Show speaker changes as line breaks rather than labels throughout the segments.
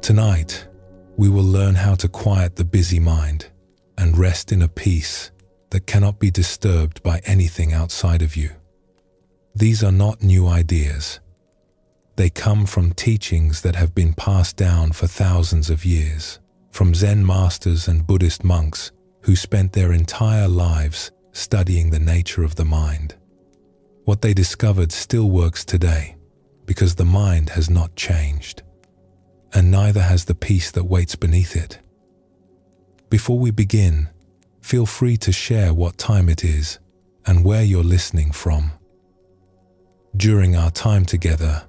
Tonight, we will learn how to quiet the busy mind and rest in a peace that cannot be disturbed by anything outside of you. These are not new ideas. They come from teachings that have been passed down for thousands of years, from Zen masters and Buddhist monks who spent their entire lives studying the nature of the mind. What they discovered still works today because the mind has not changed, and neither has the peace that waits beneath it. Before we begin, feel free to share what time it is and where you're listening from. During our time together,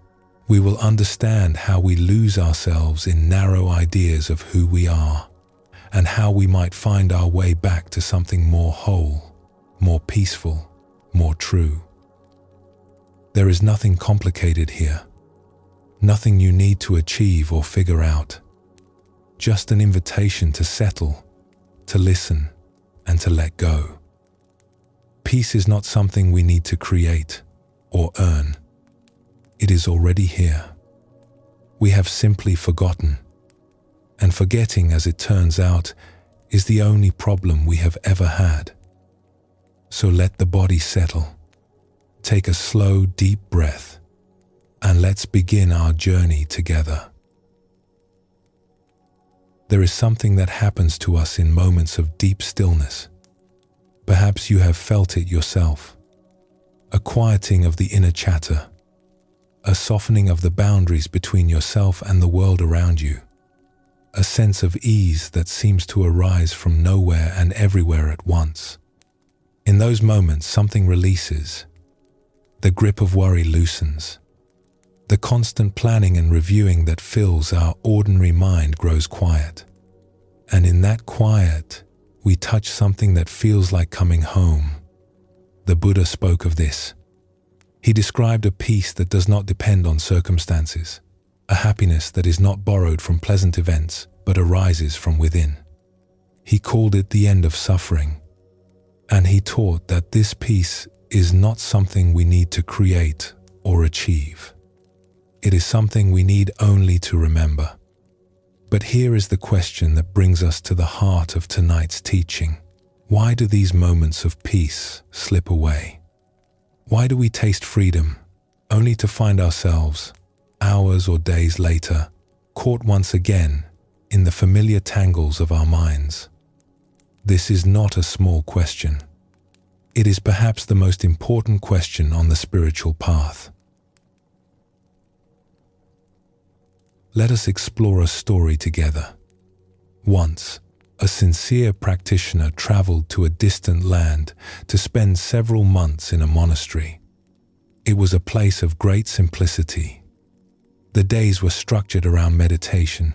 we will understand how we lose ourselves in narrow ideas of who we are and how we might find our way back to something more whole, more peaceful, more true. There is nothing complicated here, nothing you need to achieve or figure out, just an invitation to settle, to listen, and to let go. Peace is not something we need to create or earn. It is already here. We have simply forgotten, and forgetting, as it turns out, is the only problem we have ever had. So let the body settle. Take a slow, deep breath, and let's begin our journey together. There is something that happens to us in moments of deep stillness. Perhaps you have felt it yourself. A quieting of the inner chatter, a softening of the boundaries between yourself and the world around you, a sense of ease that seems to arise from nowhere and everywhere at once. In those moments, something releases. The grip of worry loosens. The constant planning and reviewing that fills our ordinary mind grows quiet. And in that quiet, we touch something that feels like coming home. The Buddha spoke of this. He described a peace that does not depend on circumstances, a happiness that is not borrowed from pleasant events, but arises from within. He called it the end of suffering, and he taught that this peace is not something we need to create or achieve. It is something we need only to remember. But here is the question that brings us to the heart of tonight's teaching. Why do these moments of peace slip away? Why do we taste freedom, only to find ourselves, hours or days later, caught once again in the familiar tangles of our minds? This is not a small question. It is perhaps the most important question on the spiritual path. Let us explore a story together. Once, a sincere practitioner traveled to a distant land to spend several months in a monastery. It was a place of great simplicity. The days were structured around meditation,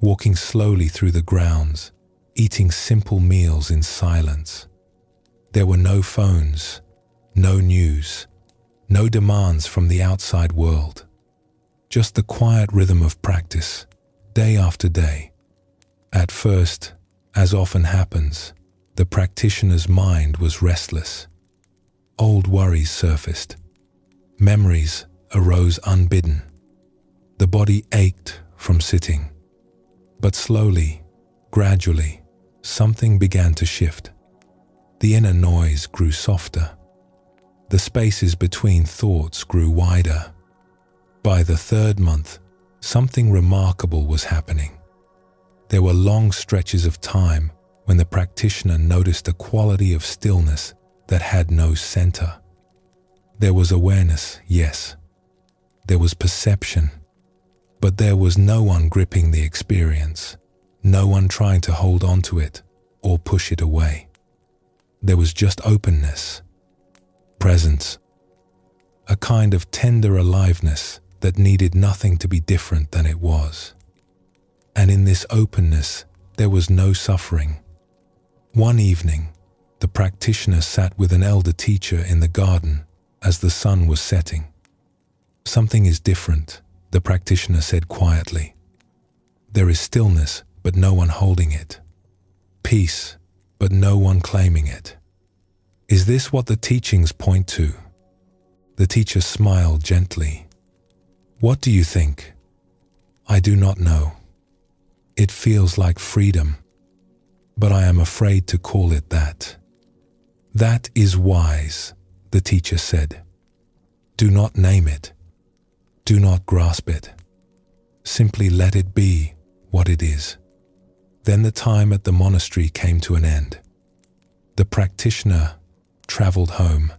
walking slowly through the grounds, eating simple meals in silence. There were no phones, no news, no demands from the outside world. Just the quiet rhythm of practice, day after day. At first, as often happens, the practitioner's mind was restless. Old worries surfaced. Memories arose unbidden. The body ached from sitting. But slowly, gradually, something began to shift. The inner noise grew softer. The spaces between thoughts grew wider. By the third month, something remarkable was happening. There were long stretches of time when the practitioner noticed a quality of stillness that had no center. There was awareness, yes. There was perception. But there was no one gripping the experience, no one trying to hold on to it or push it away. There was just openness, presence, a kind of tender aliveness that needed nothing to be different than it was. And in this openness, there was no suffering. One evening, the practitioner sat with an elder teacher in the garden as the sun was setting. "Something is different," the practitioner said quietly. "There is stillness, but no one holding it. Peace, but no one claiming it. Is this what the teachings point to?" The teacher smiled gently. "What do you think?" "I do not know. It feels like freedom, but I am afraid to call it that. That is wise, the teacher said. Do not name it. Do not grasp it. Simply let it be what it is. Then the time at the monastery came to an end. The practitioner traveled home,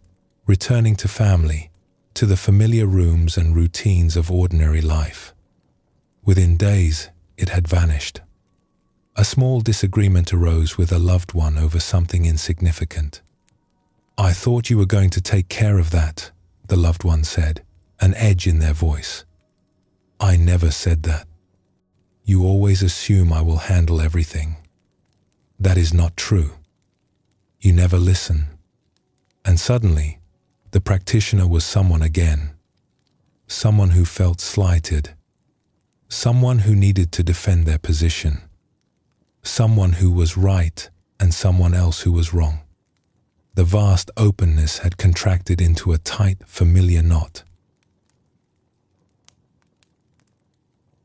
returning to family, to the familiar rooms and routines of ordinary life. Within days, it had vanished. A small disagreement arose with a loved one over something insignificant. I thought you were going to take care of that, the loved one said, an edge in their voice. I never said that. You always assume I will handle everything. That is not true. You never listen. And suddenly, the practitioner was someone again. Someone who felt slighted. Someone who needed to defend their position. Someone who was right and someone else who was wrong. The vast openness had contracted into a tight, familiar knot.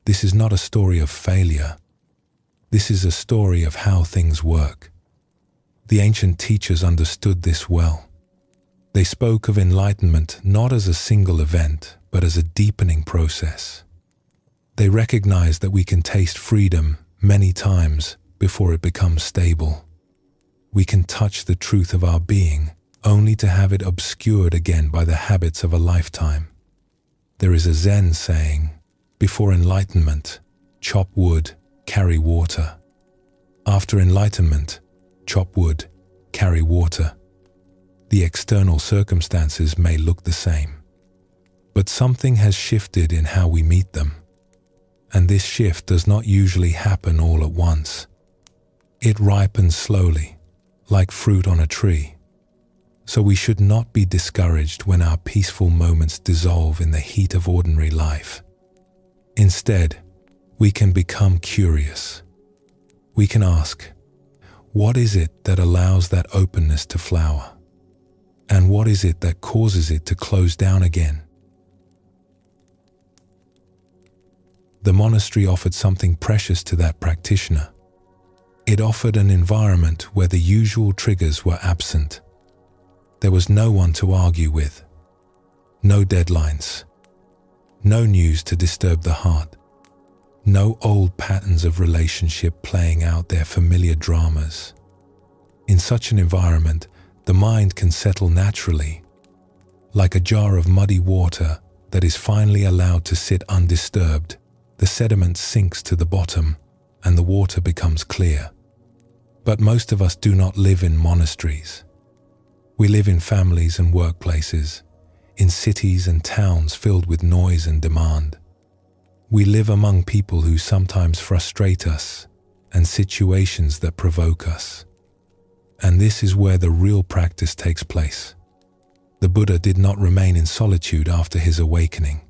This is not a story of failure. This is a story of how things work. The ancient teachers understood this well. They spoke of enlightenment not as a single event, but as a deepening process. They recognized that we can taste freedom many times before it becomes stable. We can touch the truth of our being only to have it obscured again by the habits of a lifetime. There is a Zen saying, before enlightenment, chop wood, carry water. After enlightenment, chop wood, carry water. The external circumstances may look the same, but something has shifted in how we meet them. And this shift does not usually happen all at once. It ripens slowly, like fruit on a tree. So we should not be discouraged when our peaceful moments dissolve in the heat of ordinary life. Instead, we can become curious. We can ask, what is it that allows that openness to flower? And what is it that causes it to close down again? The monastery offered something precious to that practitioner. It offered an environment where the usual triggers were absent. There was no one to argue with, no deadlines, no news to disturb the heart, no old patterns of relationship playing out their familiar dramas. In such an environment, the mind can settle naturally, like a jar of muddy water that is finally allowed to sit undisturbed. The sediment sinks to the bottom and the water becomes clear. But most of us do not live in monasteries. We live in families and workplaces, in cities and towns filled with noise and demand. We live among people who sometimes frustrate us and situations that provoke us. And this is where the real practice takes place. The Buddha did not remain in solitude after his awakening.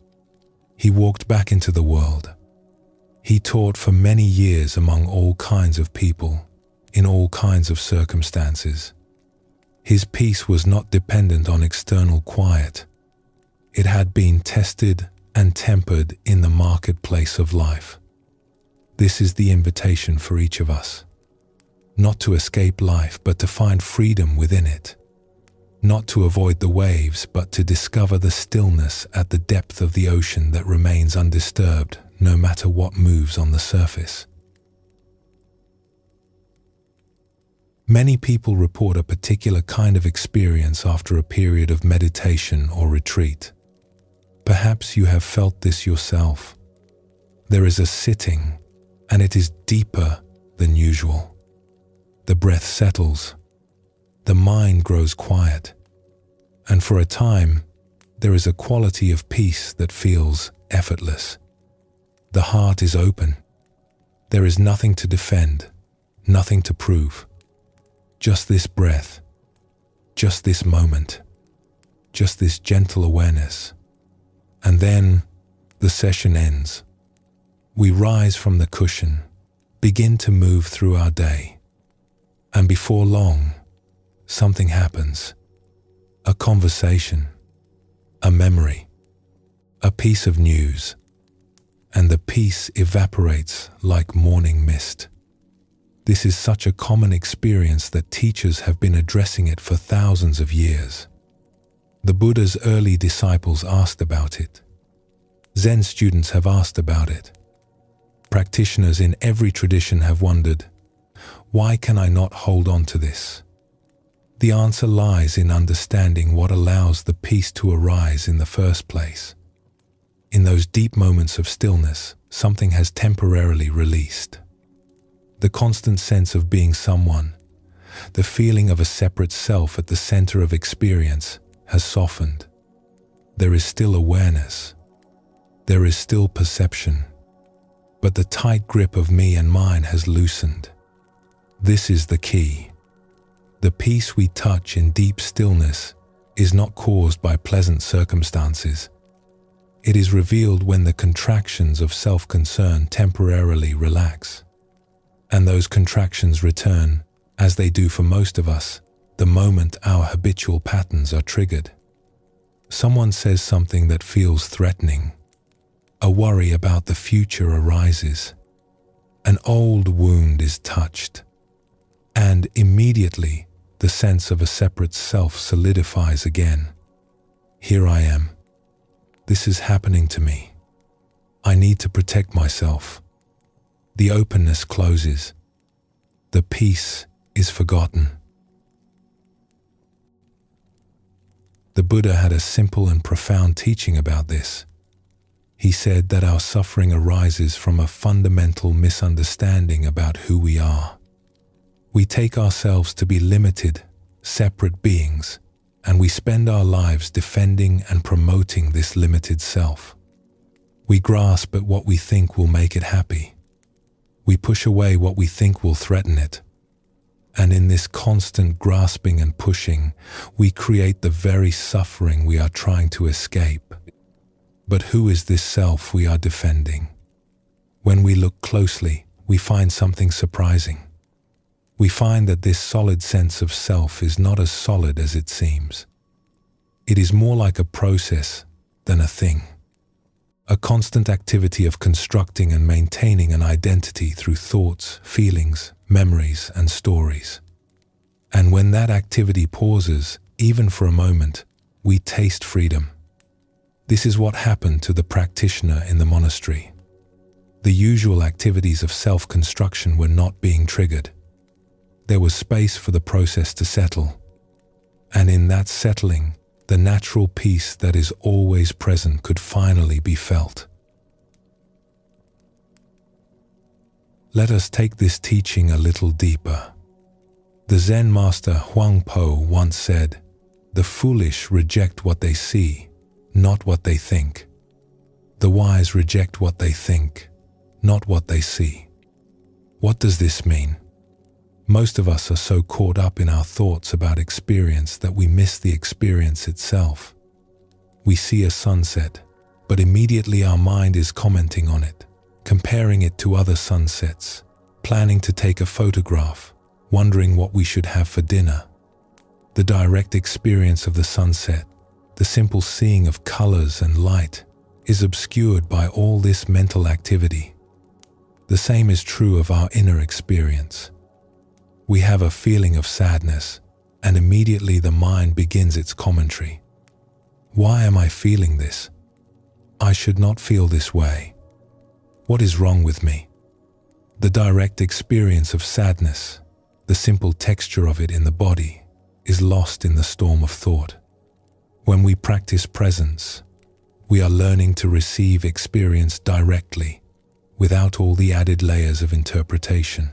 He walked back into the world. He taught for many years among all kinds of people, in all kinds of circumstances. His peace was not dependent on external quiet. It had been tested and tempered in the marketplace of life. This is the invitation for each of us. Not to escape life, but to find freedom within it. Not to avoid the waves, but to discover the stillness at the depth of the ocean that remains undisturbed, no matter what moves on the surface. Many people report a particular kind of experience after a period of meditation or retreat. Perhaps you have felt this yourself. There is a sitting, and it is deeper than usual. The breath settles, the mind grows quiet, and for a time, there is a quality of peace that feels effortless. The heart is open. There is nothing to defend, nothing to prove. Just this breath, just this moment, just this gentle awareness. And then the session ends. We rise from the cushion, begin to move through our day. And before long, something happens. A conversation, a memory, a piece of news. and the peace evaporates like morning mist. This is such a common experience that teachers have been addressing it for thousands of years. The Buddha's early disciples asked about it. Zen students have asked about it. Practitioners in every tradition have wondered, why can I not hold on to this? The answer lies in understanding what allows the peace to arise in the first place. In those deep moments of stillness, something has temporarily released. The constant sense of being someone, the feeling of a separate self at the center of experience, has softened. There is still awareness. There is still perception. But the tight grip of me and mine has loosened. This is the key. The peace we touch in deep stillness is not caused by pleasant circumstances. It is revealed when the contractions of self-concern temporarily relax. And those contractions return, as they do for most of us, the moment our habitual patterns are triggered. Someone says something that feels threatening. A worry about the future arises. An old wound is touched. And immediately, the sense of a separate self solidifies again. Here I am. This is happening to me. I need to protect myself. The openness closes. The peace is forgotten. The Buddha had a simple and profound teaching about this. He said that our suffering arises from a fundamental misunderstanding about who we are. We take ourselves to be limited, separate beings, and we spend our lives defending and promoting this limited self. We grasp at what we think will make it happy. We push away what we think will threaten it. And in this constant grasping and pushing, we create the very suffering we are trying to escape. But who is this self we are defending? When we look closely, we find something surprising. We find that this solid sense of self is not as solid as it seems. It is more like a process than a thing. A constant activity of constructing and maintaining an identity through thoughts, feelings, memories, and stories. And when that activity pauses, even for a moment, we taste freedom. This is what happened to the practitioner in the monastery. The usual activities of self-construction were not being triggered. There was space for the process to settle. And in that settling, the natural peace that is always present could finally be felt. Let us take this teaching a little deeper. The Zen master Huang Po once said, "The foolish reject what they see, not what they think. The wise reject what they think, not what they see." What does this mean? Most of us are so caught up in our thoughts about experience that we miss the experience itself. We see a sunset, but immediately our mind is commenting on it, comparing it to other sunsets, planning to take a photograph, wondering what we should have for dinner. The direct experience of the sunset, the simple seeing of colors and light, is obscured by all this mental activity. The same is true of our inner experience. We have a feeling of sadness, and immediately the mind begins its commentary. Why am I feeling this? I should not feel this way. What is wrong with me? The direct experience of sadness, the simple texture of it in the body, is lost in the storm of thought. When we practice presence, we are learning to receive experience directly, without all the added layers of interpretation.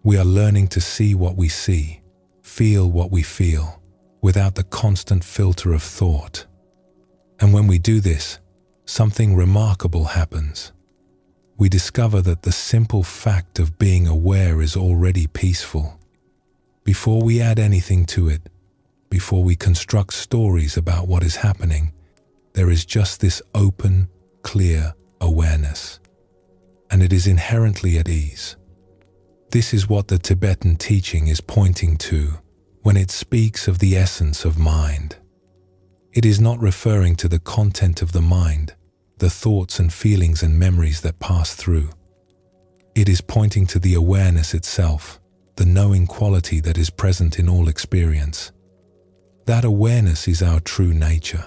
We are learning to see what we see, feel what we feel, without the constant filter of thought. And when we do this, something remarkable happens. We discover that the simple fact of being aware is already peaceful. Before we add anything to it, before we construct stories about what is happening, there is just this open, clear awareness. And it is inherently at ease. This is what the Tibetan teaching is pointing to when it speaks of the essence of mind. It is not referring to the content of the mind, the thoughts and feelings and memories that pass through. It is pointing to the awareness itself, the knowing quality that is present in all experience. That awareness is our true nature,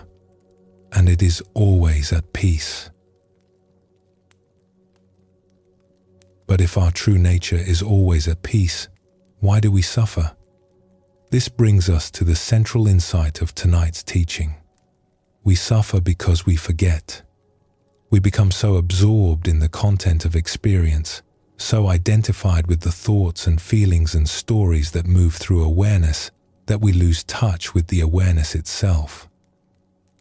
and it is always at peace. But if our true nature is always at peace, why do we suffer? This brings us to the central insight of tonight's teaching. We suffer because we forget. We become so absorbed in the content of experience, so identified with the thoughts and feelings and stories that move through awareness, that we lose touch with the awareness itself.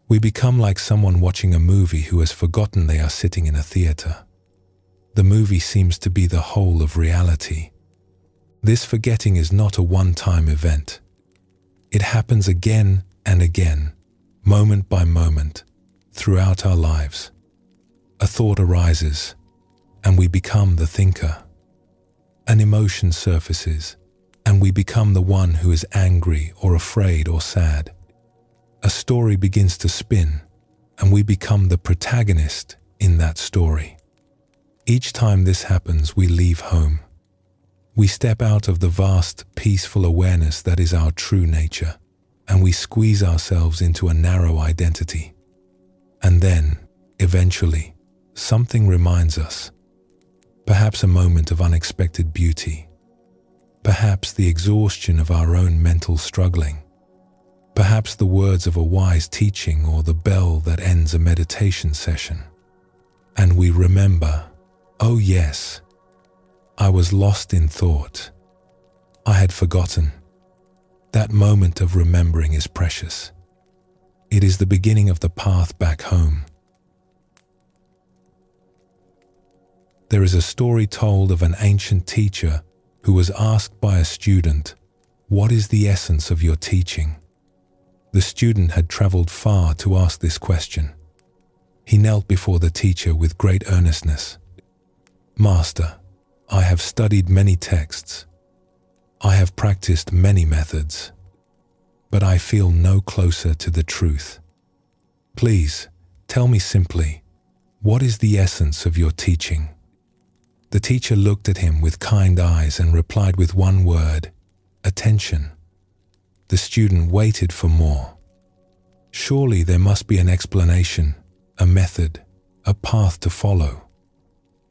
We become like someone watching a movie who has forgotten they are sitting in a theater. The movie seems to be the whole of reality. This forgetting is not a one-time event. It happens again and again, moment by moment, throughout our lives. A thought arises, and we become the thinker. An emotion surfaces, and we become the one who is angry or afraid or sad. A story begins to spin, and we become the protagonist in that story. Each time this happens, we leave home. We step out of the vast, peaceful awareness that is our true nature, and we squeeze ourselves into a narrow identity. And then, eventually, something reminds us. Perhaps a moment of unexpected beauty. Perhaps the exhaustion of our own mental struggling. Perhaps the words of a wise teaching or the bell that ends a meditation session. And we remember, oh yes, I was lost in thought. I had forgotten. That moment of remembering is precious. It is the beginning of the path back home. There is a story told of an ancient teacher who was asked by a student, "What is the essence of your teaching?" The student had traveled far to ask this question. He knelt before the teacher with great earnestness. "Master, I have studied many texts. I have practiced many methods, but I feel no closer to the truth. Please, tell me simply, what is the essence of your teaching?" The teacher looked at him with kind eyes and replied with one word, "Attention." The student waited for more. Surely there must be an explanation, a method, a path to follow.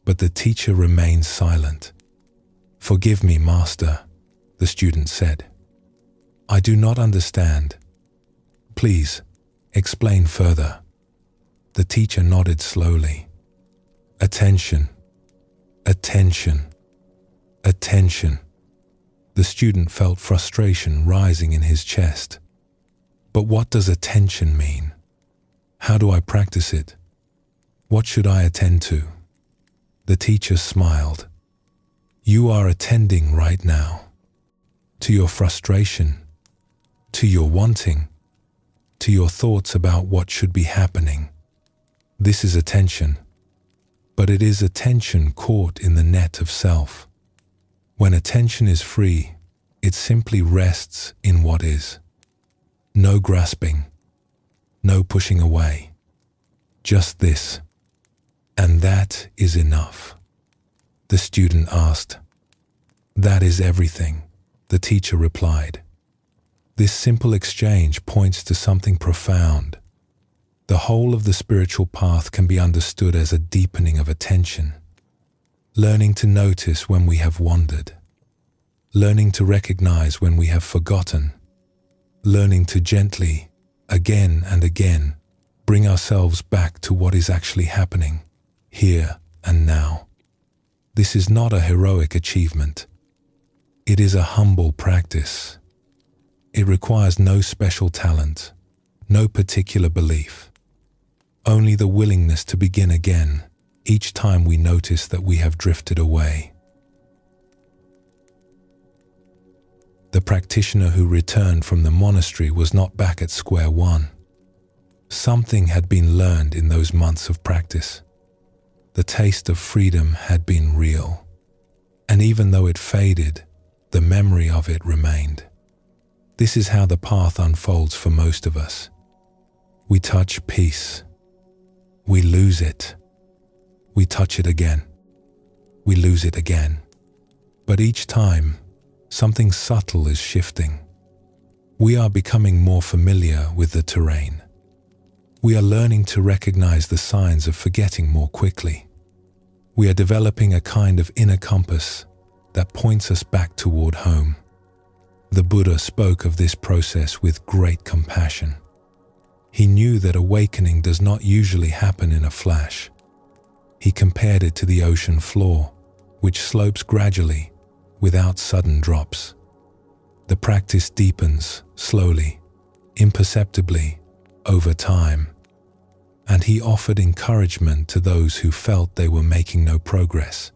But the teacher remained silent. "Forgive me, Master," the student said. "I do not understand. Please, explain further." The teacher nodded slowly. "Attention, attention, attention." The student felt frustration rising in his chest. But what does attention mean? How do I practice it? What should I attend to? The teacher smiled. "You are attending right now. To your frustration, to your wanting, to your thoughts about what should be happening. This is attention. But it is attention caught in the net of self. When attention is free, it simply rests in what is. No grasping, no pushing away. Just this. And that is enough." The student asked. "That is everything," the teacher replied. This simple exchange points to something profound. The whole of the spiritual path can be understood as a deepening of attention. Learning to notice when we have wandered. Learning to recognize when we have forgotten. Learning to gently, again and again, bring ourselves back to what is actually happening, here and now. This is not a heroic achievement. It is a humble practice. It requires no special talent, no particular belief. Only the willingness to begin again each time we notice that we have drifted away. The practitioner who returned from the monastery was not back at square one. Something had been learned in those months of practice. The taste of freedom had been real. And even though it faded, the memory of it remained. This is how the path unfolds for most of us. We touch peace. We lose it. We touch it again. We lose it again. But each time, something subtle is shifting. We are becoming more familiar with the terrain. We are learning to recognize the signs of forgetting more quickly. We are developing a kind of inner compass that points us back toward home. The Buddha spoke of this process with great compassion. He knew that awakening does not usually happen in a flash. He compared it to the ocean floor, which slopes gradually, without sudden drops. The practice deepens slowly, imperceptibly, over time. And he offered encouragement to those who felt they were making no progress.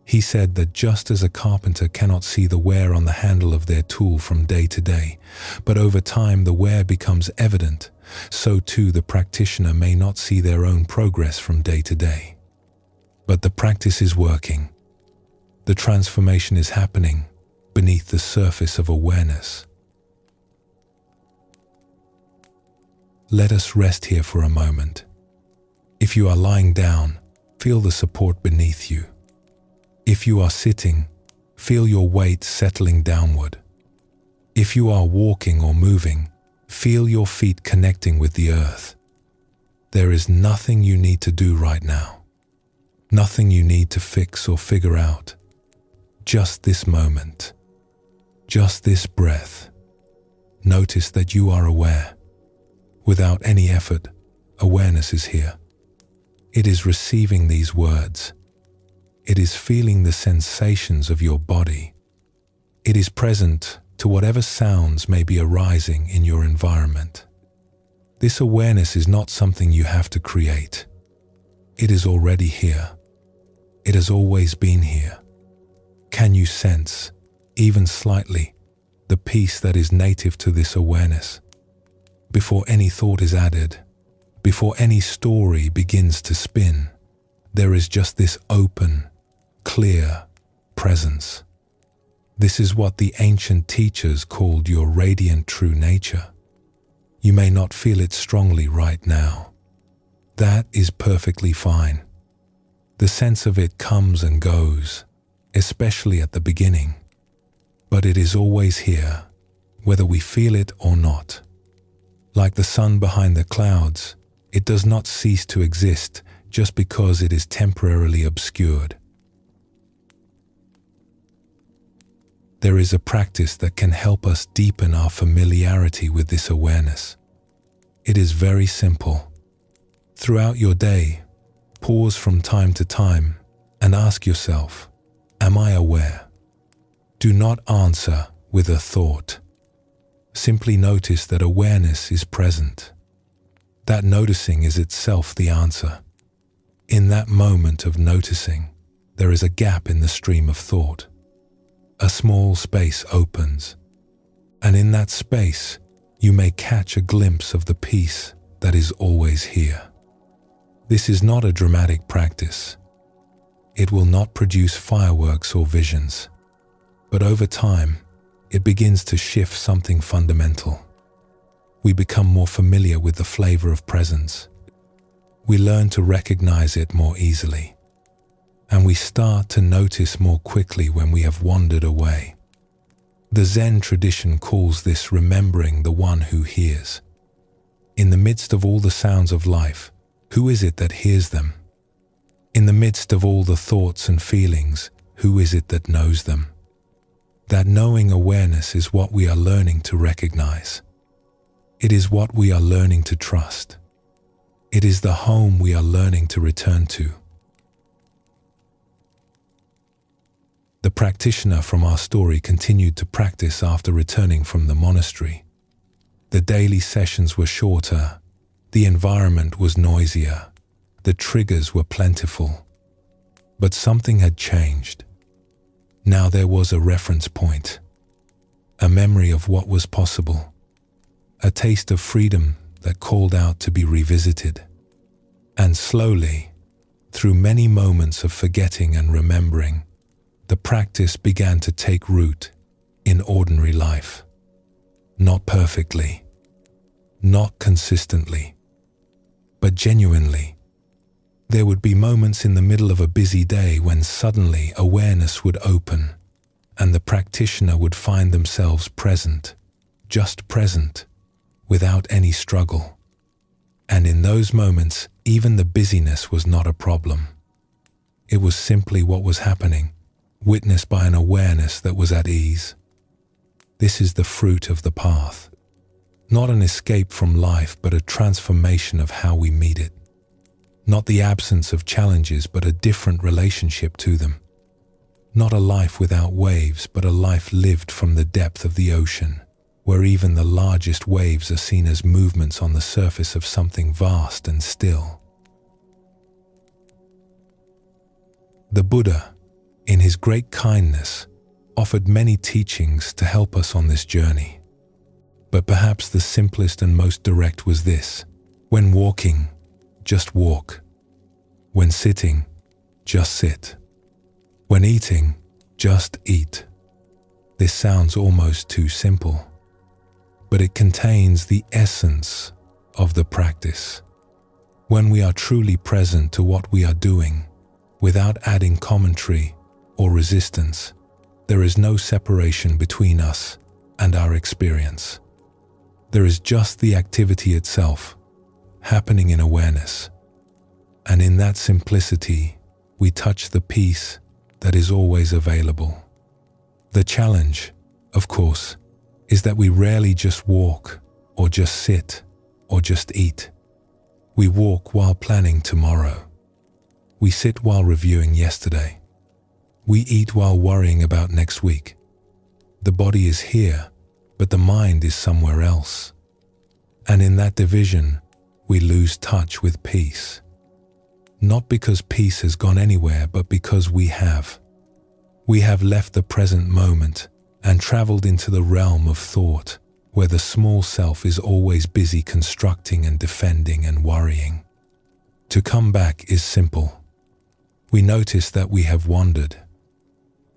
He said that just as a carpenter cannot see the wear on the handle of their tool from day to day, but over time the wear becomes evident, so too the practitioner may not see their own progress from day to day. But the practice is working. The transformation is happening beneath the surface of awareness. Let us rest here for a moment. If you are lying down, feel the support beneath you. If you are sitting, feel your weight settling downward. If you are walking or moving, feel your feet connecting with the earth. There is nothing you need to do right now. Nothing you need to fix or figure out. Just this moment. Just this breath. Notice that you are aware. Without any effort, awareness is here. It is receiving these words. It is feeling the sensations of your body. It is present to whatever sounds may be arising in your environment. This awareness is not something you have to create. It is already here. It has always been here. Can you sense, even slightly, the peace that is native to this awareness? Before any thought is added, before any story begins to spin, there is just this open, clear presence. This is what the ancient teachers called your radiant true nature. You may not feel it strongly right now. That is perfectly fine. The sense of it comes and goes, especially at the beginning. But it is always here, whether we feel it or not. Like the sun behind the clouds, it does not cease to exist just because it is temporarily obscured. There is a practice that can help us deepen our familiarity with this awareness. It is very simple. Throughout your day, pause from time to time and ask yourself, am I aware? Do not answer with a thought. Simply notice that awareness is present. That noticing is itself the answer. In that moment of noticing, there is a gap in the stream of thought. A small space opens, and in that space, you may catch a glimpse of the peace that is always here. This is not a dramatic practice. It will not produce fireworks or visions, but over time, it begins to shift something fundamental. We become more familiar with the flavor of presence. We learn to recognize it more easily. And we start to notice more quickly when we have wandered away. The Zen tradition calls this remembering the one who hears. In the midst of all the sounds of life, who is it that hears them? In the midst of all the thoughts and feelings, who is it that knows them? That knowing awareness is what we are learning to recognize. It is what we are learning to trust. It is the home we are learning to return to. The practitioner from our story continued to practice after returning from the monastery. The daily sessions were shorter, the environment was noisier, the triggers were plentiful. But something had changed. Now there was a reference point, a memory of what was possible, a taste of freedom that called out to be revisited. And slowly, through many moments of forgetting and remembering, the practice began to take root in ordinary life. Not perfectly, not consistently, but genuinely. There would be moments in the middle of a busy day when suddenly awareness would open, and the practitioner would find themselves present, just present, without any struggle. And in those moments, even the busyness was not a problem. It was simply what was happening, witnessed by an awareness that was at ease. This is the fruit of the path. Not an escape from life, but a transformation of how we meet it. Not the absence of challenges, but a different relationship to them. Not a life without waves, but a life lived from the depth of the ocean, where even the largest waves are seen as movements on the surface of something vast and still. The Buddha, in his great kindness, offered many teachings to help us on this journey. But perhaps the simplest and most direct was this: when walking, just walk. When sitting, just sit. When eating, just eat. This sounds almost too simple, but it contains the essence of the practice. When we are truly present to what we are doing, without adding commentary or resistance, there is no separation between us and our experience. There is just the activity itself, happening in awareness. And in that simplicity, we touch the peace that is always available. The challenge, of course, is that we rarely just walk, or just sit, or just eat. We walk while planning tomorrow. We sit while reviewing yesterday. We eat while worrying about next week. The body is here, but the mind is somewhere else. And in that division, we lose touch with peace. Not because peace has gone anywhere, but because we have. We have left the present moment and traveled into the realm of thought, where the small self is always busy constructing and defending and worrying. To come back is simple. We notice that we have wandered,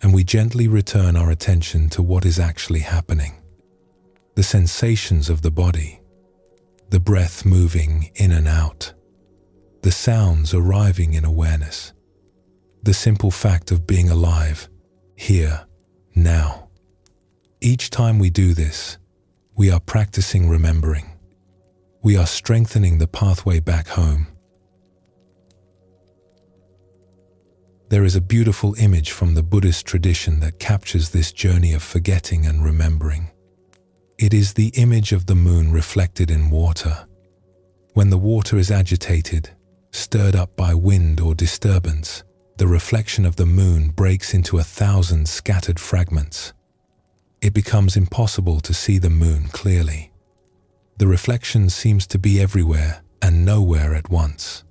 and we gently return our attention to what is actually happening. The sensations of the body, the breath moving in and out, the sounds arriving in awareness, the simple fact of being alive, here, now. Each time we do this, we are practicing remembering. We are strengthening the pathway back home. There is a beautiful image from the Buddhist tradition that captures this journey of forgetting and remembering. It is the image of the moon reflected in water. When the water is agitated, stirred up by wind or disturbance, the reflection of the moon breaks into 1,000 scattered fragments. It becomes impossible to see the moon clearly. The reflection seems to be everywhere and nowhere at once.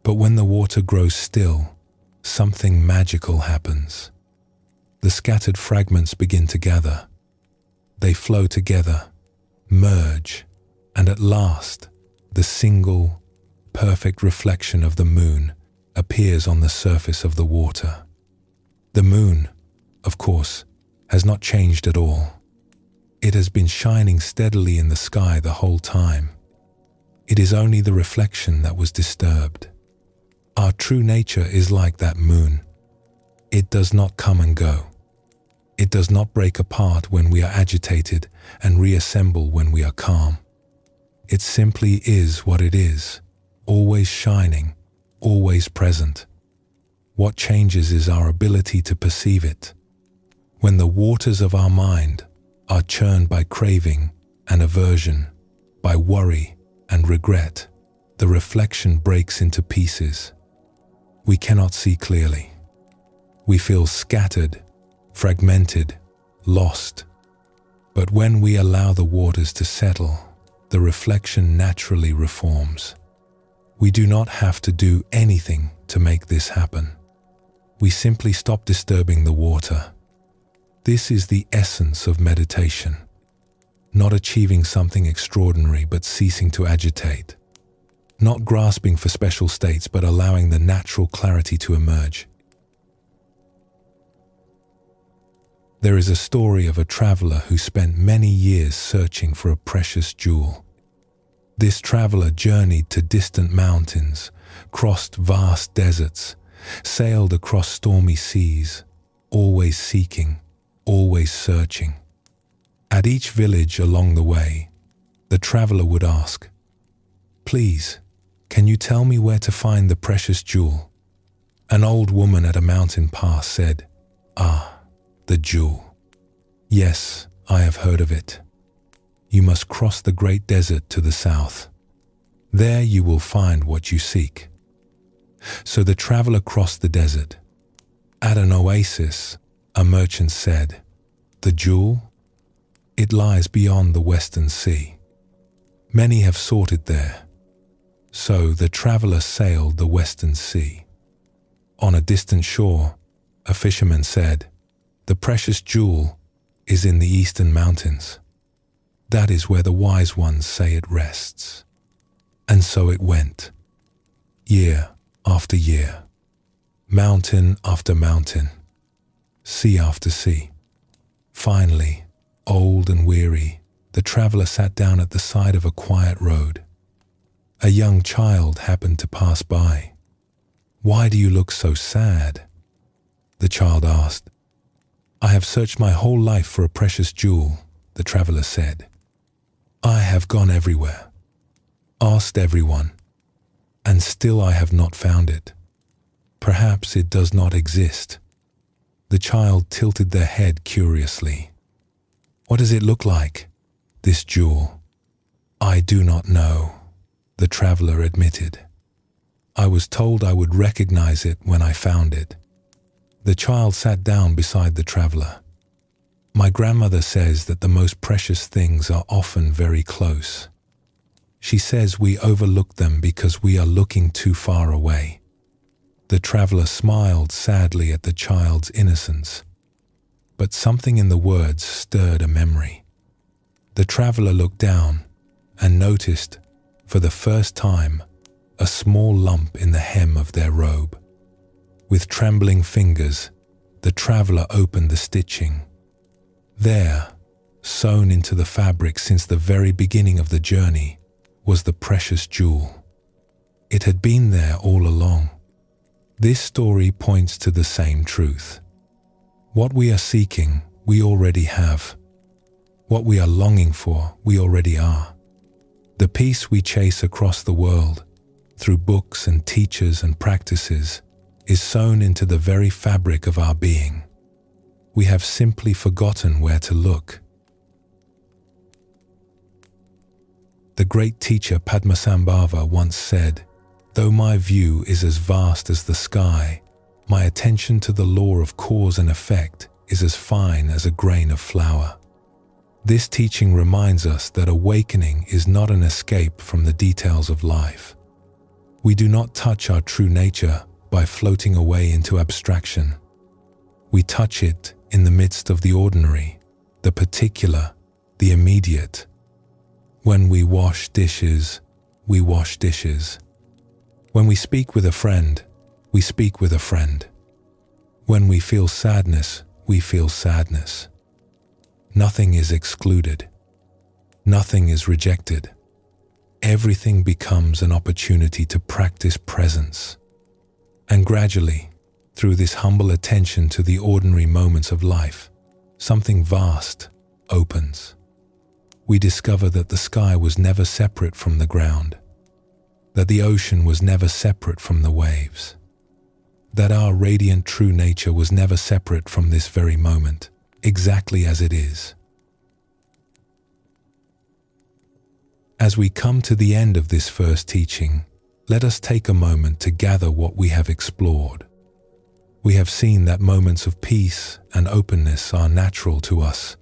But when the water grows still, something magical happens. The scattered fragments begin to gather. They flow together, merge, and at last, the single, perfect reflection of the moon appears on the surface of the water. The moon, of course, has not changed at all. It has been shining steadily in the sky the whole time. It is only the reflection that was disturbed. Our true nature is like that moon. It does not come and go. It does not break apart when we are agitated and reassemble when we are calm. It simply is what it is, always shining, always present. What changes is our ability to perceive it. When the waters of our mind are churned by craving and aversion, by worry and regret, the reflection breaks into pieces. We cannot see clearly. We feel scattered, fragmented, lost. But when we allow the waters to settle, the reflection naturally reforms. We do not have to do anything to make this happen. We simply stop disturbing the water. This is the essence of meditation. Not achieving something extraordinary, but ceasing to agitate. Not grasping for special states, but allowing the natural clarity to emerge. There is a story of a traveler who spent many years searching for a precious jewel. This traveler journeyed to distant mountains, crossed vast deserts, sailed across stormy seas, always seeking, always searching. At each village along the way, the traveler would ask, "Please, can you tell me where to find the precious jewel?" An old woman at a mountain pass said, "Ah, the jewel. Yes, I have heard of it. You must cross the great desert to the south. There you will find what you seek." So the traveler crossed the desert. At an oasis, a merchant said, "The jewel? It lies beyond the western sea. Many have sought it there." So the traveler sailed the western sea. On a distant shore, a fisherman said, "The precious jewel is in the eastern mountains. That is where the wise ones say it rests." And so it went, year after year, mountain after mountain, sea after sea. Finally, old and weary, the traveler sat down at the side of a quiet road. A young child happened to pass by. "Why do you look so sad?" The child asked. "I have searched my whole life for a precious jewel," the traveler said. "I have gone everywhere, asked everyone, and still I have not found it. Perhaps it does not exist." The child tilted their head curiously. "What does it look like, this jewel?" "I do not know," the traveler admitted. "I was told I would recognize it when I found it." The child sat down beside the traveler. "My grandmother says that the most precious things are often very close. She says we overlook them because we are looking too far away." The traveler smiled sadly at the child's innocence, but something in the words stirred a memory. The traveler looked down and noticed, for the first time, a small lump in the hem of their robe. With trembling fingers, the traveler opened the stitching. There, sewn into the fabric since the very beginning of the journey, was the precious jewel. It had been there all along. This story points to the same truth. What we are seeking, we already have. What we are longing for, we already are. The peace we chase across the world, through books and teachers and practices, is sewn into the very fabric of our being. We have simply forgotten where to look. The great teacher Padmasambhava once said, "Though my view is as vast as the sky, my attention to the law of cause and effect is as fine as a grain of flour." This teaching reminds us that awakening is not an escape from the details of life. We do not touch our true nature by floating away into abstraction. We touch it in the midst of the ordinary, the particular, the immediate. When we wash dishes, we wash dishes. When we speak with a friend, we speak with a friend. When we feel sadness, we feel sadness. Nothing is excluded. Nothing is rejected. Everything becomes an opportunity to practice presence. And gradually, through this humble attention to the ordinary moments of life, something vast opens. We discover that the sky was never separate from the ground, that the ocean was never separate from the waves, that our radiant true nature was never separate from this very moment, exactly as it is. As we come to the end of this first teaching, let us take a moment to gather what we have explored. We have seen that moments of peace and openness are natural to us.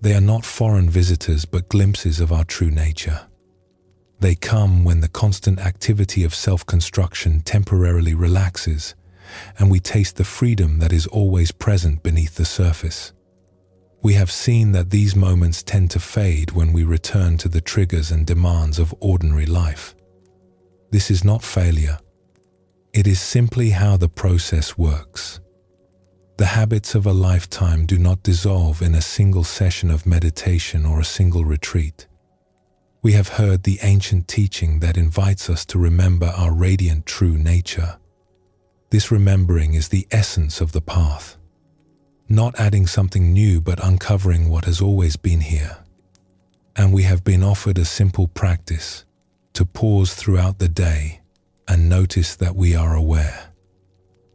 They are not foreign visitors but glimpses of our true nature. They come when the constant activity of self-construction temporarily relaxes, and we taste the freedom that is always present beneath the surface. We have seen that these moments tend to fade when we return to the triggers and demands of ordinary life. This is not failure. It is simply how the process works. The habits of a lifetime do not dissolve in a single session of meditation or a single retreat. We have heard the ancient teaching that invites us to remember our radiant true nature. This remembering is the essence of the path. Not adding something new but uncovering what has always been here. And we have been offered a simple practice to pause throughout the day and notice that we are aware.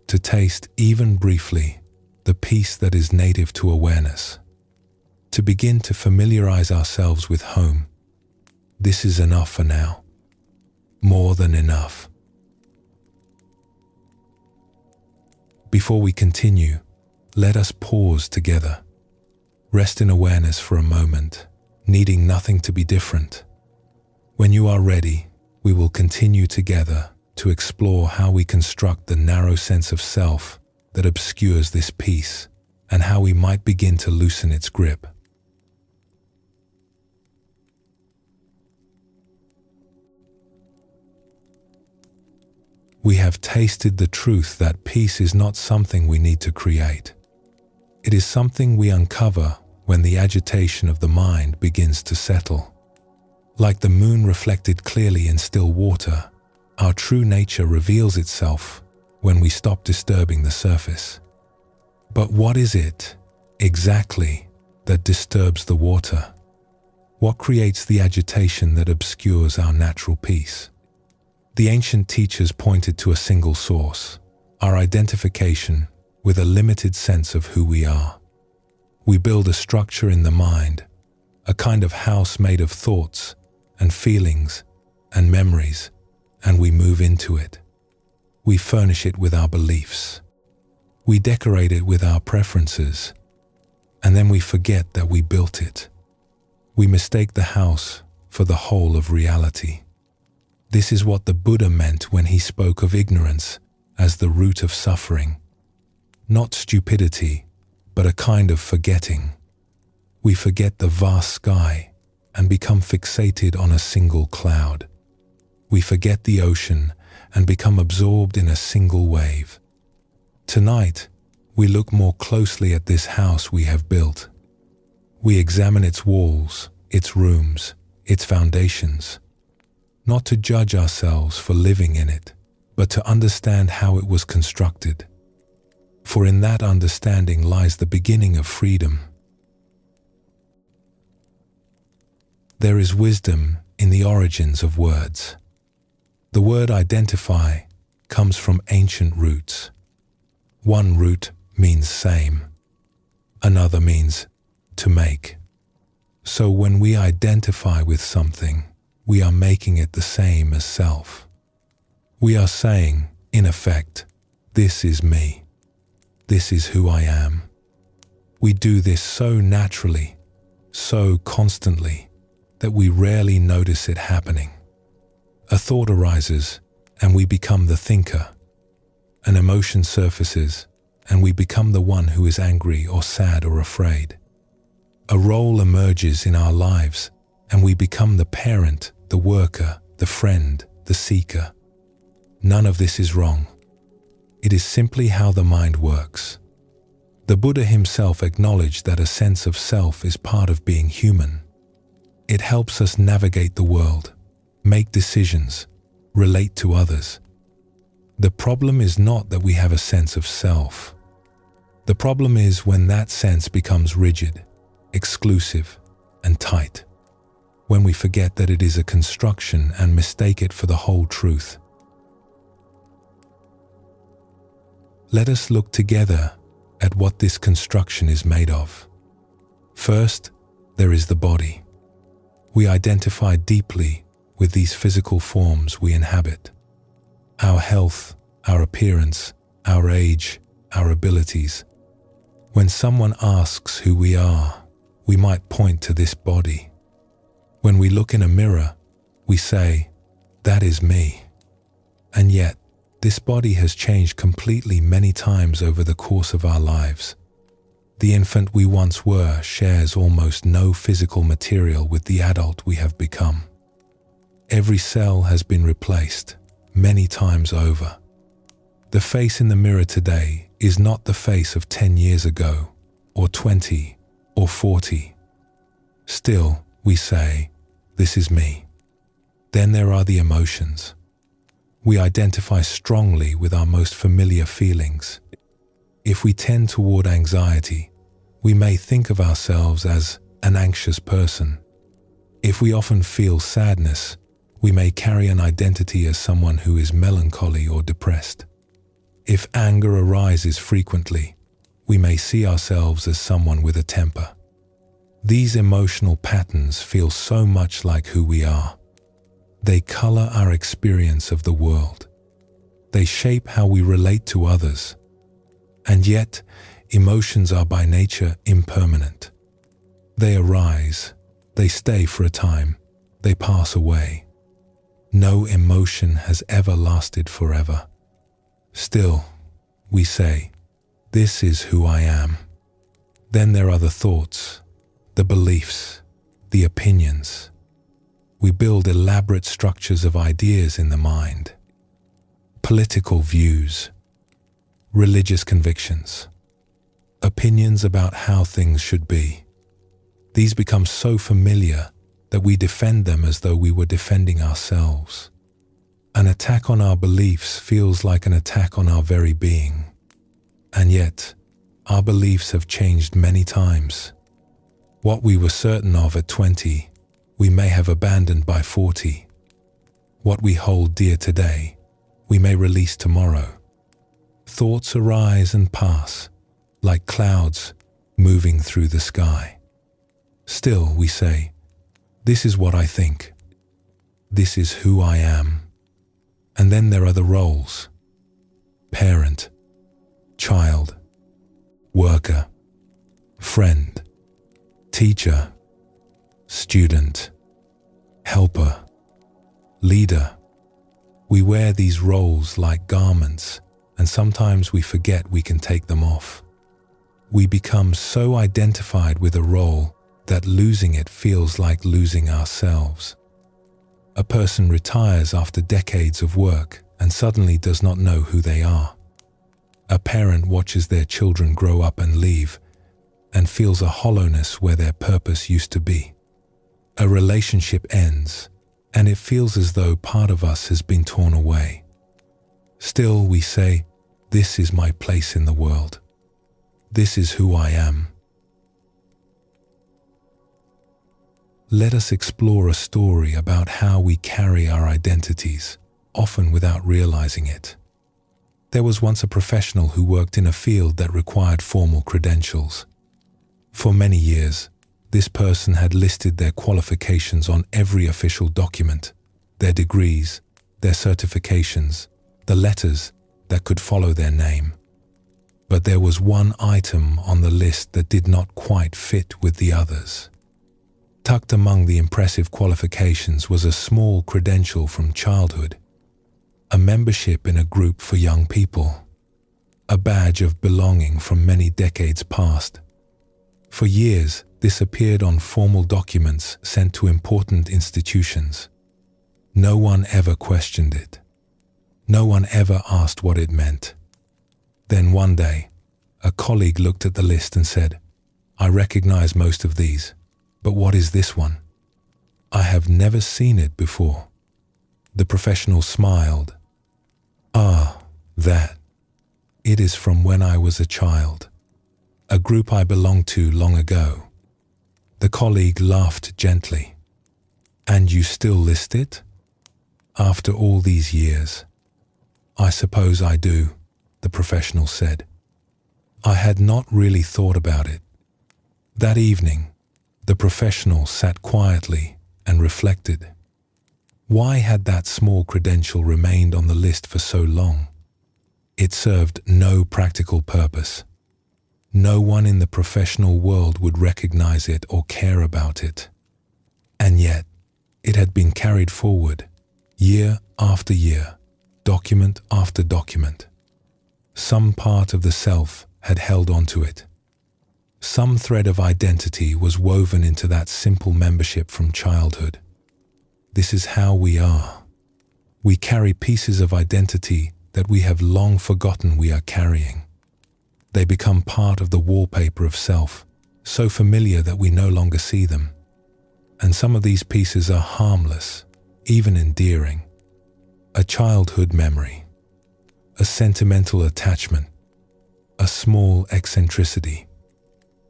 To taste, even briefly, the peace that is native to awareness. To begin to familiarize ourselves with home. This is enough for now. More than enough. Before we continue, let us pause together. Rest in awareness for a moment, needing nothing to be different. When you are ready, we will continue together to explore how we construct the narrow sense of self that obscures this peace and how we might begin to loosen its grip. We have tasted the truth that peace is not something we need to create. It is something we uncover when the agitation of the mind begins to settle. Like the moon reflected clearly in still water, our true nature reveals itself when we stop disturbing the surface. But what is it, exactly, that disturbs the water? What creates the agitation that obscures our natural peace? The ancient teachers pointed to a single source, our identification with a limited sense of who we are. We build a structure in the mind, a kind of house made of thoughts and feelings and memories, and we move into it. We furnish it with our beliefs. We decorate it with our preferences, and then we forget that we built it. We mistake the house for the whole of reality. This is what the Buddha meant when he spoke of ignorance as the root of suffering. Not stupidity, but a kind of forgetting. We forget the vast sky and become fixated on a single cloud. We forget the ocean and become absorbed in a single wave. Tonight, we look more closely at this house we have built. We examine its walls, its rooms, its foundations. Not to judge ourselves for living in it, but to understand how it was constructed. For in that understanding lies the beginning of freedom. There is wisdom in the origins of words. The word identify comes from ancient roots. One root means same. Another means to make. So when we identify with something, we are making it the same as self. We are saying, in effect, this is me. This is who I am. We do this so naturally, so constantly, that we rarely notice it happening. A thought arises, and we become the thinker. An emotion surfaces, and we become the one who is angry or sad or afraid. A role emerges in our lives, and we become the parent, the worker, the friend, the seeker. None of this is wrong. It is simply how the mind works. The Buddha himself acknowledged that a sense of self is part of being human. It helps us navigate the world, make decisions, relate to others. The problem is not that we have a sense of self. The problem is when that sense becomes rigid, exclusive, and tight. When we forget that it is a construction and mistake it for the whole truth. Let us look together at what this construction is made of. First, there is the body. We identify deeply with these physical forms we inhabit. Our health, our appearance, our age, our abilities. When someone asks who we are, we might point to this body. When we look in a mirror, we say, "That is me." And yet, this body has changed completely many times over the course of our lives. The infant we once were shares almost no physical material with the adult we have become. Every cell has been replaced, many times over. The face in the mirror today is not the face of 10 years ago, or 20, or 40. Still, we say, this is me. Then there are the emotions. We identify strongly with our most familiar feelings. If we tend toward anxiety, we may think of ourselves as an anxious person. If we often feel sadness, we may carry an identity as someone who is melancholy or depressed. If anger arises frequently, we may see ourselves as someone with a temper. These emotional patterns feel so much like who we are. They color our experience of the world. They shape how we relate to others. And yet, emotions are by nature impermanent. They arise, they stay for a time, they pass away. No emotion has ever lasted forever. Still, we say, this is who I am. Then there are the thoughts, the beliefs, the opinions. We build elaborate structures of ideas in the mind. Political views, religious convictions, opinions about how things should be. These become so familiar that we defend them as though we were defending ourselves. An attack on our beliefs feels like an attack on our very being. And yet, our beliefs have changed many times. What we were certain of at 20, we may have abandoned by 40. What we hold dear today, we may release tomorrow. Thoughts arise and pass, like clouds moving through the sky. Still, we say, this is what I think. This is who I am. And then there are the roles: parent, child, worker, friend, teacher, student, helper, leader. We wear these roles like garments, and sometimes we forget we can take them off. We become so identified with a role that losing it feels like losing ourselves. A person retires after decades of work and suddenly does not know who they are. A parent watches their children grow up and leave and feels a hollowness where their purpose used to be. A relationship ends and it feels as though part of us has been torn away. Still, we say, this is my place in the world. This is who I am. Let us explore a story about how we carry our identities, often without realizing it. There was once a professional who worked in a field that required formal credentials. For many years, this person had listed their qualifications on every official document, their degrees, their certifications, the letters that could follow their name. But there was one item on the list that did not quite fit with the others. Tucked among the impressive qualifications was a small credential from childhood, a membership in a group for young people, a badge of belonging from many decades past. For years, this appeared on formal documents sent to important institutions. No one ever questioned it. No one ever asked what it meant. Then one day, a colleague looked at the list and said, "I recognize most of these, but what is this one? I have never seen it before." The professional smiled. "Ah, that. It is from when I was a child, a group I belonged to long ago." The colleague laughed gently. "And you still list it? After all these years?" "I suppose I do," the professional said. I had not really thought about it. That evening, the professional sat quietly and reflected. Why had that small credential remained on the list for so long? It served no practical purpose. No one in the professional world would recognize it or care about it. And yet, it had been carried forward, year after year, document after document. Some part of the self had held onto it. Some thread of identity was woven into that simple membership from childhood. This is how we are. We carry pieces of identity that we have long forgotten we are carrying. They become part of the wallpaper of self, so familiar that we no longer see them. And some of these pieces are harmless, even endearing. A childhood memory, a sentimental attachment, a small eccentricity.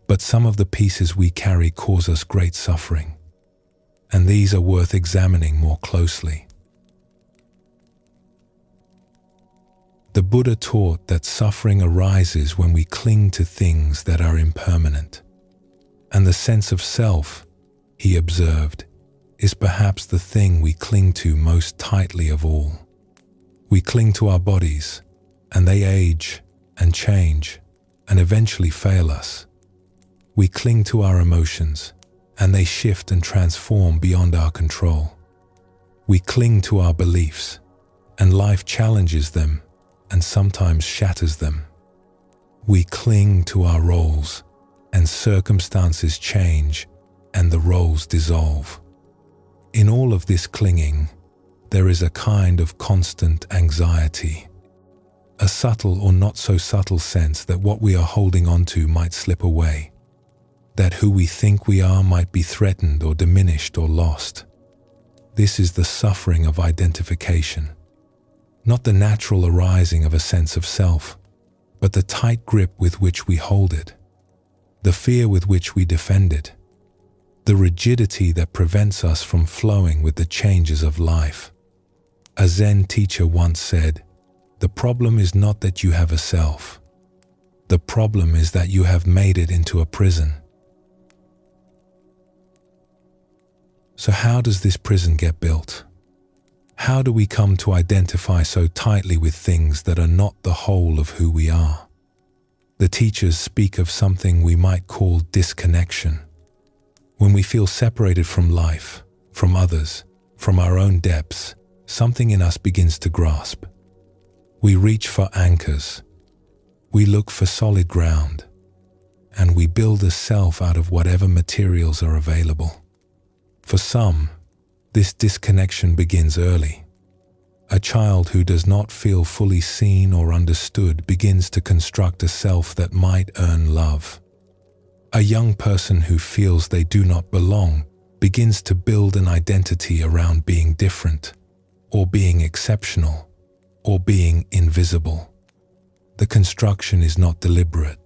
But some of the pieces we carry cause us great suffering, and these are worth examining more closely. The Buddha taught that suffering arises when we cling to things that are impermanent, and the sense of self, he observed, is perhaps the thing we cling to most tightly of all. We cling to our bodies, and they age and change and eventually fail us. We cling to our emotions, and they shift and transform beyond our control. We cling to our beliefs, and life challenges them and sometimes shatters them. We cling to our roles, and circumstances change and the roles dissolve. In all of this clinging, there is a kind of constant anxiety, a subtle or not so subtle sense that what we are holding on to might slip away, that who we think we are might be threatened or diminished or lost. This is the suffering of identification, not the natural arising of a sense of self, but the tight grip with which we hold it, the fear with which we defend it, the rigidity that prevents us from flowing with the changes of life. A Zen teacher once said, "The problem is not that you have a self. The problem is that you have made it into a prison." So how does this prison get built? How do we come to identify so tightly with things that are not the whole of who we are? The teachers speak of something we might call disconnection. When we feel separated from life, from others, from our own depths, something in us begins to grasp. We reach for anchors. We look for solid ground. And we build a self out of whatever materials are available. For some, this disconnection begins early. A child who does not feel fully seen or understood begins to construct a self that might earn love. A young person who feels they do not belong begins to build an identity around being different, or being exceptional, or being invisible. The construction is not deliberate.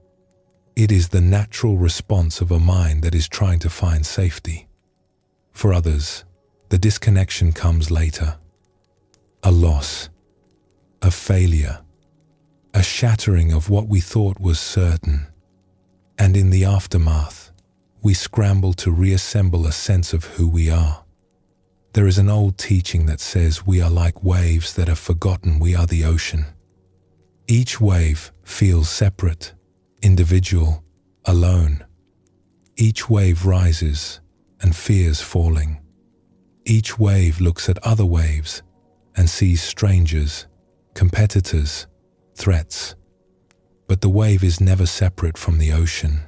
It is the natural response of a mind that is trying to find safety. For others, the disconnection comes later. A loss, a failure, a shattering of what we thought was certain. And in the aftermath, we scramble to reassemble a sense of who we are. There is an old teaching that says we are like waves that have forgotten we are the ocean. Each wave feels separate, individual, alone. Each wave rises and fears falling. Each wave looks at other waves and sees strangers, competitors, threats. But the wave is never separate from the ocean.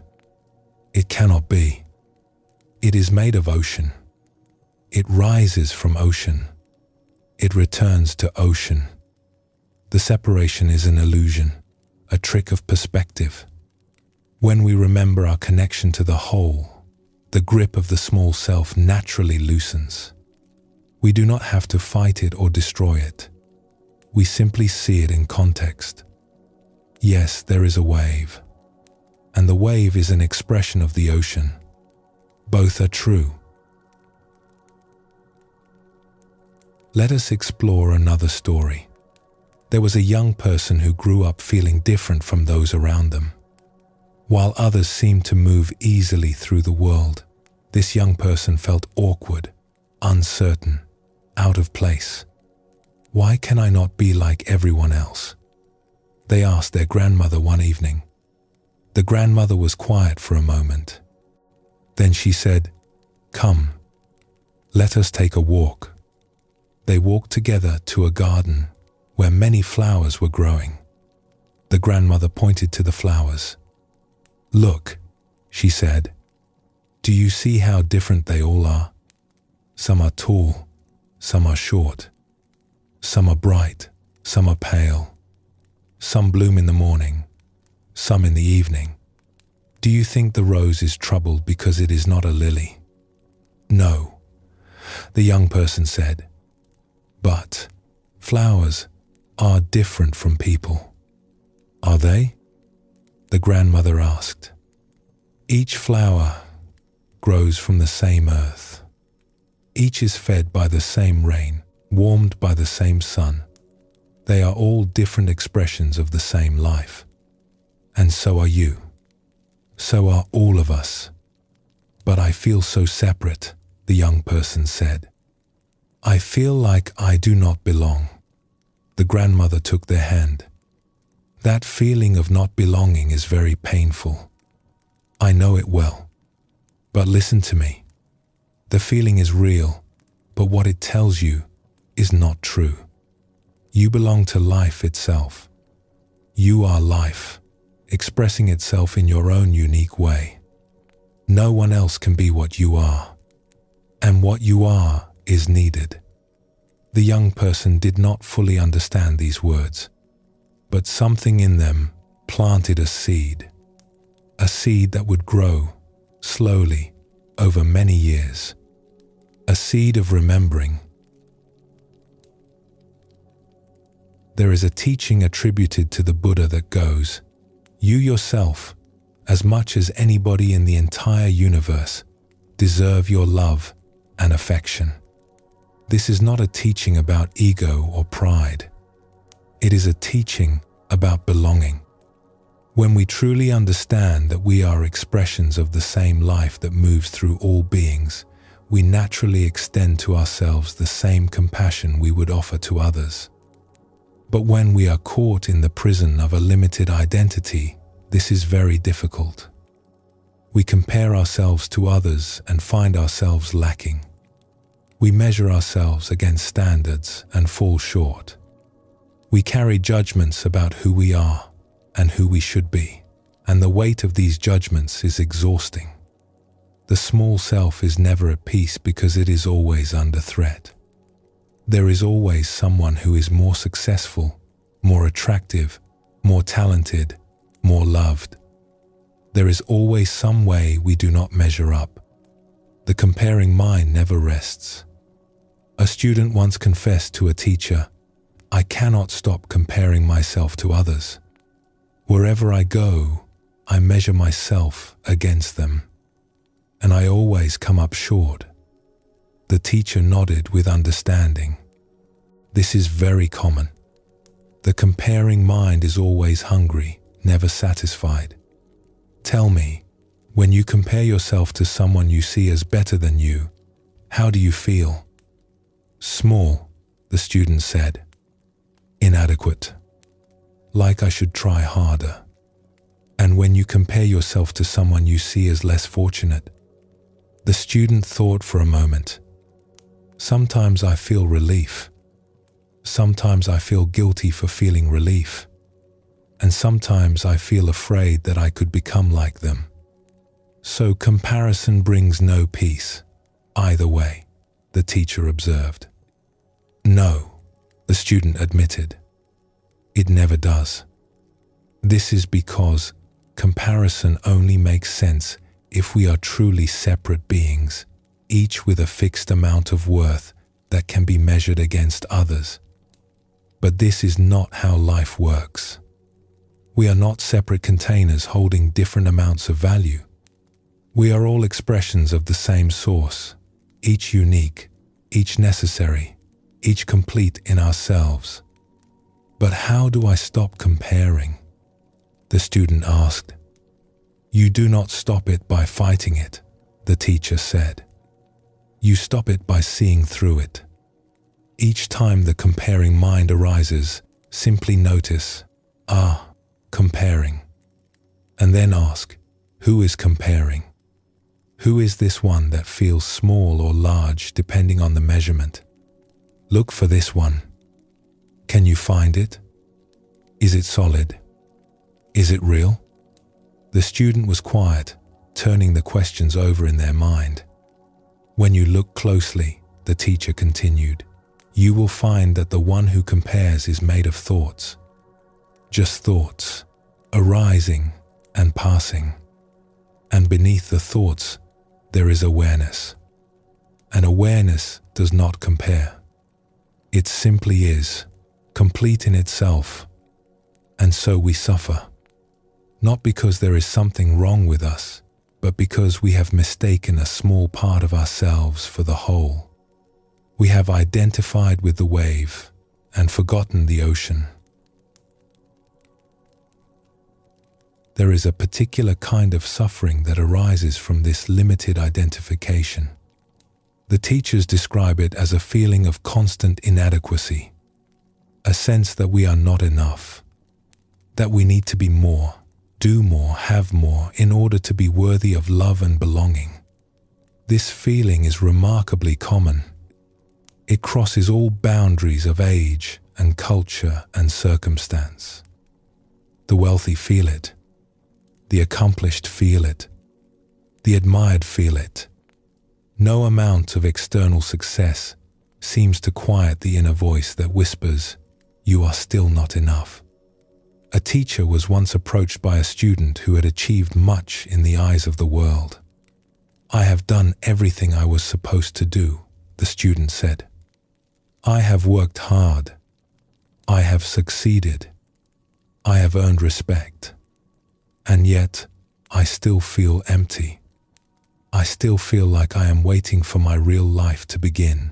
It cannot be. It is made of ocean. It rises from ocean. It returns to ocean. The separation is an illusion, a trick of perspective. When we remember our connection to the whole, the grip of the small self naturally loosens. We do not have to fight it or destroy it. We simply see it in context. Yes, there is a wave, and the wave is an expression of the ocean. Both are true. Let us explore another story. There was a young person who grew up feeling different from those around them. While others seemed to move easily through the world, this young person felt awkward, uncertain, out of place. Why can I not be like everyone else? They asked their grandmother one evening. The grandmother was quiet for a moment. Then she said, "Come, let us take a walk." They walked together to a garden where many flowers were growing. The grandmother pointed to the flowers. "Look," she said, "do you see how different they all are? Some are tall, some are short. Some are bright, some are pale. Some bloom in the morning, some in the evening. Do you think the rose is troubled because it is not a lily? No, the young person said. But flowers are different from people. Are they? The grandmother asked. Each flower grows from the same earth. Each is fed by the same rain, warmed by the same sun. They are all different expressions of the same life. And so are you. So are all of us. But I feel so separate, the young person said. I feel like I do not belong. The grandmother took their hand. That feeling of not belonging is very painful. I know it well. But listen to me. The feeling is real, but what it tells you is not true. You belong to life itself. You are life, expressing itself in your own unique way. No one else can be what you are. And what you are is needed. The young person did not fully understand these words, but something in them planted a seed that would grow slowly over many years, a seed of remembering. There is a teaching attributed to the Buddha that goes, "You yourself, as much as anybody in the entire universe, deserve your love and affection." This is not a teaching about ego or pride. It is a teaching about belonging. When we truly understand that we are expressions of the same life that moves through all beings, we naturally extend to ourselves the same compassion we would offer to others. But when we are caught in the prison of a limited identity, this is very difficult. We compare ourselves to others and find ourselves lacking. We measure ourselves against standards and fall short. We carry judgments about who we are and who we should be, and the weight of these judgments is exhausting. The small self is never at peace because it is always under threat. There is always someone who is more successful, more attractive, more talented, more loved. There is always some way we do not measure up. The comparing mind never rests. A student once confessed to a teacher, "I cannot stop comparing myself to others. Wherever I go, I measure myself against them, and I always come up short." The teacher nodded with understanding. This is very common. The comparing mind is always hungry, never satisfied. Tell me, when you compare yourself to someone you see as better than you, how do you feel? Small, the student said. Inadequate. Like I should try harder. And when you compare yourself to someone you see as less fortunate? The student thought for a moment. Sometimes I feel relief. Sometimes I feel guilty for feeling relief. And sometimes I feel afraid that I could become like them. So comparison brings no peace. Either way, the teacher observed. No, the student admitted. It never does. This is because comparison only makes sense if we are truly separate beings, each with a fixed amount of worth that can be measured against others. But this is not how life works. We are not separate containers holding different amounts of value. We are all expressions of the same source, each unique, each necessary, each complete in ourselves. But how do I stop comparing? The student asked. You do not stop it by fighting it, the teacher said. You stop it by seeing through it. Each time the comparing mind arises, simply notice, comparing. And then ask, who is comparing? Who is this one that feels small or large depending on the measurement? Look for this one. Can you find it? Is it solid? Is it real? The student was quiet, turning the questions over in their mind. When you look closely, the teacher continued, you will find that the one who compares is made of thoughts. Just thoughts, arising and passing. And beneath the thoughts, there is awareness. and awareness does not compare. It simply is, complete in itself, and so we suffer. Not because there is something wrong with us, but because we have mistaken a small part of ourselves for the whole. We have identified with the wave and forgotten the ocean. There is a particular kind of suffering that arises from this limited identification. The teachers describe it as a feeling of constant inadequacy, a sense that we are not enough, that we need to be more, do more, have more in order to be worthy of love and belonging. This feeling is remarkably common. It crosses all boundaries of age and culture and circumstance. The wealthy feel it. The accomplished feel it. The admired feel it. No amount of external success seems to quiet the inner voice that whispers, "You are still not enough." A teacher was once approached by a student who had achieved much in the eyes of the world. "I have done everything I was supposed to do," the student said. "I have worked hard. I have succeeded. I have earned respect. And yet, I still feel empty. I still feel like I am waiting for my real life to begin.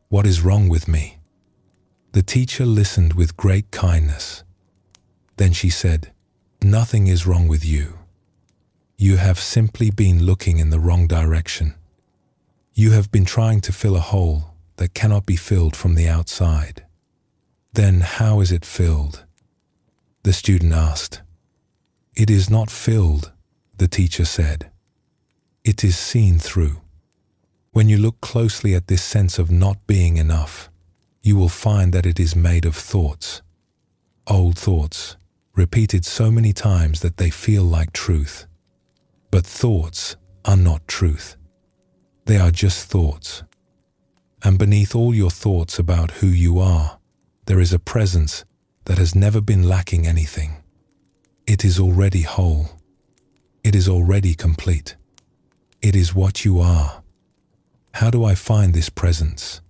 What is wrong with me?" The teacher listened with great kindness. Then she said, "Nothing is wrong with you. You have simply been looking in the wrong direction. You have been trying to fill a hole that cannot be filled from the outside." "Then how is it filled?" the student asked. "It is not filled," the teacher said. "It is seen through. When you look closely at this sense of not being enough, you will find that it is made of thoughts. Old thoughts, repeated so many times that they feel like truth. But thoughts are not truth. They are just thoughts. And beneath all your thoughts about who you are, there is a presence that has never been lacking anything. It is already whole. It is already complete. It is what you are. How do I find this presence?"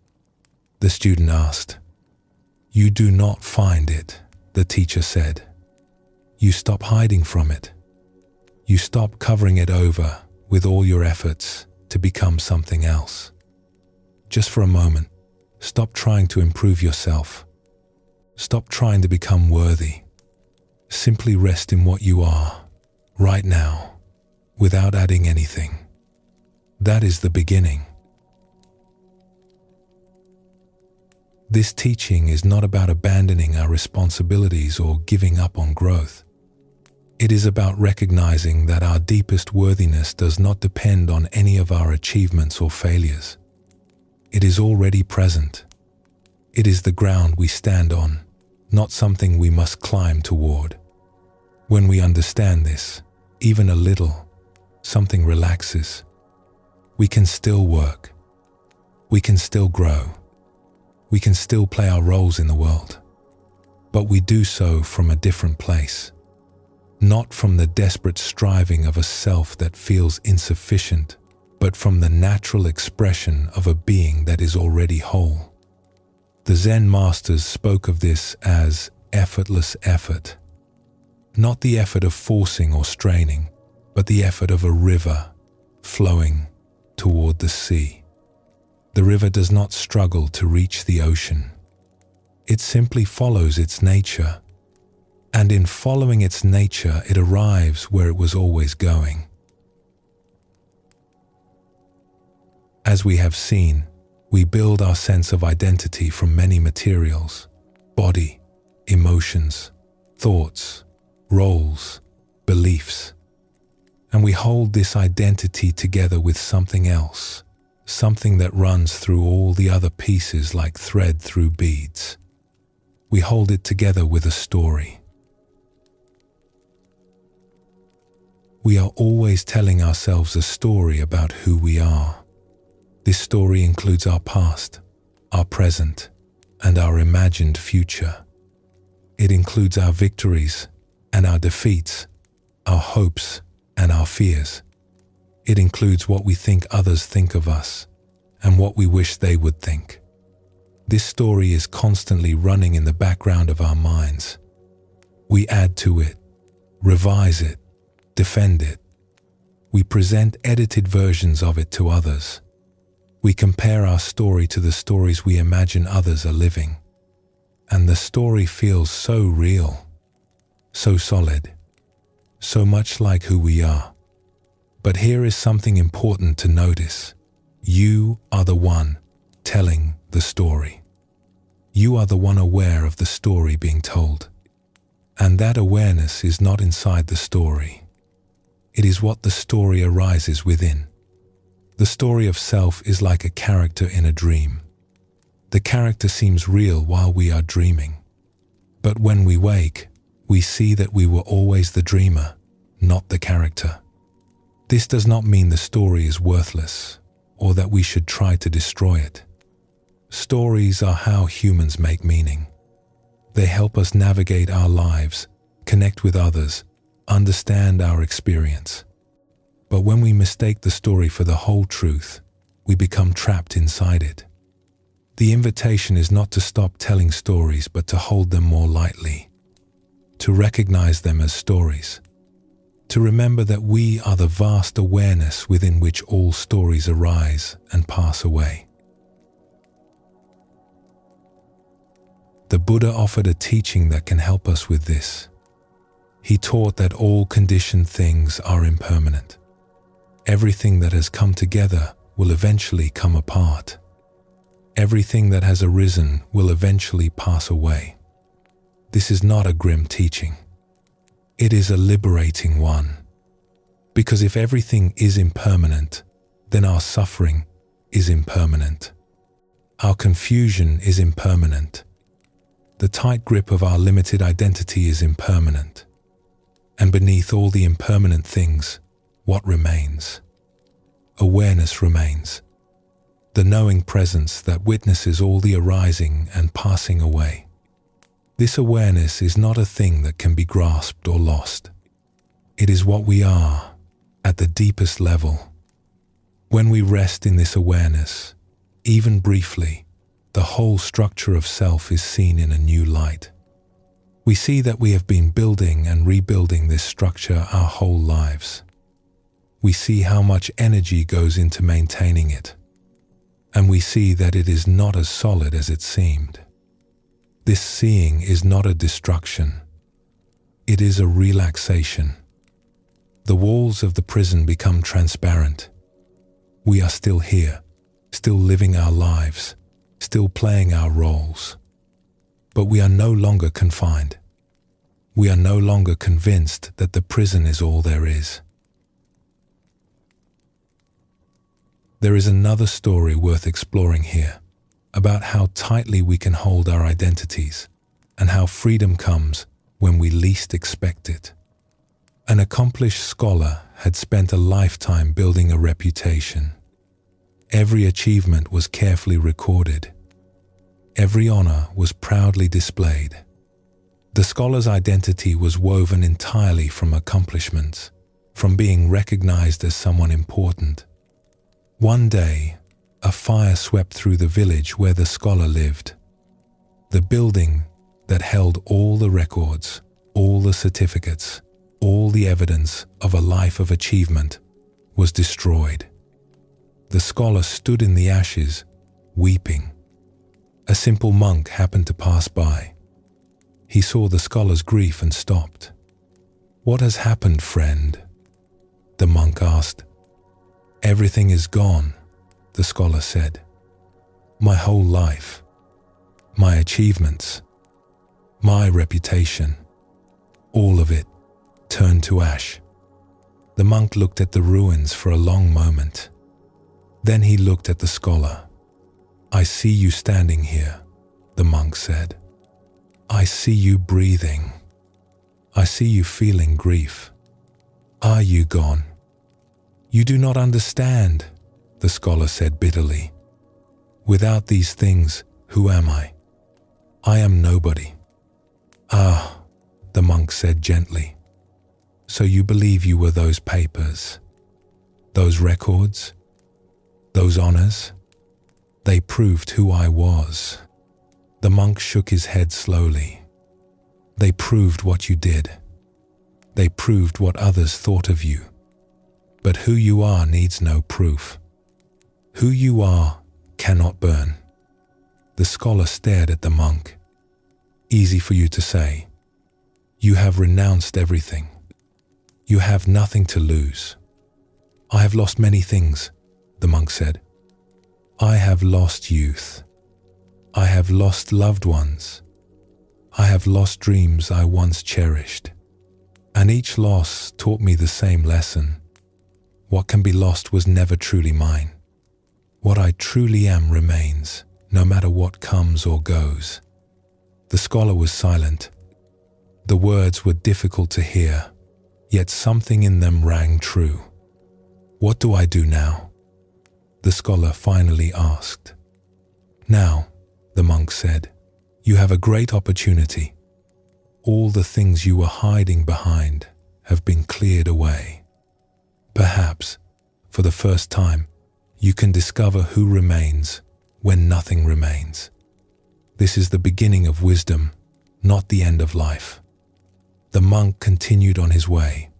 the student asked. "You do not find it," the teacher said. "You stop hiding from it. You stop covering it over with all your efforts to become something else. Just for a moment, stop trying to improve yourself. Stop trying to become worthy. Simply rest in what you are, right now, without adding anything. That is the beginning." This teaching is not about abandoning our responsibilities or giving up on growth. It is about recognizing that our deepest worthiness does not depend on any of our achievements or failures. It is already present. It is the ground we stand on, not something we must climb toward. When we understand this, even a little, something relaxes. We can still work. We can still grow. We can still play our roles in the world. But we do so from a different place. Not from the desperate striving of a self that feels insufficient, but from the natural expression of a being that is already whole. The Zen masters spoke of this as effortless effort. Not the effort of forcing or straining, but the effort of a river flowing toward the sea. The river does not struggle to reach the ocean. It simply follows its nature. And in following its nature, it arrives where it was always going. As we have seen, we build our sense of identity from many materials: body, emotions, thoughts, roles, beliefs. And we hold this identity together with something else, something that runs through all the other pieces like thread through beads. We hold it together with a story. We are always telling ourselves a story about who we are. This story includes our past, our present, and our imagined future. It includes our victories and our defeats, our hopes and our fears. It includes what we think others think of us, and what we wish they would think. This story is constantly running in the background of our minds. We add to it, revise it, defend it. We present edited versions of it to others. We compare our story to the stories we imagine others are living. And the story feels so real, so solid, so much like who we are. But here is something important to notice. You are the one telling the story. You are the one aware of the story being told. And that awareness is not inside the story. It is what the story arises within. The story of self is like a character in a dream. The character seems real while we are dreaming. But when we wake, we see that we were always the dreamer, not the character. This does not mean the story is worthless, or that we should try to destroy it. Stories are how humans make meaning. They help us navigate our lives, connect with others, understand our experience. But when we mistake the story for the whole truth, we become trapped inside it. The invitation is not to stop telling stories, but to hold them more lightly, to recognize them as stories, to remember that we are the vast awareness within which all stories arise and pass away. The Buddha offered a teaching that can help us with this. He taught that all conditioned things are impermanent. Everything that has come together will eventually come apart. Everything that has arisen will eventually pass away. This is not a grim teaching. It is a liberating one. Because if everything is impermanent, then our suffering is impermanent. Our confusion is impermanent. The tight grip of our limited identity is impermanent. And beneath all the impermanent things, what remains? Awareness remains. The knowing presence that witnesses all the arising and passing away. This awareness is not a thing that can be grasped or lost. It is what we are at the deepest level. When we rest in this awareness, even briefly, the whole structure of self is seen in a new light. We see that we have been building and rebuilding this structure our whole lives. We see how much energy goes into maintaining it. And we see that it is not as solid as it seemed. This seeing is not a destruction. It is a relaxation. The walls of the prison become transparent. We are still here, still living our lives, still playing our roles. But we are no longer confined. We are no longer convinced that the prison is all there is. There is another story worth exploring here, about how tightly we can hold our identities, and how freedom comes when we least expect it. An accomplished scholar had spent a lifetime building a reputation. Every achievement was carefully recorded. Every honor was proudly displayed. The scholar's identity was woven entirely from accomplishments, from being recognized as someone important. One day, a fire swept through the village where the scholar lived. The building that held all the records, all the certificates, all the evidence of a life of achievement was destroyed. The scholar stood in the ashes, weeping. A simple monk happened to pass by. He saw the scholar's grief and stopped. "What has happened, friend?" the monk asked. "Everything is gone," the scholar said. "My whole life, my achievements, my reputation, all of it turned to ash." The monk looked at the ruins for a long moment. Then he looked at the scholar. "I see you standing here," the monk said. "I see you breathing. I see you feeling grief. Are you gone?" "You do not understand," the scholar said bitterly. "Without these things, who am I? I am nobody." "Ah," the monk said gently. "So you believe you were those papers, those records, those honors? They proved who I was. The monk shook his head slowly. They proved what you did. They proved what others thought of you. But who you are needs no proof. Who you are cannot burn. The scholar stared at the monk. Easy for you to say. You have renounced everything. You have nothing to lose. I have lost many things, the monk said. I have lost youth. I have lost loved ones. I have lost dreams I once cherished. And each loss taught me the same lesson. What can be lost was never truly mine. What I truly am remains, no matter what comes or goes. The scholar was silent. The words were difficult to hear, yet something in them rang true. What do I do now? The scholar finally asked. Now, the monk said, you have a great opportunity. All the things you were hiding behind have been cleared away. Perhaps, for the first time, you can discover who remains when nothing remains. This is the beginning of wisdom, not the end of life. The monk continued on his way,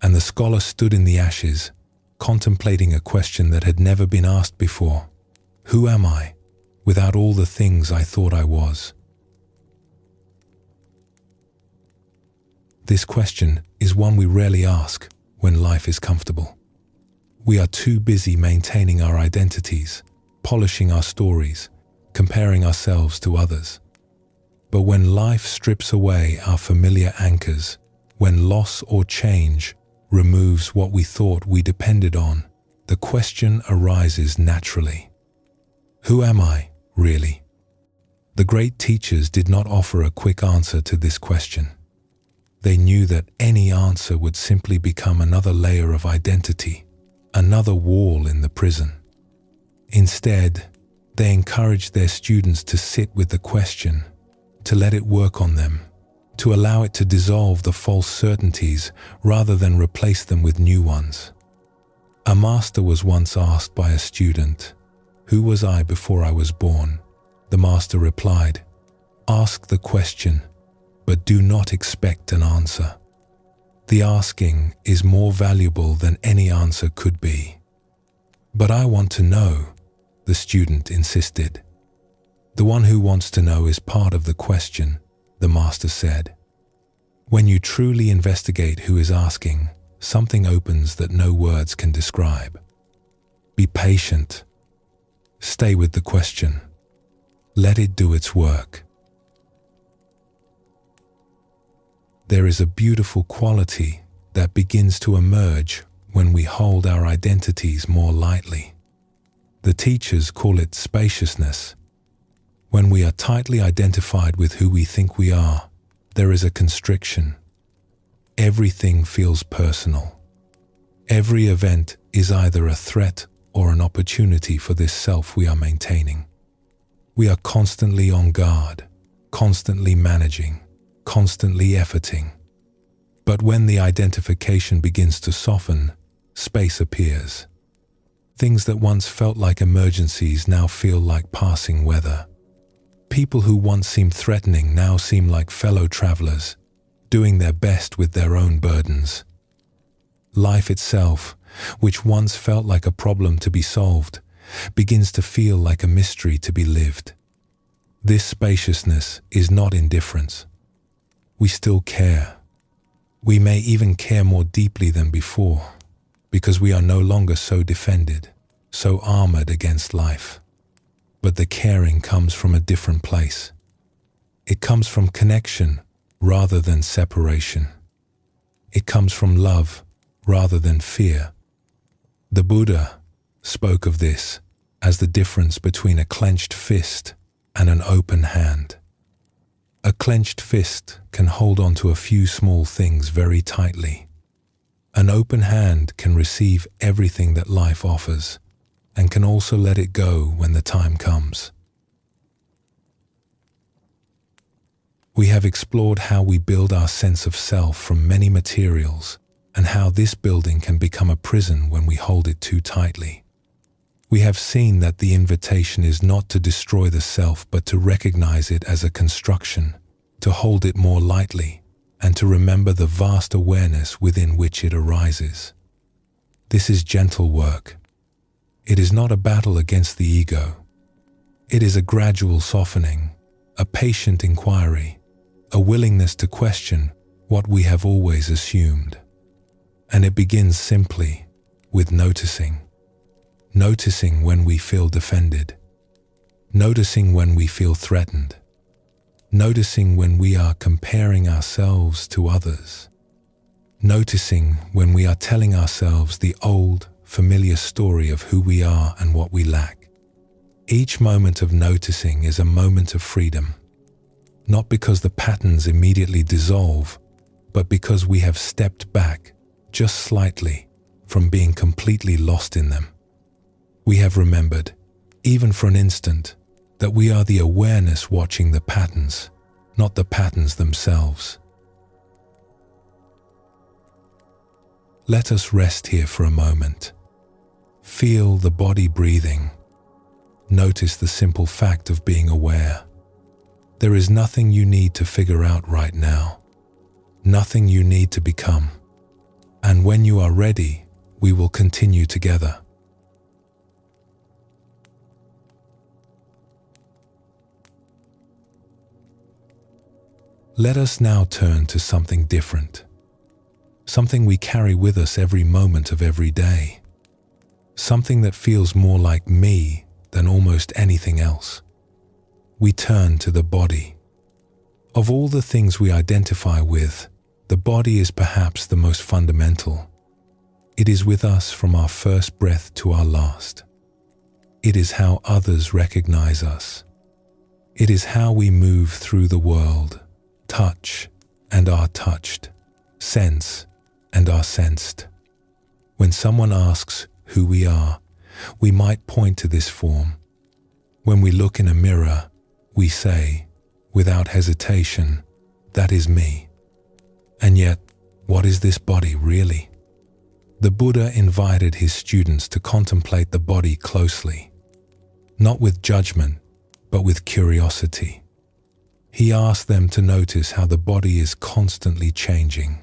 and the scholar stood in the ashes, contemplating a question that had never been asked before. Who am I, without all the things I thought I was? This question is one we rarely ask when life is comfortable. We are too busy maintaining our identities, polishing our stories, comparing ourselves to others. But when life strips away our familiar anchors, when loss or change removes what we thought we depended on, the question arises naturally. Who am I, really? The great teachers did not offer a quick answer to this question. They knew that any answer would simply become another layer of identity, another wall in the prison. Instead, they encouraged their students to sit with the question, to let it work on them, to allow it to dissolve the false certainties rather than replace them with new ones. A master was once asked by a student, "Who was I before I was born?" The master replied, "Ask the question, but do not expect an answer. The asking is more valuable than any answer could be." "But I want to know," the student insisted. "The one who wants to know is part of the question," the master said. When you truly investigate who is asking, something opens that no words can describe. Be patient. Stay with the question. Let it do its work. There is a beautiful quality that begins to emerge when we hold our identities more lightly. The teachers call it spaciousness. When we are tightly identified with who we think we are, there is a constriction. Everything feels personal. Every event is either a threat or an opportunity for this self we are maintaining. We are constantly on guard, constantly managing, constantly efforting. But when the identification begins to soften, space appears. Things that once felt like emergencies now feel like passing weather. People who once seemed threatening now seem like fellow travelers, doing their best with their own burdens. Life itself, which once felt like a problem to be solved, begins to feel like a mystery to be lived. This spaciousness is not indifference. We still care. We may even care more deeply than before, because we are no longer so defended, so armored against life. But the caring comes from a different place. It comes from connection rather than separation. It comes from love rather than fear. The Buddha spoke of this as the difference between a clenched fist and an open hand. A clenched fist can hold on to a few small things very tightly. An open hand can receive everything that life offers and can also let it go when the time comes. We have explored how we build our sense of self from many materials and how this building can become a prison when we hold it too tightly. We have seen that the invitation is not to destroy the self, but to recognize it as a construction, to hold it more lightly, and to remember the vast awareness within which it arises. This is gentle work. It is not a battle against the ego. It is a gradual softening, a patient inquiry, a willingness to question what we have always assumed. And it begins simply with noticing. Noticing when we feel defended. Noticing when we feel threatened. Noticing when we are comparing ourselves to others. Noticing when we are telling ourselves the old, familiar story of who we are and what we lack. Each moment of noticing is a moment of freedom, not because the patterns immediately dissolve, but because we have stepped back just slightly from being completely lost in them. We have remembered, even for an instant, that we are the awareness watching the patterns, not the patterns themselves. Let us rest here for a moment. Feel the body breathing. Notice the simple fact of being aware. There is nothing you need to figure out right now. Nothing you need to become. And when you are ready, we will continue together. Let us now turn to something different. Something we carry with us every moment of every day. Something that feels more like me than almost anything else. We turn to the body. Of all the things we identify with, the body is perhaps the most fundamental. It is with us from our first breath to our last. It is how others recognize us. It is how we move through the world, touch and are touched, sense and are sensed. When someone asks who we are, we might point to this form. When we look in a mirror, we say, without hesitation, that is me. And yet, what is this body really? The Buddha invited his students to contemplate the body closely, not with judgment, but with curiosity. He asked them to notice how the body is constantly changing,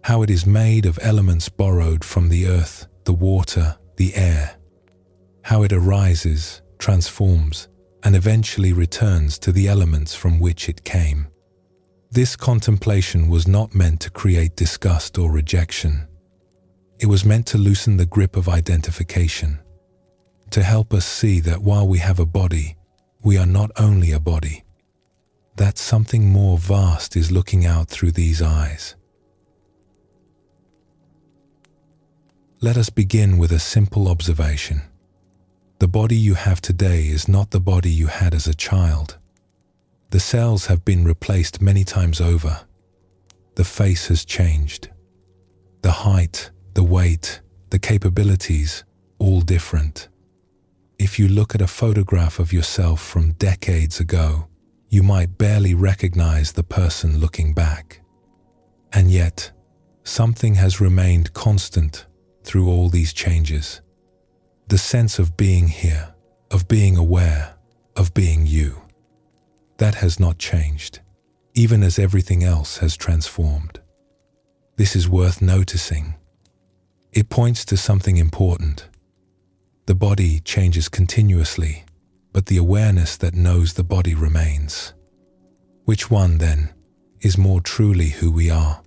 how it is made of elements borrowed from the earth, the water, the air, how it arises, transforms, and eventually returns to the elements from which it came. This contemplation was not meant to create disgust or rejection. It was meant to loosen the grip of identification, to help us see that while we have a body, we are not only a body, that something more vast is looking out through these eyes. Let us begin with a simple observation. The body you have today is not the body you had as a child. The cells have been replaced many times over. The face has changed. The height, the weight, the capabilities, all different. If you look at a photograph of yourself from decades ago, you might barely recognize the person looking back. And yet, something has remained constant through all these changes. The sense of being here, of being aware, of being you. That has not changed, even as everything else has transformed. This is worth noticing. It points to something important. The body changes continuously, but the awareness that knows the body remains. Which one, then, is more truly who we are?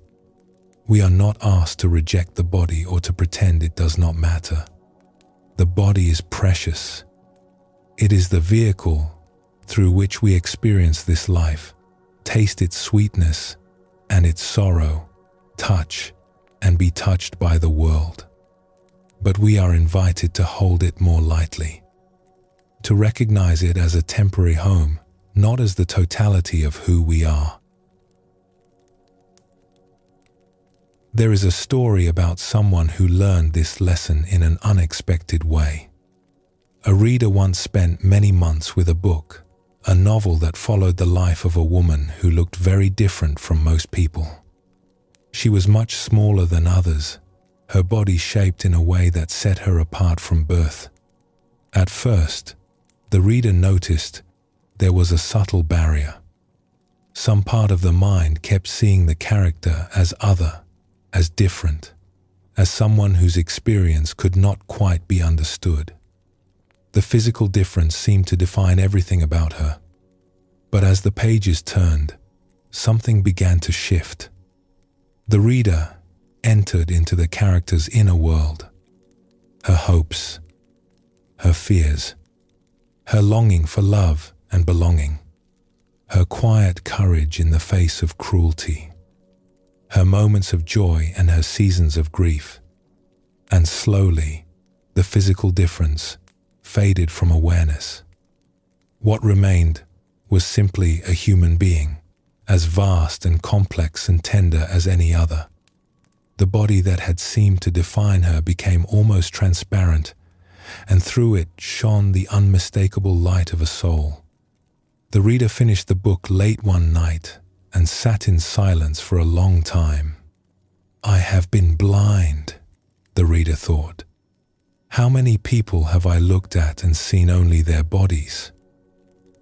We are not asked to reject the body or to pretend it does not matter. The body is precious. It is the vehicle through which we experience this life, taste its sweetness and its sorrow, touch and be touched by the world. But we are invited to hold it more lightly, to recognize it as a temporary home, not as the totality of who we are. There is a story about someone who learned this lesson in an unexpected way. A reader once spent many months with a book, a novel that followed the life of a woman who looked very different from most people. She was much smaller than others, her body shaped in a way that set her apart from birth. At first, the reader noticed there was a subtle barrier. Some part of the mind kept seeing the character as other, as different, as someone whose experience could not quite be understood. The physical difference seemed to define everything about her. But as the pages turned, something began to shift. The reader entered into the character's inner world. Her hopes, her fears, her longing for love and belonging, her quiet courage in the face of cruelty, her moments of joy and her seasons of grief. And slowly, the physical difference faded from awareness. What remained was simply a human being, as vast and complex and tender as any other. The body that had seemed to define her became almost transparent, and through it shone the unmistakable light of a soul. The reader finished the book late one night and sat in silence for a long time. "I have been blind," the reader thought. "How many people have I looked at and seen only their bodies?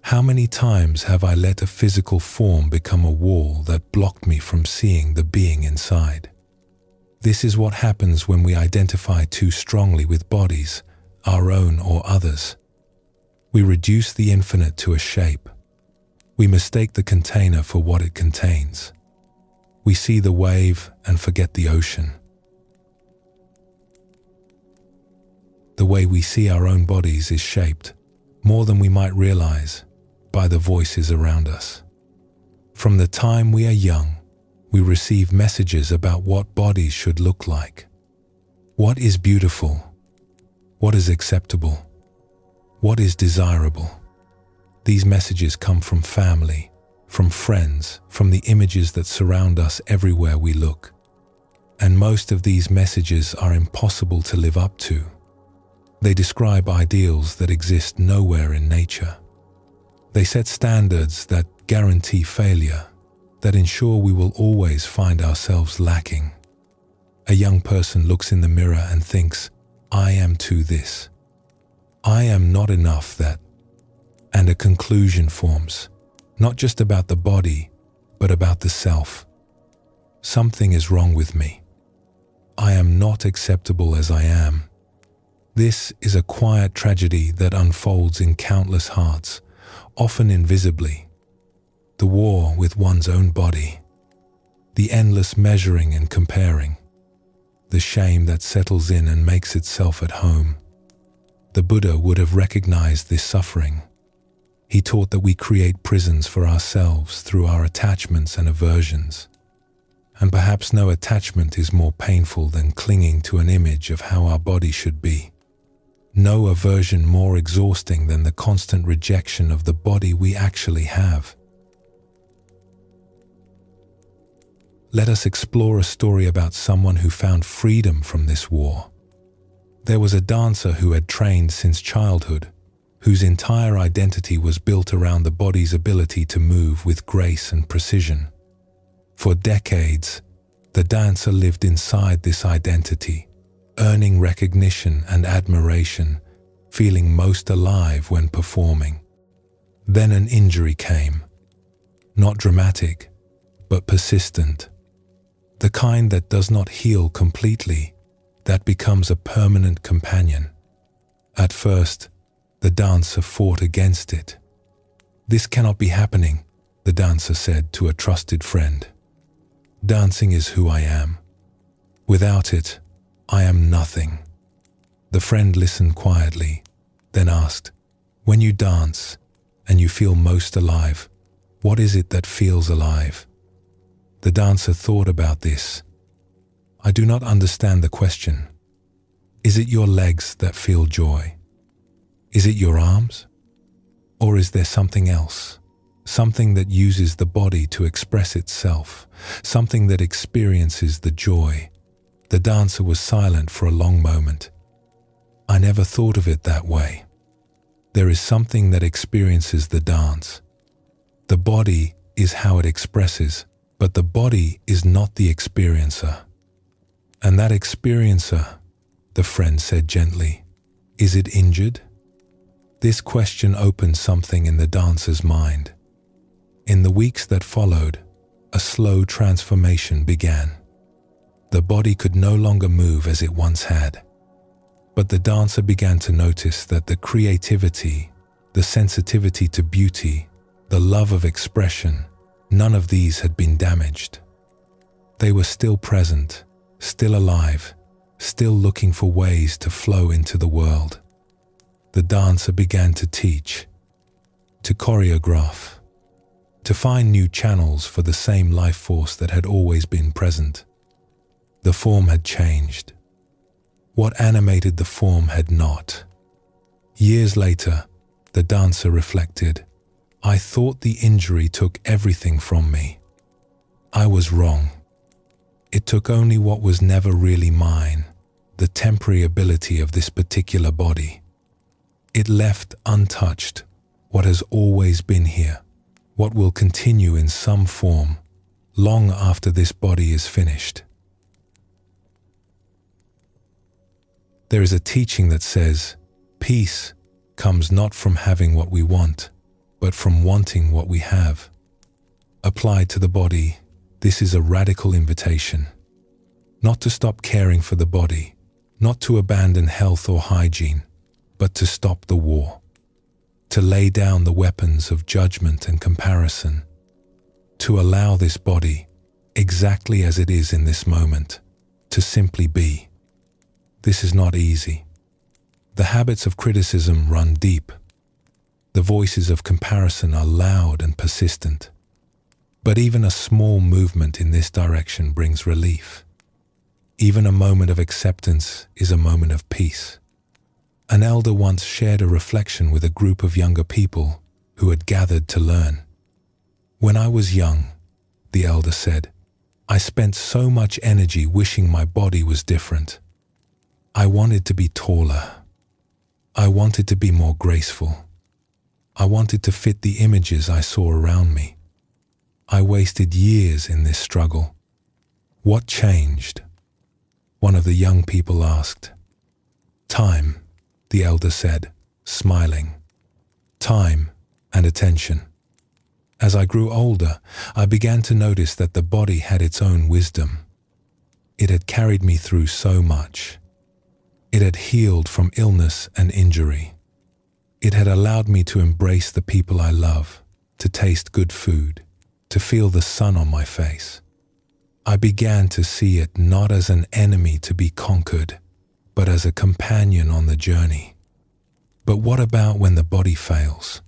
How many times have I let a physical form become a wall that blocked me from seeing the being inside?" This is what happens when we identify too strongly with bodies, our own or others. We reduce the infinite to a shape. We mistake the container for what it contains. We see the wave and forget the ocean. The way we see our own bodies is shaped, more than we might realize, by the voices around us. From the time we are young, we receive messages about what bodies should look like. What is beautiful? What is acceptable? What is desirable? These messages come from family, from friends, from the images that surround us everywhere we look. And most of these messages are impossible to live up to. They describe ideals that exist nowhere in nature. They set standards that guarantee failure, that ensure we will always find ourselves lacking. A young person looks in the mirror and thinks, "I am too this. I am not enough that." And a conclusion forms, not just about the body, but about the self. Something is wrong with me. I am not acceptable as I am. This is a quiet tragedy that unfolds in countless hearts, often invisibly. The war with one's own body, the endless measuring and comparing, the shame that settles in and makes itself at home. The Buddha would have recognized this suffering. He taught that we create prisons for ourselves through our attachments and aversions. And perhaps no attachment is more painful than clinging to an image of how our body should be. No aversion more exhausting than the constant rejection of the body we actually have. Let us explore a story about someone who found freedom from this war. There was a dancer who had trained since childhood, whose entire identity was built around the body's ability to move with grace and precision. For decades, the dancer lived inside this identity, earning recognition and admiration, feeling most alive when performing. Then an injury came. Not dramatic, but persistent. The kind that does not heal completely, that becomes a permanent companion. At first, the dancer fought against it. "This cannot be happening," the dancer said to a trusted friend. "Dancing is who I am. Without it, I am nothing." The friend listened quietly, then asked, "When you dance and you feel most alive, what is it that feels alive?" The dancer thought about this. "I do not understand the question. Is it your legs that feel joy? Is it your arms? Or is there something else? Something that uses the body to express itself, something that experiences the joy?" The dancer was silent for a long moment. "I never thought of it that way. There is something that experiences the dance. The body is how it expresses, but the body is not the experiencer. And that experiencer," the friend said gently, "is it injured? This question opened something in the dancer's mind. In the weeks that followed, a slow transformation began. The body could no longer move as it once had. But the dancer began to notice that the creativity, the sensitivity to beauty, the love of expression, none of these had been damaged. They were still present, still alive, still looking for ways to flow into the world. The dancer began to teach, to choreograph, to find new channels for the same life force that had always been present. The form had changed. What animated the form had not. Years later, the dancer reflected, "I thought the injury took everything from me. I was wrong. It took only what was never really mine, the temporary ability of this particular body. It left untouched what has always been here, what will continue in some form, long after this body is finished." There is a teaching that says, peace comes not from having what we want, but from wanting what we have. Applied to the body, this is a radical invitation. Not to stop caring for the body, not to abandon health or hygiene, but to stop the war. To lay down the weapons of judgment and comparison. To allow this body, exactly as it is in this moment, to simply be. This is not easy. The habits of criticism run deep. The voices of comparison are loud and persistent. But even a small movement in this direction brings relief. Even a moment of acceptance is a moment of peace. An elder once shared a reflection with a group of younger people who had gathered to learn. "When I was young," the elder said, "I spent so much energy wishing my body was different. I wanted to be taller. I wanted to be more graceful. I wanted to fit the images I saw around me. I wasted years in this struggle. What changed?" One of the young people asked. "Time," the elder said, smiling. "Time and attention. As I grew older, I began to notice that the body had its own wisdom. It had carried me through so much. It had healed from illness and injury. It had allowed me to embrace the people I love, to taste good food, to feel the sun on my face. I began to see it not as an enemy to be conquered, but as a companion on the journey. But what about when the body fails?"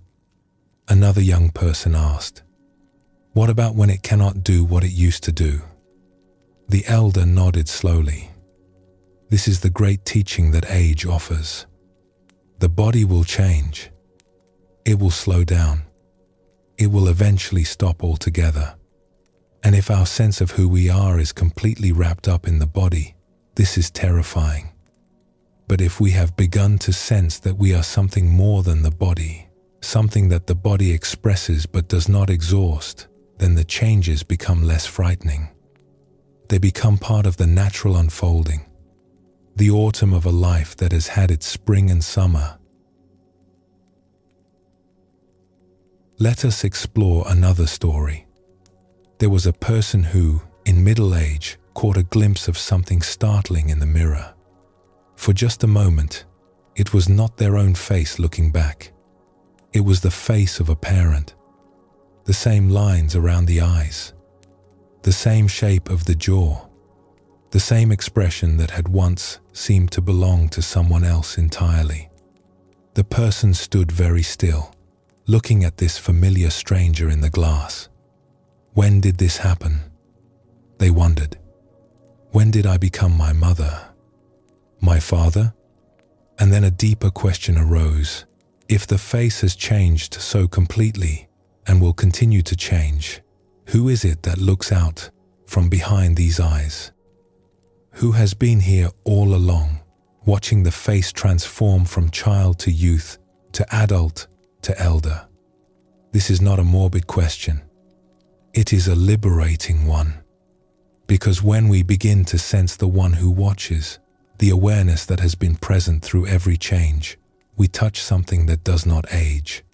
Another young person asked. "What about when it cannot do what it used to do?" The elder nodded slowly. This is the great teaching that age offers. The body will change. It will slow down. It will eventually stop altogether. And if our sense of who we are is completely wrapped up in the body, this is terrifying. But if we have begun to sense that we are something more than the body, something that the body expresses but does not exhaust, then the changes become less frightening. They become part of the natural unfolding, the autumn of a life that has had its spring and summer. Let us explore another story. There was a person who, in middle age, caught a glimpse of something startling in the mirror. For just a moment, it was not their own face looking back. It was the face of a parent. The same lines around the eyes. The same shape of the jaw. The same expression that had once seemed to belong to someone else entirely. The person stood very still, looking at this familiar stranger in the glass. When did this happen? They wondered. When did I become my mother? My father? And then a deeper question arose. If the face has changed so completely and will continue to change, who is it that looks out from behind these eyes? Who has been here all along, watching the face transform from child to youth, to adult to elder? This is not a morbid question. It is a liberating one. Because when we begin to sense the one who watches, the awareness that has been present through every change, we touch something that does not age,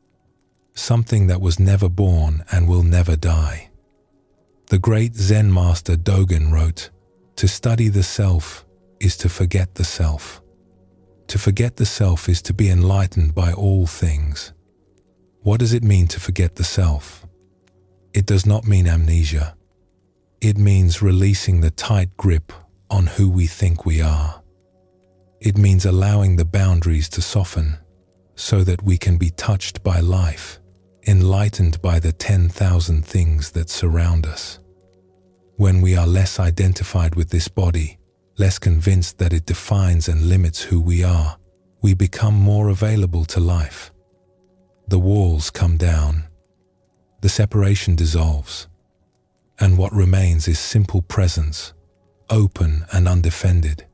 something that was never born and will never die. The great Zen master Dogen wrote, "To study the self is to forget the self. To forget the self is to be enlightened by all things." What does it mean to forget the self? It does not mean amnesia. It means releasing the tight grip on who we think we are. It means allowing the boundaries to soften so that we can be touched by life, enlightened by the 10,000 things that surround us. When we are less identified with this body, less convinced that it defines and limits who we are, we become more available to life. The walls come down, the separation dissolves, and what remains is simple presence, open and undefended.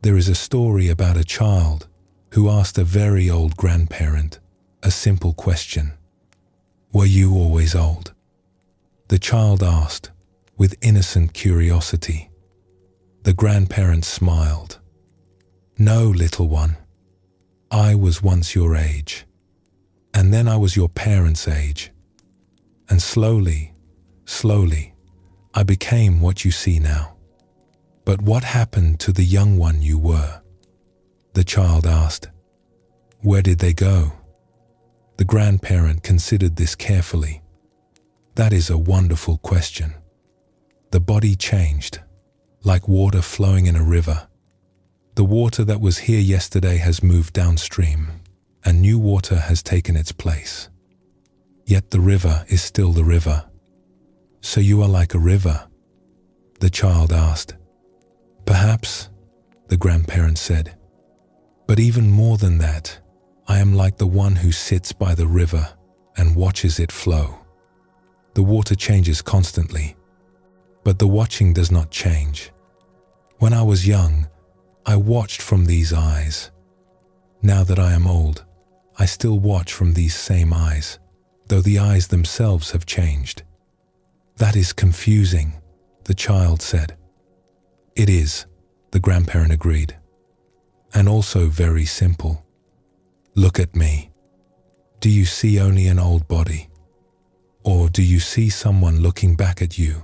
There is a story about a child who asked a very old grandparent a simple question. "Were you always old?" The child asked with innocent curiosity. The grandparent smiled. "No, little one. I was once your age, and then I was your parents' age, and slowly, I became what you see now. But what happened to the young one you were?" The child asked. "Where did they go?" The grandparent considered this carefully. "That is a wonderful question. The body changed, like water flowing in a river. The water that was here yesterday has moved downstream, and new water has taken its place. Yet the river is still the river. So you are like a river?" The child asked. "Perhaps," the grandparent said. "But even more than that, I am like the one who sits by the river and watches it flow. The water changes constantly, but the watching does not change. When I was young, I watched from these eyes. Now that I am old, I still watch from these same eyes, though the eyes themselves have changed." "That is confusing," the child said. "It is," the grandparent agreed, "and also very simple. Look at me. Do you see only an old body? Or do you see someone looking back at you?"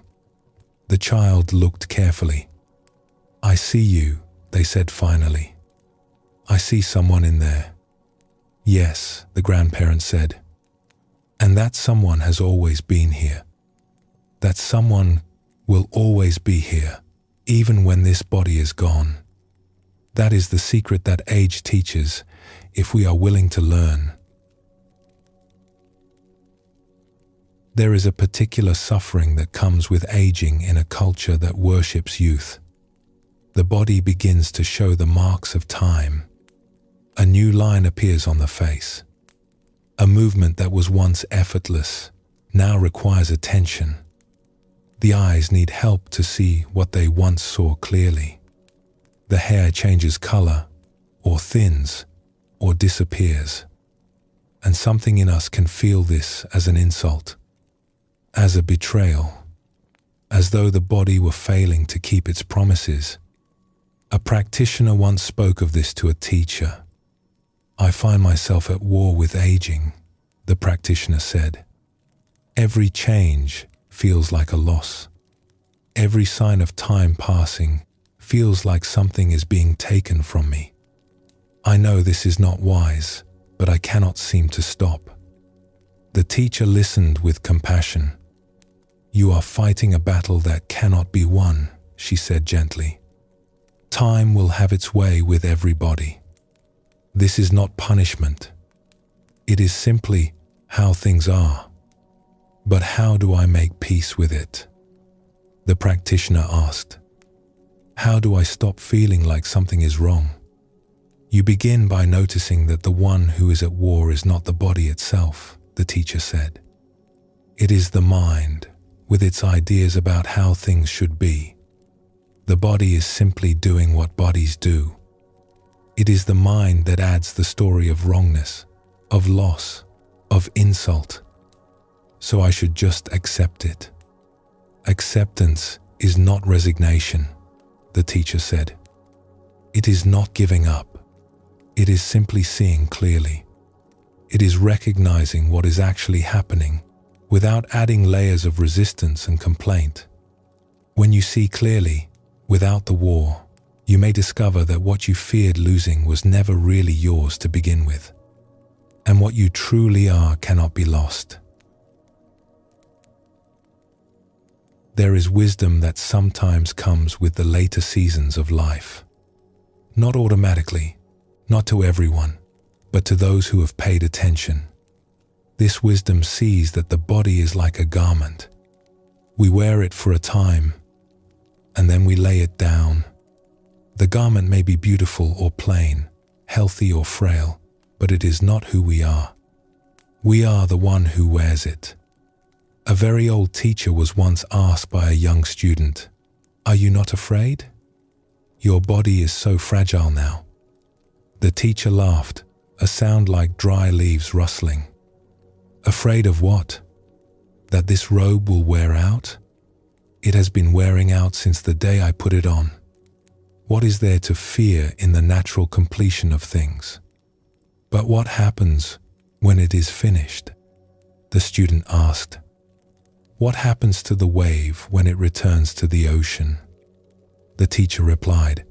The child looked carefully. "I see you," they said finally. "I see someone in there." "Yes," the grandparent said. "And that someone has always been here. That someone will always be here, even when this body is gone. That is the secret that age teaches, if we are willing to learn." There is a particular suffering that comes with aging in a culture that worships youth. The body begins to show the marks of time. A new line appears on the face. A movement that was once effortless now requires attention. The eyes need help to see what they once saw clearly. The hair changes color, or thins, or disappears. And something in us can feel this as an insult, as a betrayal, as though the body were failing to keep its promises. A practitioner once spoke of this to a teacher. "I find myself at war with aging," the practitioner said. "Every change feels like a loss. Every sign of time passing feels like something is being taken from me. I know this is not wise, but I cannot seem to stop." The teacher listened with compassion. "You are fighting a battle that cannot be won," she said gently. "Time will have its way with everybody. This is not punishment. It is simply how things are. But how do I make peace with it?" The practitioner asked. "How do I stop feeling like something is wrong?" "You begin by noticing that the one who is at war is not the body itself," the teacher said. "It is the mind, with its ideas about how things should be. The body is simply doing what bodies do. It is the mind that adds the story of wrongness, of loss, of insult. So I should just accept it." "Acceptance is not resignation," the teacher said. It is not giving up. It is simply seeing clearly. It is recognizing what is actually happening without adding layers of resistance and complaint. When you see clearly, without the war, you may discover that what you feared losing was never really yours to begin with, and what you truly are cannot be lost. There is wisdom that sometimes comes with the later seasons of life. Not automatically, not to everyone, but to those who have paid attention. This wisdom sees that the body is like a garment. We wear it for a time, and then we lay it down. The garment may be beautiful or plain, healthy or frail, but it is not who we are. We are the one who wears it. A very old teacher was once asked by a young student, "Are you not afraid? Your body is so fragile now." The teacher laughed, a sound like dry leaves rustling. "Afraid of what? That this robe will wear out? It has been wearing out since the day I put it on. What is there to fear in the natural completion of things? But what happens when it is finished?" The student asked. "What happens to the wave when it returns to the ocean?" The teacher replied,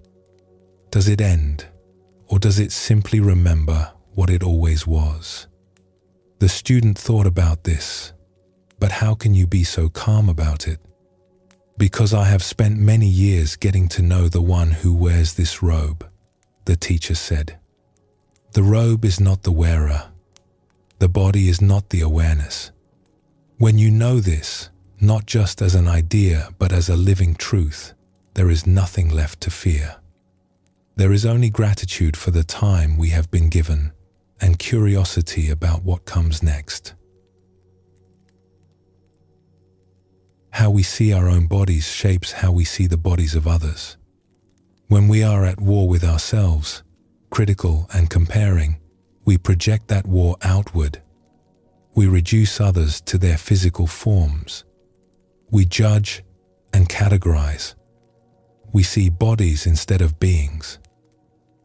"Does it end, or does it simply remember what it always was?" The student thought about this. "But how can you be so calm about it?" "Because I have spent many years getting to know the one who wears this robe," the teacher said. The robe is not the wearer. The body is not the awareness. When you know this, not just as an idea but as a living truth, there is nothing left to fear. There is only gratitude for the time we have been given and curiosity about what comes next. How we see our own bodies shapes how we see the bodies of others. When we are at war with ourselves, critical and comparing, we project that war outward. We reduce others to their physical forms. We judge and categorize. We see bodies instead of beings.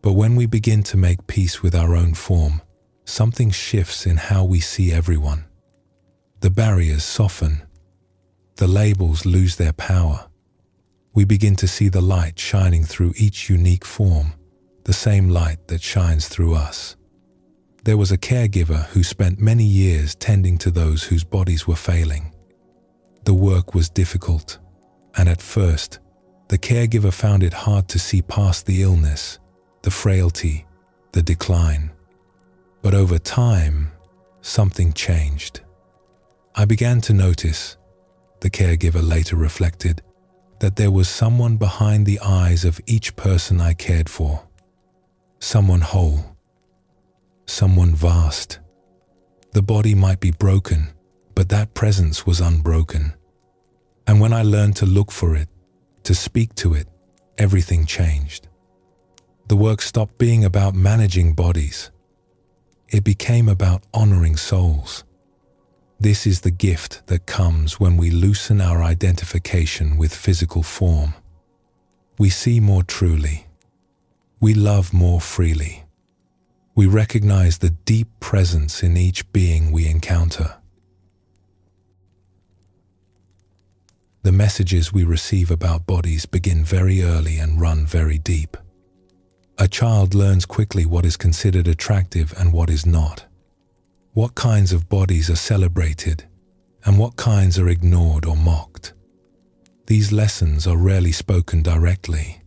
But when we begin to make peace with our own form, something shifts in how we see everyone. The barriers soften. The labels lose their power. We begin to see the light shining through each unique form, the same light that shines through us. There was a caregiver who spent many years tending to those whose bodies were failing. The work was difficult, and at first, the caregiver found it hard to see past the illness, the frailty, the decline. But over time, something changed. I began to notice, the caregiver later reflected, that there was someone behind the eyes of each person I cared for. Someone whole. Someone vast. The body might be broken, but that presence was unbroken. And when I learned to look for it, to speak to it, everything changed. The work stopped being about managing bodies. It became about honoring souls. This is the gift that comes when we loosen our identification with physical form. We see more truly. We love more freely. We recognize the deep presence in each being we encounter. The messages we receive about bodies begin very early and run very deep. A child learns quickly what is considered attractive and what is not. What kinds of bodies are celebrated and what kinds are ignored or mocked. These lessons are rarely spoken directly.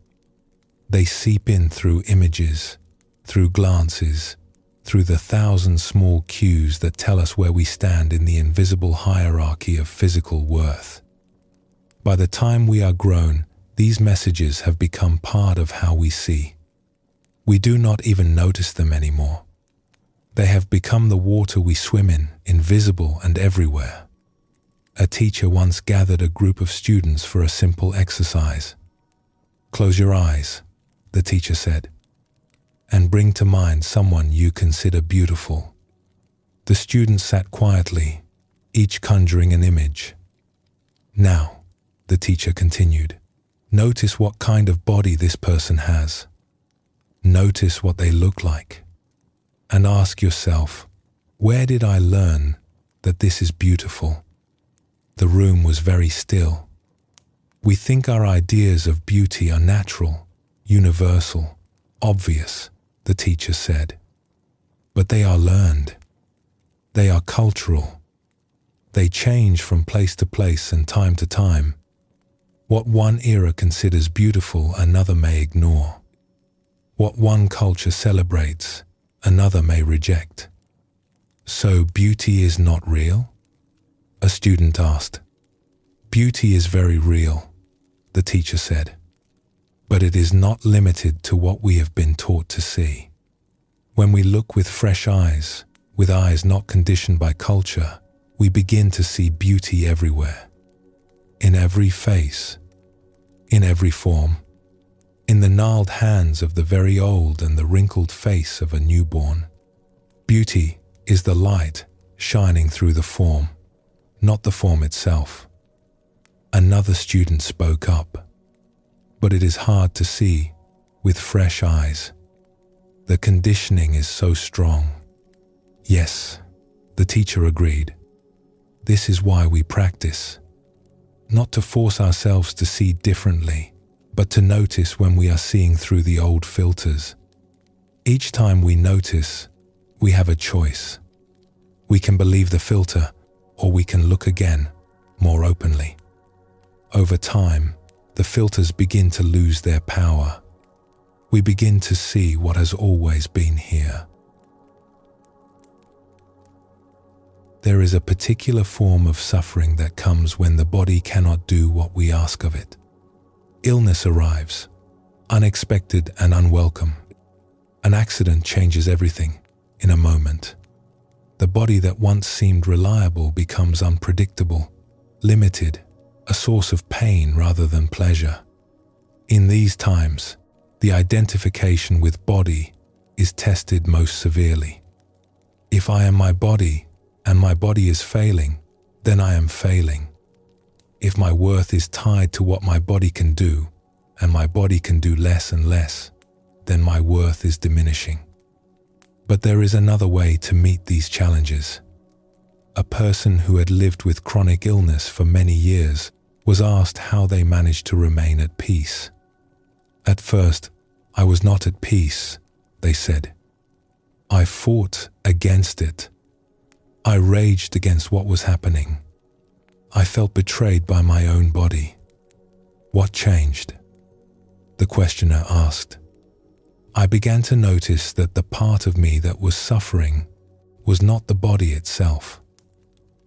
They seep in through images, through glances, through the 1,000 small cues that tell us where we stand in the invisible hierarchy of physical worth. By the time we are grown, these messages have become part of how we see. We do not even notice them anymore. They have become the water we swim in, invisible and everywhere. A teacher once gathered a group of students for a simple exercise. "Close your eyes," the teacher said, "and bring to mind someone you consider beautiful." The students sat quietly, each conjuring an image. "Now," the teacher continued, "notice what kind of body this person has. Notice what they look like. And ask yourself, where did I learn that this is beautiful? The room was very still. We think our ideas of beauty are natural, universal, obvious, the teacher said. But they are learned. They are cultural. They change from place to place and time to time. What one era considers beautiful, another may ignore. What one culture celebrates, another may reject. So beauty is not real? A student asked. Beauty is very real, the teacher said. But it is not limited to what we have been taught to see. When we look with fresh eyes, with eyes not conditioned by culture, we begin to see beauty everywhere. In every face, in every form, in the gnarled hands of the very old and the wrinkled face of a newborn. Beauty is the light shining through the form, not the form itself. Another student spoke up. But it is hard to see with fresh eyes. The conditioning is so strong. Yes, the teacher agreed. This is why we practice. Not to force ourselves to see differently, but to notice when we are seeing through the old filters. Each time we notice, we have a choice. We can believe the filter, or we can look again, more openly. Over time, the filters begin to lose their power. We begin to see what has always been here. There is a particular form of suffering that comes when the body cannot do what we ask of it. Illness arrives, unexpected and unwelcome. An accident changes everything in a moment. The body that once seemed reliable becomes unpredictable, limited, a source of pain rather than pleasure. In these times, the identification with body is tested most severely. If I am my body and my body is failing, then I am failing. If my worth is tied to what my body can do, and my body can do less and less, then my worth is diminishing. But there is another way to meet these challenges. A person who had lived with chronic illness for many years was asked how they managed to remain at peace. At first, I was not at peace, they said. I fought against it. I raged against what was happening. I felt betrayed by my own body. What changed? The questioner asked. I began to notice that the part of me that was suffering was not the body itself.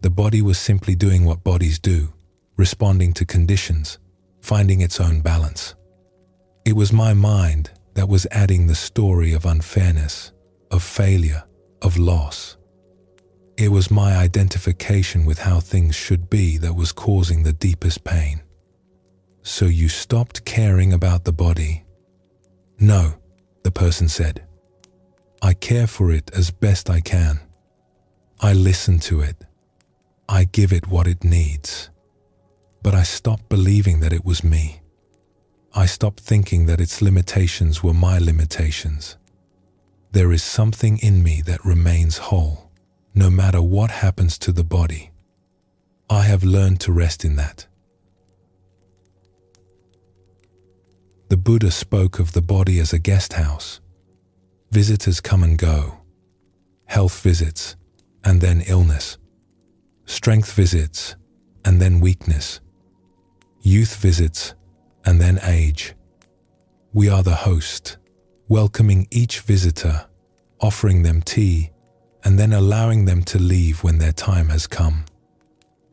The body was simply doing what bodies do, responding to conditions, finding its own balance. It was my mind that was adding the story of unfairness, of failure, of loss. It was my identification with how things should be that was causing the deepest pain. So you stopped caring about the body? No, the person said. I care for it as best I can. I listen to it. I give it what it needs. But I stopped believing that it was me. I stopped thinking that its limitations were my limitations. There is something in me that remains whole, no matter what happens to the body. I have learned to rest in that. The Buddha spoke of the body as a guest house. Visitors come and go. Health visits, and then illness. Strength visits, and then weakness. Youth visits, and then age. We are the host, welcoming each visitor, offering them tea, and then allowing them to leave when their time has come.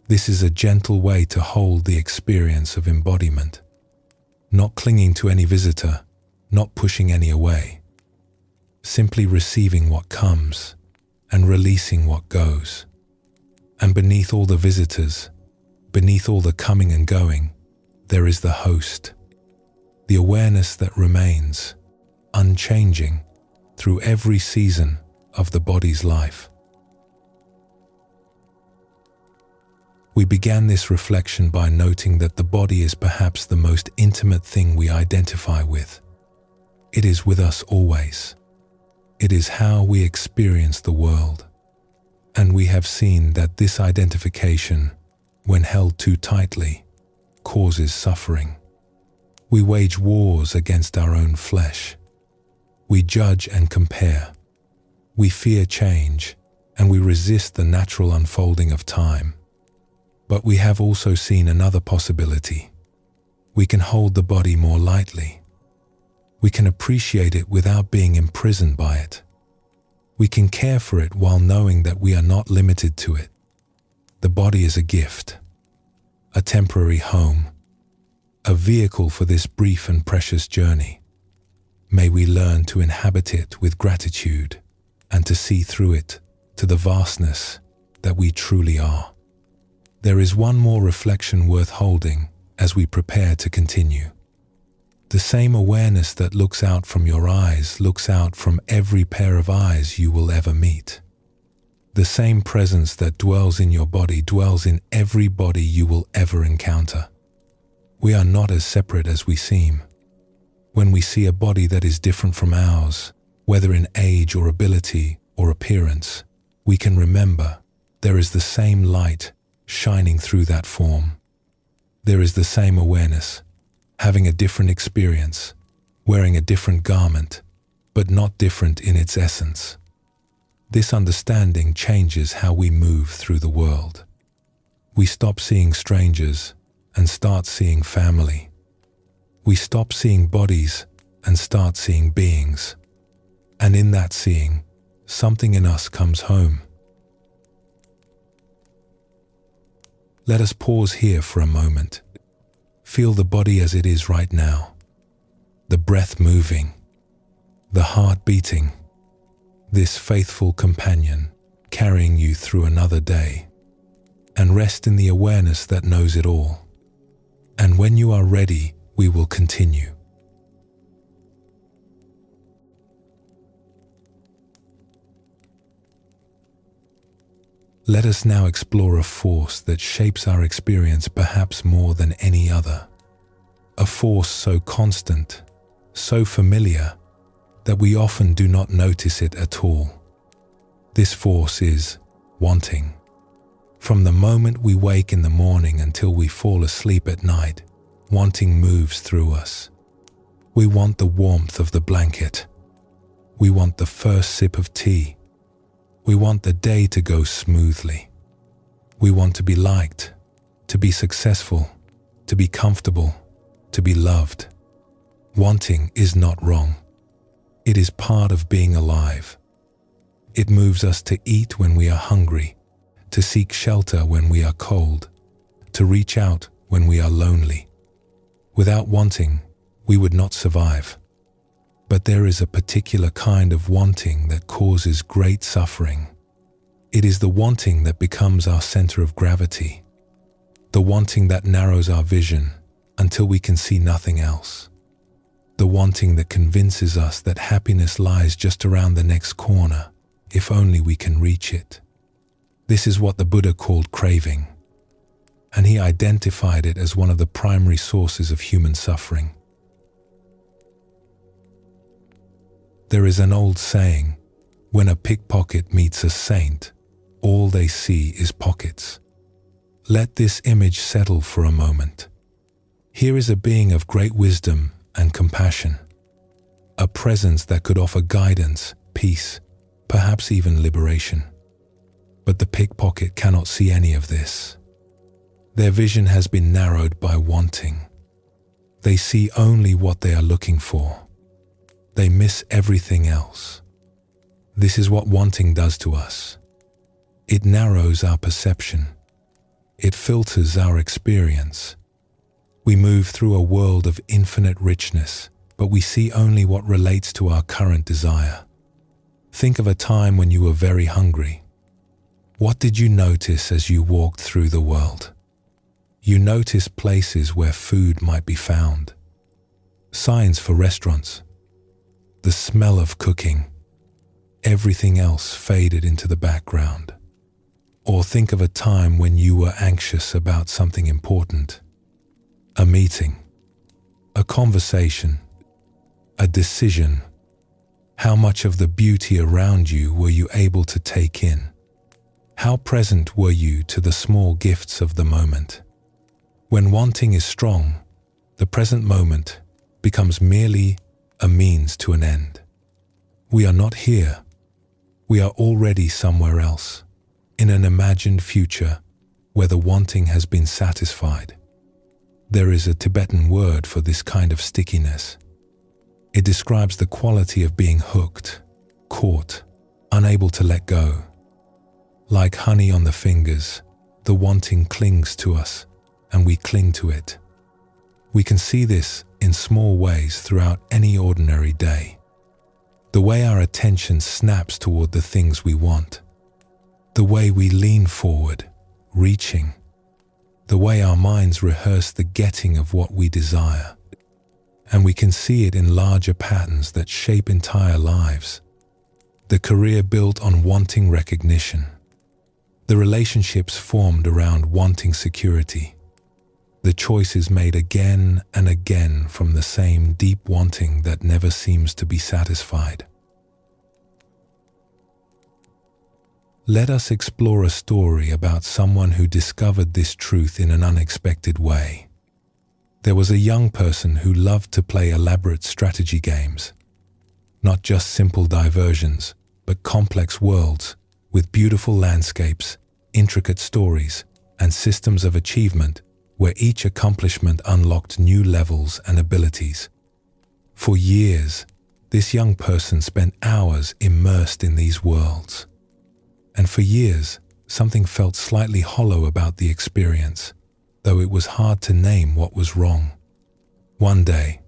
This is a gentle way to hold the experience of embodiment. Not clinging to any visitor, not pushing any away. Simply receiving what comes and releasing what goes. And beneath all the visitors, beneath all the coming and going, there is the host, the awareness that remains, unchanging, through every season of the body's life. We began this reflection by noting that the body is perhaps the most intimate thing we identify with. It is with us always. It is how we experience the world. And we have seen that this identification, when held too tightly, causes suffering. We wage wars against our own flesh. We judge and compare. We fear change, and we resist the natural unfolding of time. But we have also seen another possibility. We can hold the body more lightly. We can appreciate it without being imprisoned by it. We can care for it while knowing that we are not limited to it. The body is a gift, a temporary home, a vehicle for this brief and precious journey. May we learn to inhabit it with gratitude and to see through it to the vastness that we truly are. There is one more reflection worth holding as we prepare to continue. The same awareness that looks out from your eyes looks out from every pair of eyes you will ever meet. The same presence that dwells in your body dwells in every body you will ever encounter. We are not as separate as we seem. When we see a body that is different from ours, whether in age or ability or appearance, we can remember there is the same light shining through that form. There is the same awareness, having a different experience, wearing a different garment, but not different in its essence. This understanding changes how we move through the world. We stop seeing strangers and start seeing family. We stop seeing bodies and start seeing beings. And in that seeing, something in us comes home. Let us pause here for a moment. Feel the body as it is right now. The breath moving, the heart beating, this faithful companion carrying you through another day. And rest in the awareness that knows it all. And when you are ready, we will continue. Let us now explore a force that shapes our experience perhaps more than any other. A force so constant, so familiar, that we often do not notice it at all. This force is wanting. From the moment we wake in the morning until we fall asleep at night, wanting moves through us. We want the warmth of the blanket. We want the first sip of tea. We want the day to go smoothly. We want to be liked, to be successful, to be comfortable, to be loved. Wanting is not wrong. It is part of being alive. It moves us to eat when we are hungry, to seek shelter when we are cold, to reach out when we are lonely. Without wanting, we would not survive. But there is a particular kind of wanting that causes great suffering. It is the wanting that becomes our center of gravity, the wanting that narrows our vision until we can see nothing else, the wanting that convinces us that happiness lies just around the next corner, if only we can reach it. This is what the Buddha called craving, and he identified it as one of the primary sources of human suffering. There is an old saying, when a pickpocket meets a saint, all they see is pockets. Let this image settle for a moment. Here is a being of great wisdom and compassion, a presence that could offer guidance, peace, perhaps even liberation. But the pickpocket cannot see any of this. Their vision has been narrowed by wanting. They see only what they are looking for. They miss everything else. This is what wanting does to us. It narrows our perception. It filters our experience. We move through a world of infinite richness, but we see only what relates to our current desire. Think of a time when you were very hungry. What did you notice as you walked through the world? You noticed places where food might be found, signs for restaurants, the smell of cooking. Everything else faded into the background. Or think of a time when you were anxious about something important. A meeting, a conversation, a decision. How much of the beauty around you were you able to take in? How present were you to the small gifts of the moment? When wanting is strong, the present moment becomes merely a means to an end. We are not here. We are already somewhere else, in an imagined future where the wanting has been satisfied. There is a Tibetan word for this kind of stickiness. It describes the quality of being hooked, caught, unable to let go. Like honey on the fingers, the wanting clings to us, and we cling to it. We can see this in small ways throughout any ordinary day. The way our attention snaps toward the things we want. The way we lean forward, reaching. The way our minds rehearse the getting of what we desire. And we can see it in larger patterns that shape entire lives. The career built on wanting recognition. The relationships formed around wanting security. The choices made again and again from the same deep wanting that never seems to be satisfied. Let us explore a story about someone who discovered this truth in an unexpected way. There was a young person who loved to play elaborate strategy games. Not just simple diversions, but complex worlds with beautiful landscapes, intricate stories, and systems of achievement where each accomplishment unlocked new levels and abilities. For years, this young person spent hours immersed in these worlds. And for years, something felt slightly hollow about the experience, though it was hard to name what was wrong. One day,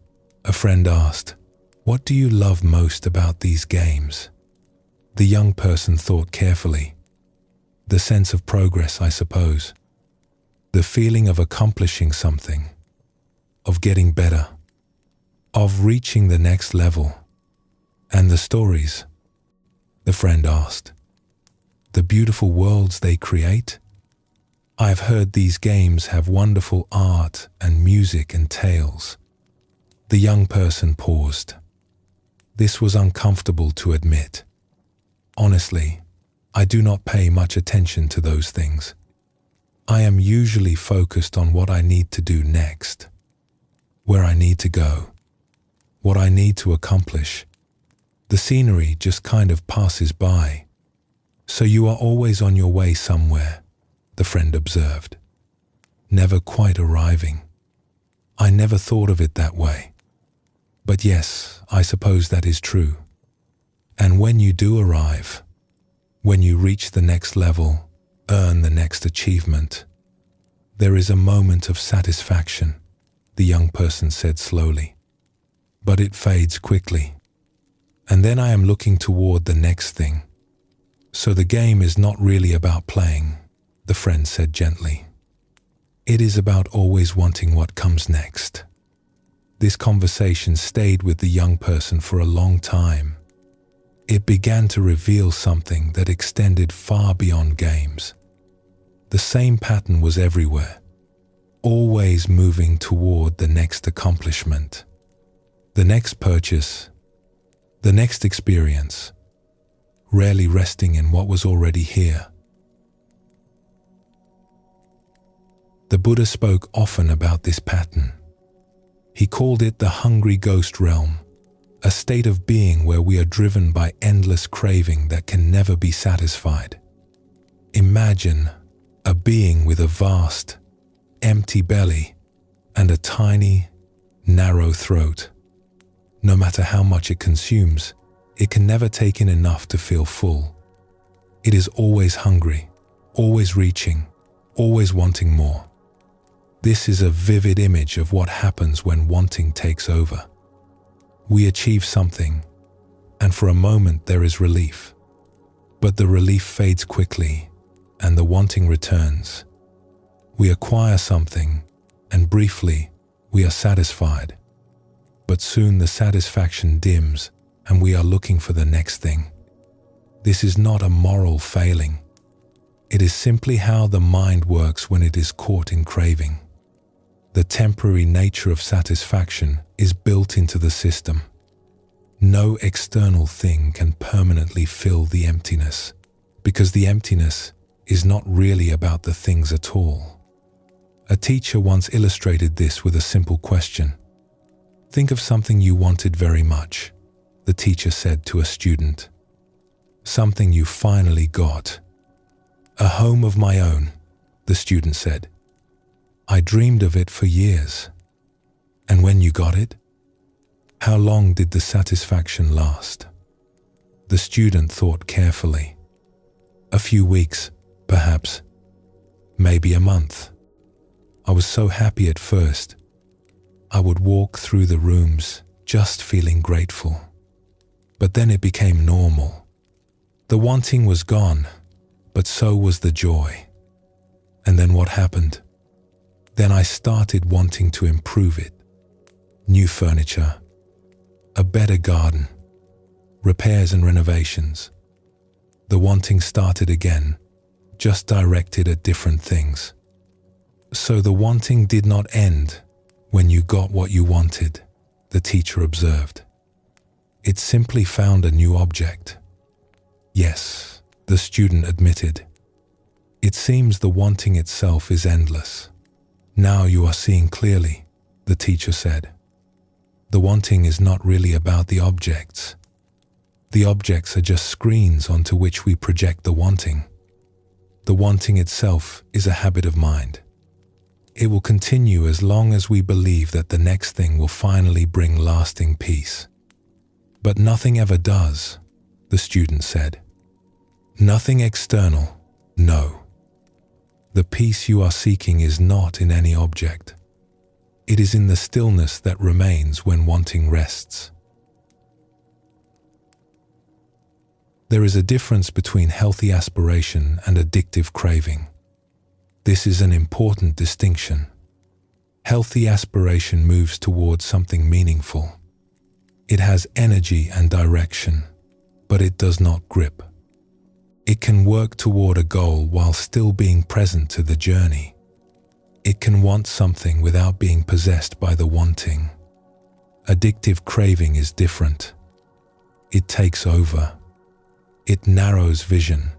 a friend asked, "What do you love most about these games?" The young person thought carefully. The sense of progress, I suppose. The feeling of accomplishing something, of getting better, of reaching the next level. And the stories? The friend asked. The beautiful worlds they create? I've heard these games have wonderful art and music and tales. The young person paused. This was uncomfortable to admit. Honestly, I do not pay much attention to those things. I am usually focused on what I need to do next, where I need to go, what I need to accomplish. The scenery just kind of passes by. So you are always on your way somewhere, the friend observed. Never quite arriving. I never thought of it that way. But yes, I suppose that is true. And when you do arrive, when you reach the next level, earn the next achievement, there is a moment of satisfaction, the young person said slowly. But it fades quickly. And then I am looking toward the next thing. So the game is not really about playing, the friend said gently. It is about always wanting what comes next. This conversation stayed with the young person for a long time. It began to reveal something that extended far beyond games. The same pattern was everywhere, always moving toward the next accomplishment, the next purchase, the next experience, rarely resting in what was already here. The Buddha spoke often about this pattern. He called it the hungry ghost realm, a state of being where we are driven by endless craving that can never be satisfied. Imagine a being with a vast, empty belly and a tiny, narrow throat. No matter how much it consumes, it can never take in enough to feel full. It is always hungry, always reaching, always wanting more. This is a vivid image of what happens when wanting takes over. We achieve something, and for a moment there is relief. But the relief fades quickly, and the wanting returns. We acquire something, and briefly we are satisfied. But soon the satisfaction dims, and we are looking for the next thing. This is not a moral failing. It is simply how the mind works when it is caught in craving. The temporary nature of satisfaction is built into the system. No external thing can permanently fill the emptiness, because the emptiness is not really about the things at all. A teacher once illustrated this with a simple question. Think of something you wanted very much, the teacher said to a student. Something you finally got. A home of my own, the student said. I dreamed of it for years. And when you got it? How long did the satisfaction last? The student thought carefully. A few weeks, perhaps. Maybe a month. I was so happy at first. I would walk through the rooms just feeling grateful. But then it became normal. The wanting was gone, but so was the joy. And then what happened? Then I started wanting to improve it. New furniture, a better garden, repairs and renovations. The wanting started again, just directed at different things. So the wanting did not end when you got what you wanted, the teacher observed. It simply found a new object. Yes, the student admitted. It seems the wanting itself is endless. Now you are seeing clearly, the teacher said. The wanting is not really about the objects. The objects are just screens onto which we project the wanting. The wanting itself is a habit of mind. It will continue as long as we believe that the next thing will finally bring lasting peace. But nothing ever does, the student said. Nothing external, no. The peace you are seeking is not in any object. It is in the stillness that remains when wanting rests. There is a difference between healthy aspiration and addictive craving. This is an important distinction. Healthy aspiration moves towards something meaningful. It has energy and direction, but it does not grip. It can work toward a goal while still being present to the journey. It can want something without being possessed by the wanting. Addictive craving is different. It takes over. It narrows vision.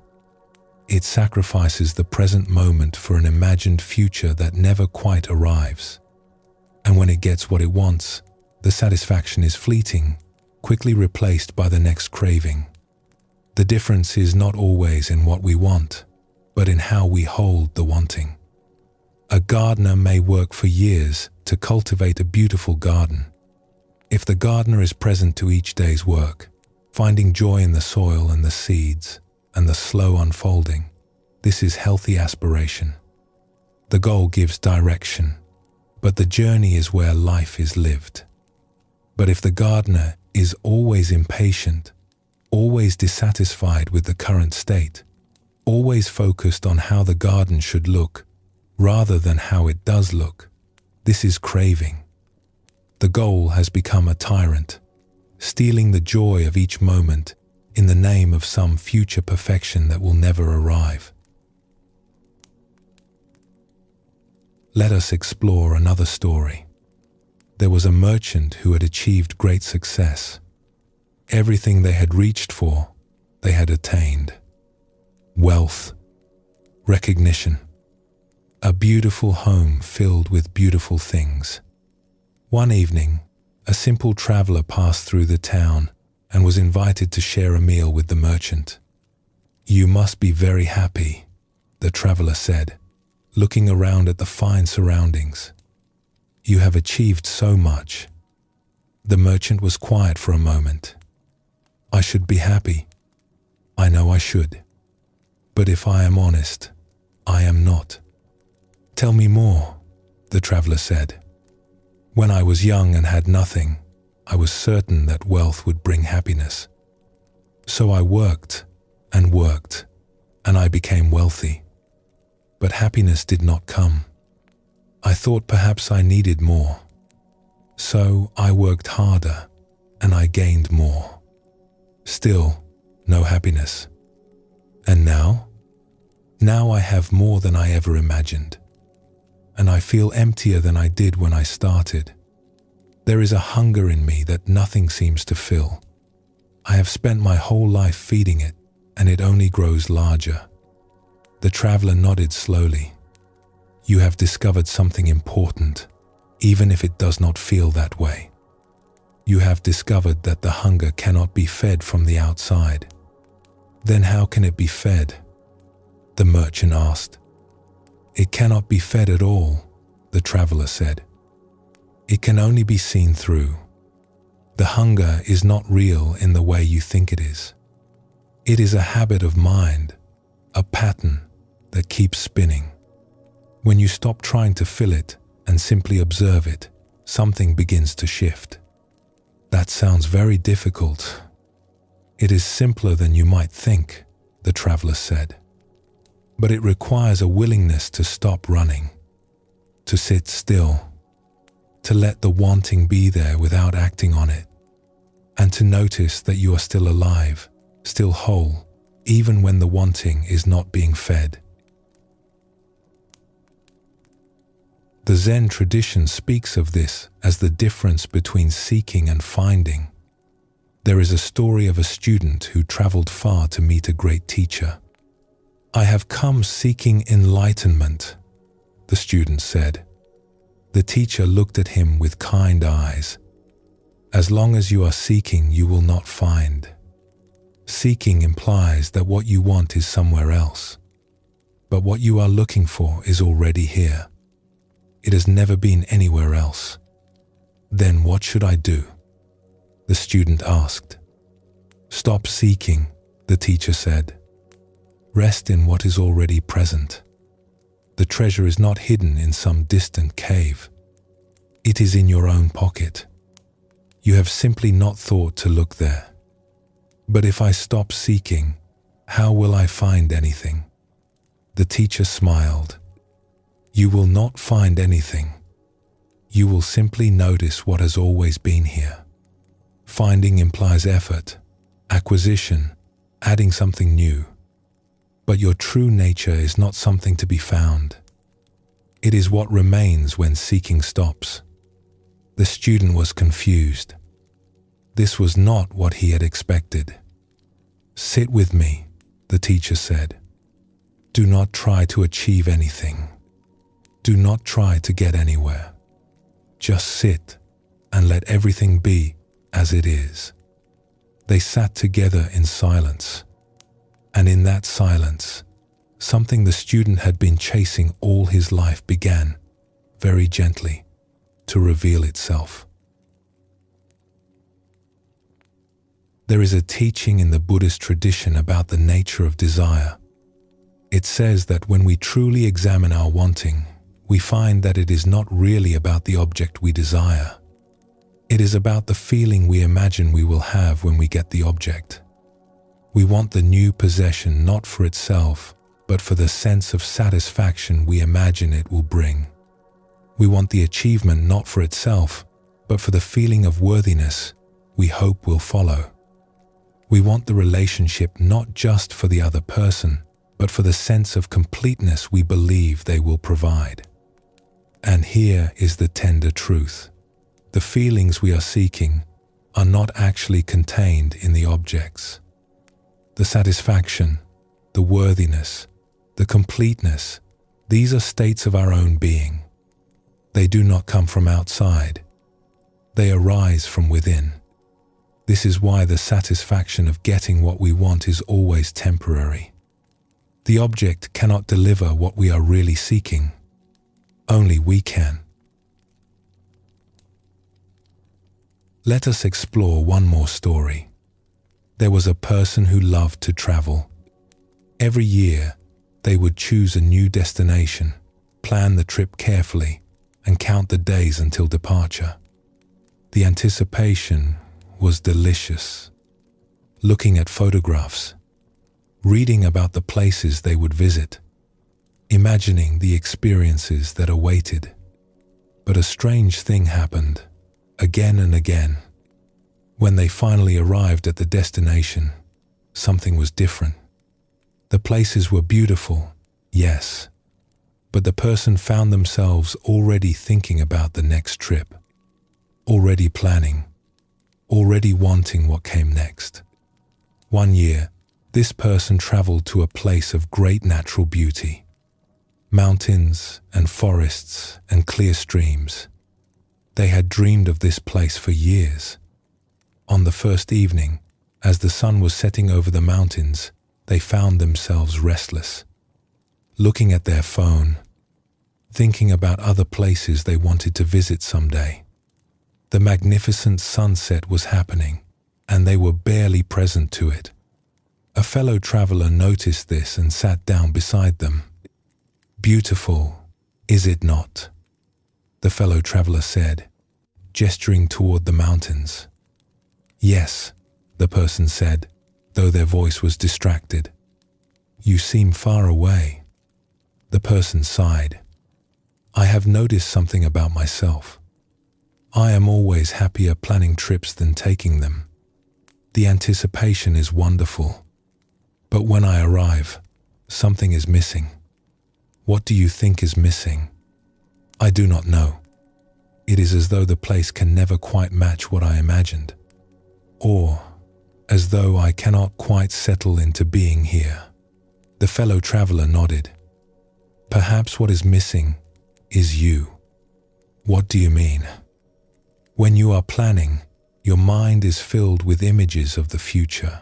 It sacrifices the present moment for an imagined future that never quite arrives. And when it gets what it wants, the satisfaction is fleeting, quickly replaced by the next craving. The difference is not always in what we want, but in how we hold the wanting. A gardener may work for years to cultivate a beautiful garden. If the gardener is present to each day's work, finding joy in the soil and the seeds and the slow unfolding, this is healthy aspiration. The goal gives direction, but the journey is where life is lived. But if the gardener is always impatient, always dissatisfied with the current state, always focused on how the garden should look, rather than how it does look, this is craving. The goal has become a tyrant, stealing the joy of each moment in the name of some future perfection that will never arrive. Let us explore another story. There was a merchant who had achieved great success. Everything they had reached for, they had attained. Wealth, recognition, a beautiful home filled with beautiful things. One evening, a simple traveler passed through the town and was invited to share a meal with the merchant. "You must be very happy," the traveler said, looking around at the fine surroundings. "You have achieved so much." The merchant was quiet for a moment. "I should be happy. I know I should. But if I am honest, I am not." "Tell me more," the traveler said. "When I was young and had nothing, I was certain that wealth would bring happiness. So I worked, and I became wealthy. But happiness did not come. I thought perhaps I needed more. So I worked harder, and I gained more. Still, no happiness. And now? Now I have more than I ever imagined. And I feel emptier than I did when I started. There is a hunger in me that nothing seems to fill. I have spent my whole life feeding it, and it only grows larger." The traveler nodded slowly. "You have discovered something important, even if it does not feel that way. You have discovered that the hunger cannot be fed from the outside." "Then how can it be fed?" the merchant asked. "It cannot be fed at all," the traveler said. "It can only be seen through. The hunger is not real in the way you think it is. It is a habit of mind, a pattern that keeps spinning. When you stop trying to fill it and simply observe it, something begins to shift." "That sounds very difficult." "It is simpler than you might think," the traveler said. "But it requires a willingness to stop running, to sit still, to let the wanting be there without acting on it, and to notice that you are still alive, still whole, even when the wanting is not being fed." The Zen tradition speaks of this as the difference between seeking and finding. There is a story of a student who traveled far to meet a great teacher. "I have come seeking enlightenment," the student said. The teacher looked at him with kind eyes. "As long as you are seeking, you will not find. Seeking implies that what you want is somewhere else. But what you are looking for is already here. It has never been anywhere else." "Then what should I do?" the student asked. "Stop seeking," the teacher said. "Rest in what is already present. The treasure is not hidden in some distant cave. It is in your own pocket. You have simply not thought to look there." "But if I stop seeking, how will I find anything?" The teacher smiled. "You will not find anything. You will simply notice what has always been here. Finding implies effort, acquisition, adding something new. But your true nature is not something to be found. It is what remains when seeking stops." The student was confused. This was not what he had expected. "Sit with me," the teacher said. "Do not try to achieve anything. Do not try to get anywhere. Just sit and let everything be as it is." They sat together in silence. And in that silence, something the student had been chasing all his life began, very gently, to reveal itself. There is a teaching in the Buddhist tradition about the nature of desire. It says that when we truly examine our wanting, we find that it is not really about the object we desire. It is about the feeling we imagine we will have when we get the object. We want the new possession not for itself, but for the sense of satisfaction we imagine it will bring. We want the achievement not for itself, but for the feeling of worthiness we hope will follow. We want the relationship not just for the other person, but for the sense of completeness we believe they will provide. And here is the tender truth. The feelings we are seeking are not actually contained in the objects. The satisfaction, the worthiness, the completeness, these are states of our own being. They do not come from outside. They arise from within. This is why the satisfaction of getting what we want is always temporary. The object cannot deliver what we are really seeking. Only we can. Let us explore one more story. There was a person who loved to travel. Every year, they would choose a new destination, plan the trip carefully, and count the days until departure. The anticipation was delicious. Looking at photographs, reading about the places they would visit, imagining the experiences that awaited. But a strange thing happened, again and again. When they finally arrived at the destination, something was different. The places were beautiful, yes, but the person found themselves already thinking about the next trip, already planning, already wanting what came next. One year, this person traveled to a place of great natural beauty. Mountains and forests and clear streams. They had dreamed of this place for years. On the first evening, as the sun was setting over the mountains, they found themselves restless, looking at their phone, thinking about other places they wanted to visit someday. The magnificent sunset was happening, and they were barely present to it. A fellow traveler noticed this and sat down beside them. "Beautiful, is it not?" the fellow traveler said, gesturing toward the mountains. "Yes," the person said, though their voice was distracted. "You seem far away." The person sighed. "I have noticed something about myself. I am always happier planning trips than taking them. The anticipation is wonderful. But when I arrive, something is missing." "What do you think is missing?" "I do not know. It is as though the place can never quite match what I imagined. Or as though I cannot quite settle into being here." The fellow traveler nodded. "Perhaps what is missing is you." "What do you mean?" "When you are planning, your mind is filled with images of the future.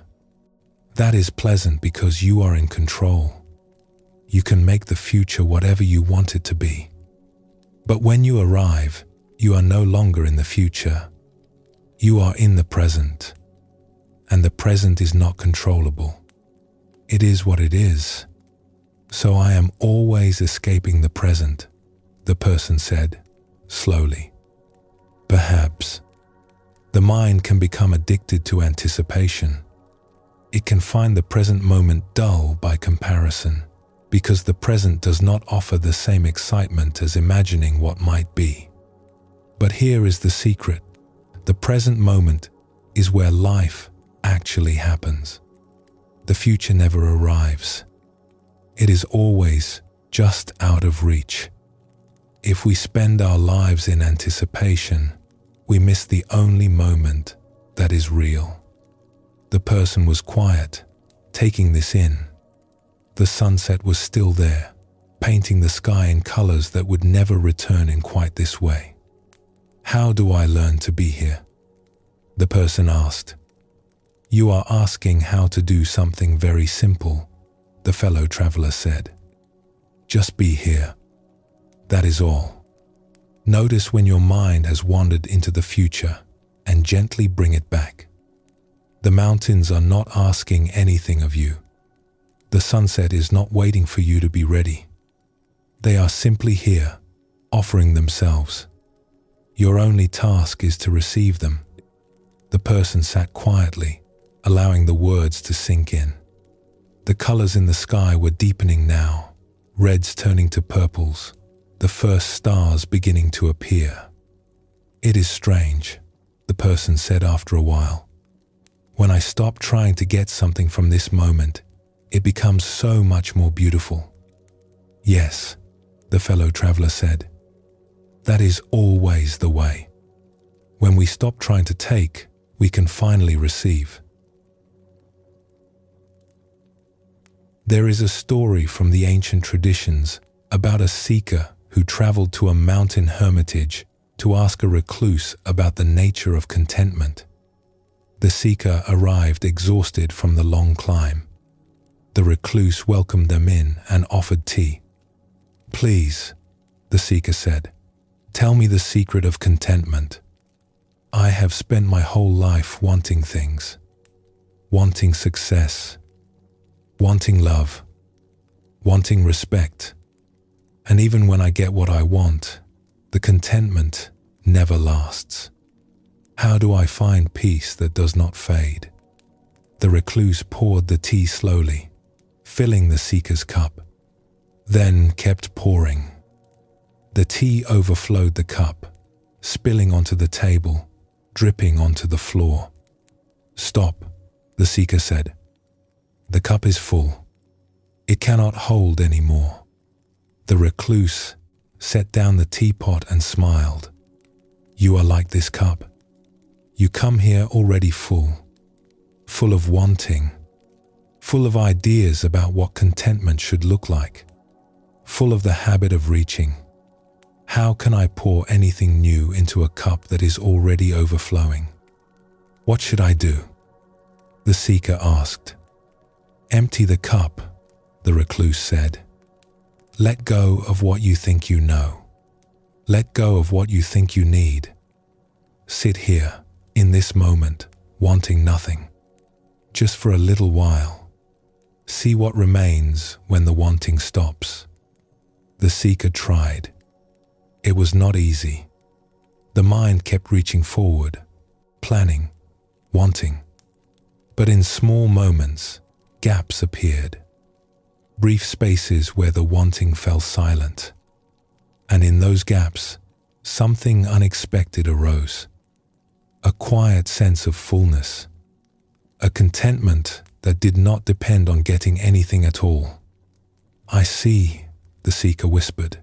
That is pleasant because you are in control. You can make the future whatever you want it to be. But when you arrive, you are no longer in the future. You are in the present. And the present is not controllable. It is what it is. So I am always escaping the present," the person said, slowly. "Perhaps. The mind can become addicted to anticipation. It can find the present moment dull by comparison, because the present does not offer the same excitement as imagining what might be. But here is the secret. The present moment is where life actually happens. The future never arrives. It is always just out of reach. If we spend our lives in anticipation, we miss the only moment that is real." The person was quiet, taking this in. The sunset was still there, painting the sky in colors that would never return in quite this way. "How do I learn to be here?" the person asked. "You are asking how to do something very simple," the fellow traveler said. "Just be here. That is all. Notice when your mind has wandered into the future and gently bring it back. The mountains are not asking anything of you. The sunset is not waiting for you to be ready. They are simply here, offering themselves. Your only task is to receive them." The person sat quietly, allowing the words to sink in. The colors in the sky were deepening now, reds turning to purples, the first stars beginning to appear. "It is strange," the person said after a while. "When I stop trying to get something from this moment, it becomes so much more beautiful." "Yes," the fellow traveler said. "That is always the way. When we stop trying to take, we can finally receive." There is a story from the ancient traditions about a seeker who traveled to a mountain hermitage to ask a recluse about the nature of contentment. The seeker arrived exhausted from the long climb. The recluse welcomed them in and offered tea. "Please," the seeker said, "tell me the secret of contentment. I have spent my whole life wanting things, wanting success, wanting love, wanting respect, and even when I get what I want, the contentment never lasts. How do I find peace that does not fade?" The recluse poured the tea slowly, filling the seeker's cup, then kept pouring. The tea overflowed the cup, spilling onto the table, dripping onto the floor. "Stop," the seeker said. "The cup is full. It cannot hold any more." The recluse set down the teapot and smiled. "You are like this cup. You come here already full of wanting, full of ideas about what contentment should look like, full of the habit of reaching. How can I pour anything new into a cup that is already overflowing? What should I do? The seeker asked. Empty the cup, the recluse said. Let go of what you think you know. Let go of what you think you need. Sit here, in this moment, wanting nothing. Just for a little while. See what remains when the wanting stops. The seeker tried. It was not easy. The mind kept reaching forward, planning, wanting. But in small moments, gaps appeared. Brief spaces where the wanting fell silent. And in those gaps, something unexpected arose. A quiet sense of fullness. A contentment that did not depend on getting anything at all. I see, the seeker whispered.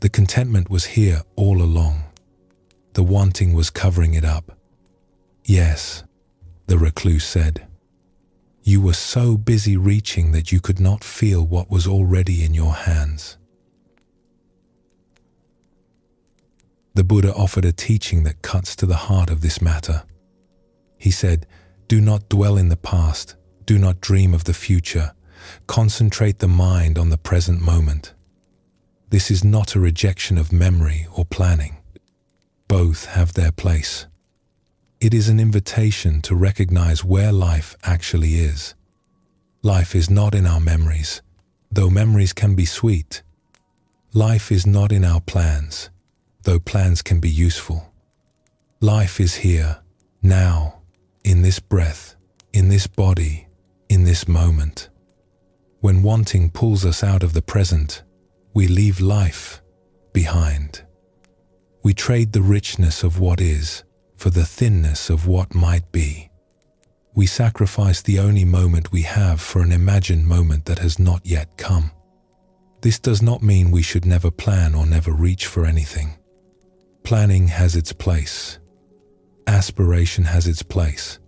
The contentment was here all along. The wanting was covering it up. Yes, the recluse said. You were so busy reaching that you could not feel what was already in your hands. The Buddha offered a teaching that cuts to the heart of this matter. He said, do not dwell in the past, do not dream of the future, concentrate the mind on the present moment. This is not a rejection of memory or planning. Both have their place. It is an invitation to recognize where life actually is. Life is not in our memories, though memories can be sweet. Life is not in our plans, though plans can be useful. Life is here, now, in this breath, in this body, in this moment. When wanting pulls us out of the present, we leave life behind. We trade the richness of what is for the thinness of what might be. We sacrifice the only moment we have for an imagined moment that has not yet come. This does not mean we should never plan or never reach for anything. Planning has its place. Aspiration has its place.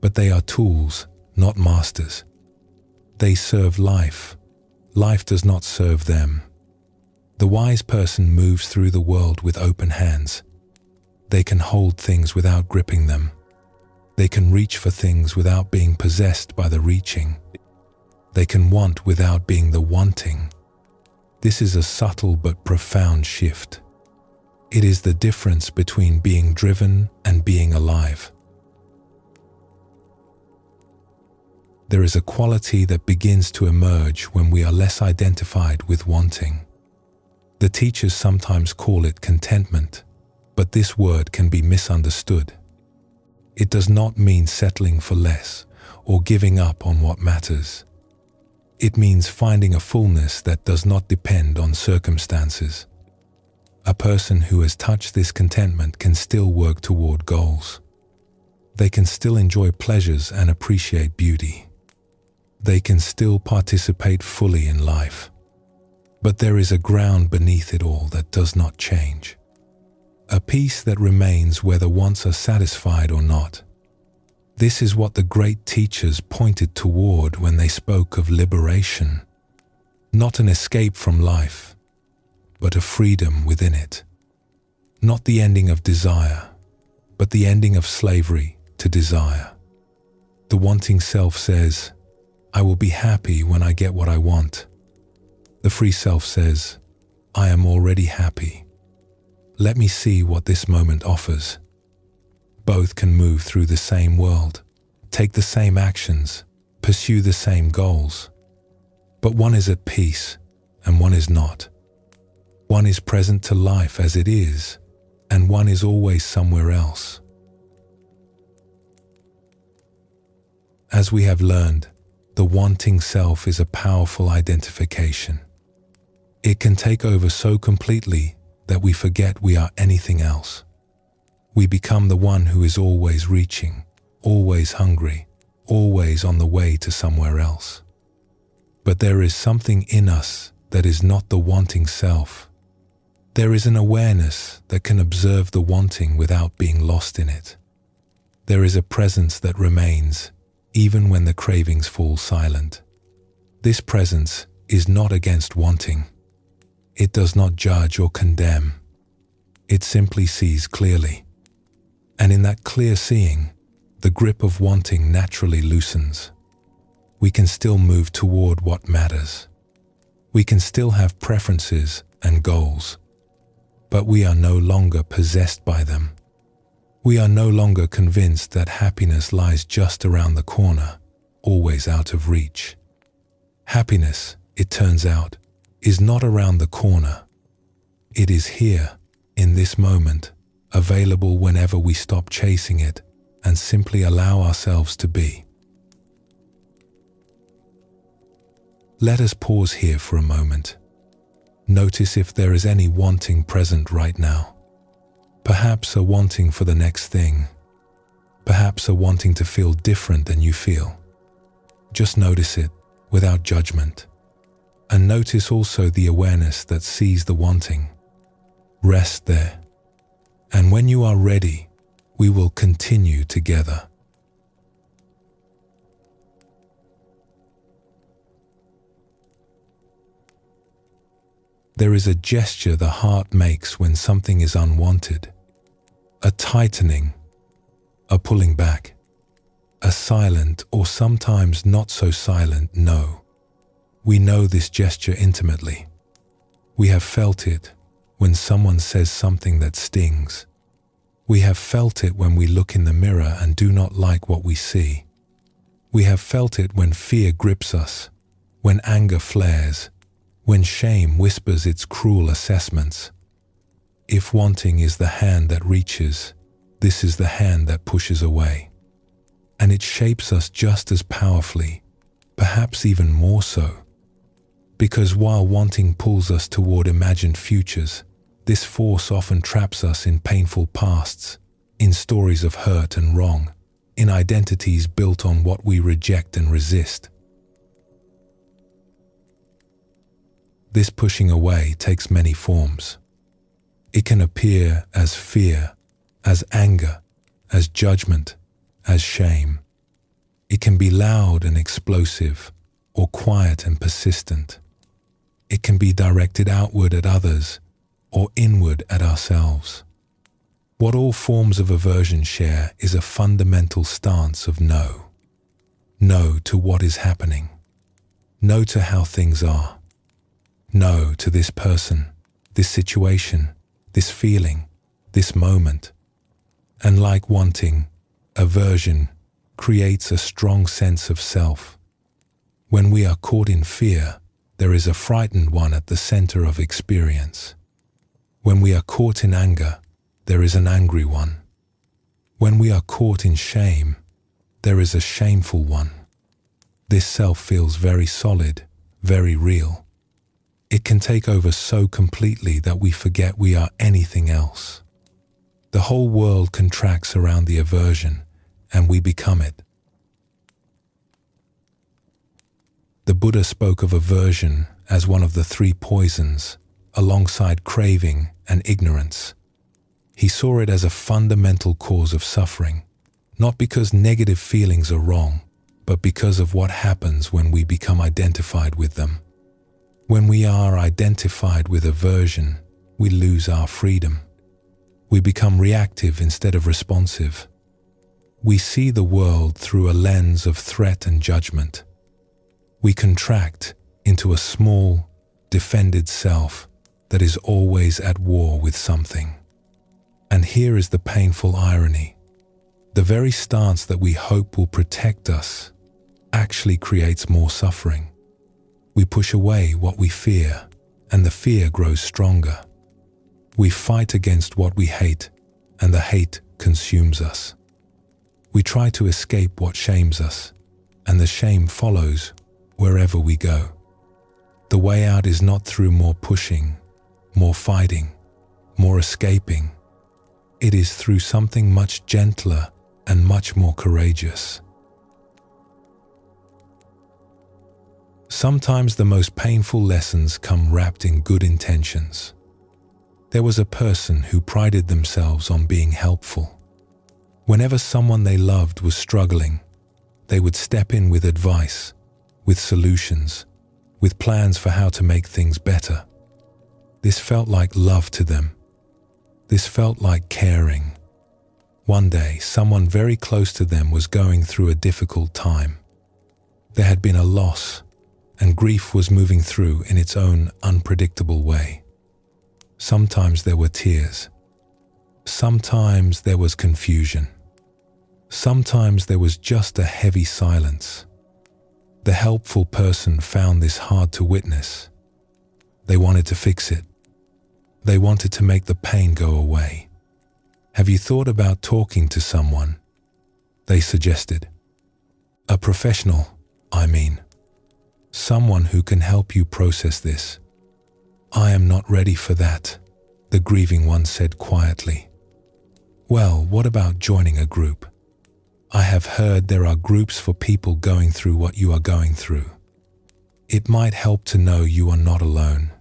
But they are tools, not masters. They serve life. Life does not serve them. The wise person moves through the world with open hands. They can hold things without gripping them. They can reach for things without being possessed by the reaching. They can want without being the wanting. This is a subtle but profound shift. It is the difference between being driven and being alive. There is a quality that begins to emerge when we are less identified with wanting. The teachers sometimes call it contentment, but this word can be misunderstood. It does not mean settling for less or giving up on what matters. It means finding a fullness that does not depend on circumstances. A person who has touched this contentment can still work toward goals. They can still enjoy pleasures and appreciate beauty. They can still participate fully in life. But there is a ground beneath it all that does not change. A peace that remains whether wants are satisfied or not. This is what the great teachers pointed toward when they spoke of liberation. Not an escape from life, but a freedom within it. Not the ending of desire, but the ending of slavery to desire. The wanting self says, I will be happy when I get what I want. The free self says, I am already happy. Let me see what this moment offers. Both can move through the same world, take the same actions, pursue the same goals. But one is at peace and one is not. One is present to life as it is, and one is always somewhere else. As we have learned, the wanting self is a powerful identification. It can take over so completely that we forget we are anything else. We become the one who is always reaching, always hungry, always on the way to somewhere else. But there is something in us that is not the wanting self. There is an awareness that can observe the wanting without being lost in it. There is a presence that remains, even when the cravings fall silent. This presence is not against wanting. It does not judge or condemn. It simply sees clearly. And in that clear seeing, the grip of wanting naturally loosens. We can still move toward what matters. We can still have preferences and goals, but we are no longer possessed by them. We are no longer convinced that happiness lies just around the corner, always out of reach. Happiness, it turns out, is not around the corner. It is here, in this moment, available whenever we stop chasing it and simply allow ourselves to be. Let us pause here for a moment. Notice if there is any wanting present right now. Perhaps a wanting for the next thing. Perhaps a wanting to feel different than you feel. Just notice it without judgment. And notice also the awareness that sees the wanting. Rest there. And when you are ready, we will continue together. There is a gesture the heart makes when something is unwanted. A tightening, a pulling back, a silent or sometimes not so silent no. We know this gesture intimately. We have felt it when someone says something that stings. We have felt it when we look in the mirror and do not like what we see. We have felt it when fear grips us, when anger flares, when shame whispers its cruel assessments. If wanting is the hand that reaches, this is the hand that pushes away. And it shapes us just as powerfully, perhaps even more so. Because while wanting pulls us toward imagined futures, this force often traps us in painful pasts, in stories of hurt and wrong, in identities built on what we reject and resist. This pushing away takes many forms. It can appear as fear, as anger, as judgment, as shame. It can be loud and explosive, or quiet and persistent. It can be directed outward at others, or inward at ourselves. What all forms of aversion share is a fundamental stance of no. No to what is happening. No to how things are. No to this person, this situation, this feeling, this moment. And like wanting, aversion creates a strong sense of self. When we are caught in fear, there is a frightened one at the center of experience. When we are caught in anger, there is an angry one. When we are caught in shame, there is a shameful one. This self feels very solid, very real. It can take over so completely that we forget we are anything else. The whole world contracts around the aversion, and we become it. The Buddha spoke of aversion as one of the three poisons, alongside craving and ignorance. He saw it as a fundamental cause of suffering, not because negative feelings are wrong, but because of what happens when we become identified with them. When we are identified with aversion, we lose our freedom. We become reactive instead of responsive. We see the world through a lens of threat and judgment. We contract into a small, defended self that is always at war with something. And here is the painful irony. The very stance that we hope will protect us actually creates more suffering. We push away what we fear, and the fear grows stronger. We fight against what we hate, and the hate consumes us. We try to escape what shames us, and the shame follows wherever we go. The way out is not through more pushing, more fighting, more escaping. It is through something much gentler and much more courageous. Sometimes the most painful lessons come wrapped in good intentions. There was a person who prided themselves on being helpful. Whenever someone they loved was struggling, They would step in with advice, with solutions, with plans for how to make things better. This felt like love to them. This felt like caring. One day, someone very close to them was going through a difficult time. There had been a loss, and grief was moving through in its own unpredictable way. Sometimes there were tears. Sometimes there was confusion. Sometimes there was just a heavy silence. The helpful person found this hard to witness. They wanted to fix it. They wanted to make the pain go away. "Have you thought about talking to someone?" they suggested. "A professional, I mean. Someone who can help you process this." "I am not ready for that," the grieving one said quietly. "Well, what about joining a group? I have heard there are groups for people going through what you are going through. It might help to know you are not alone.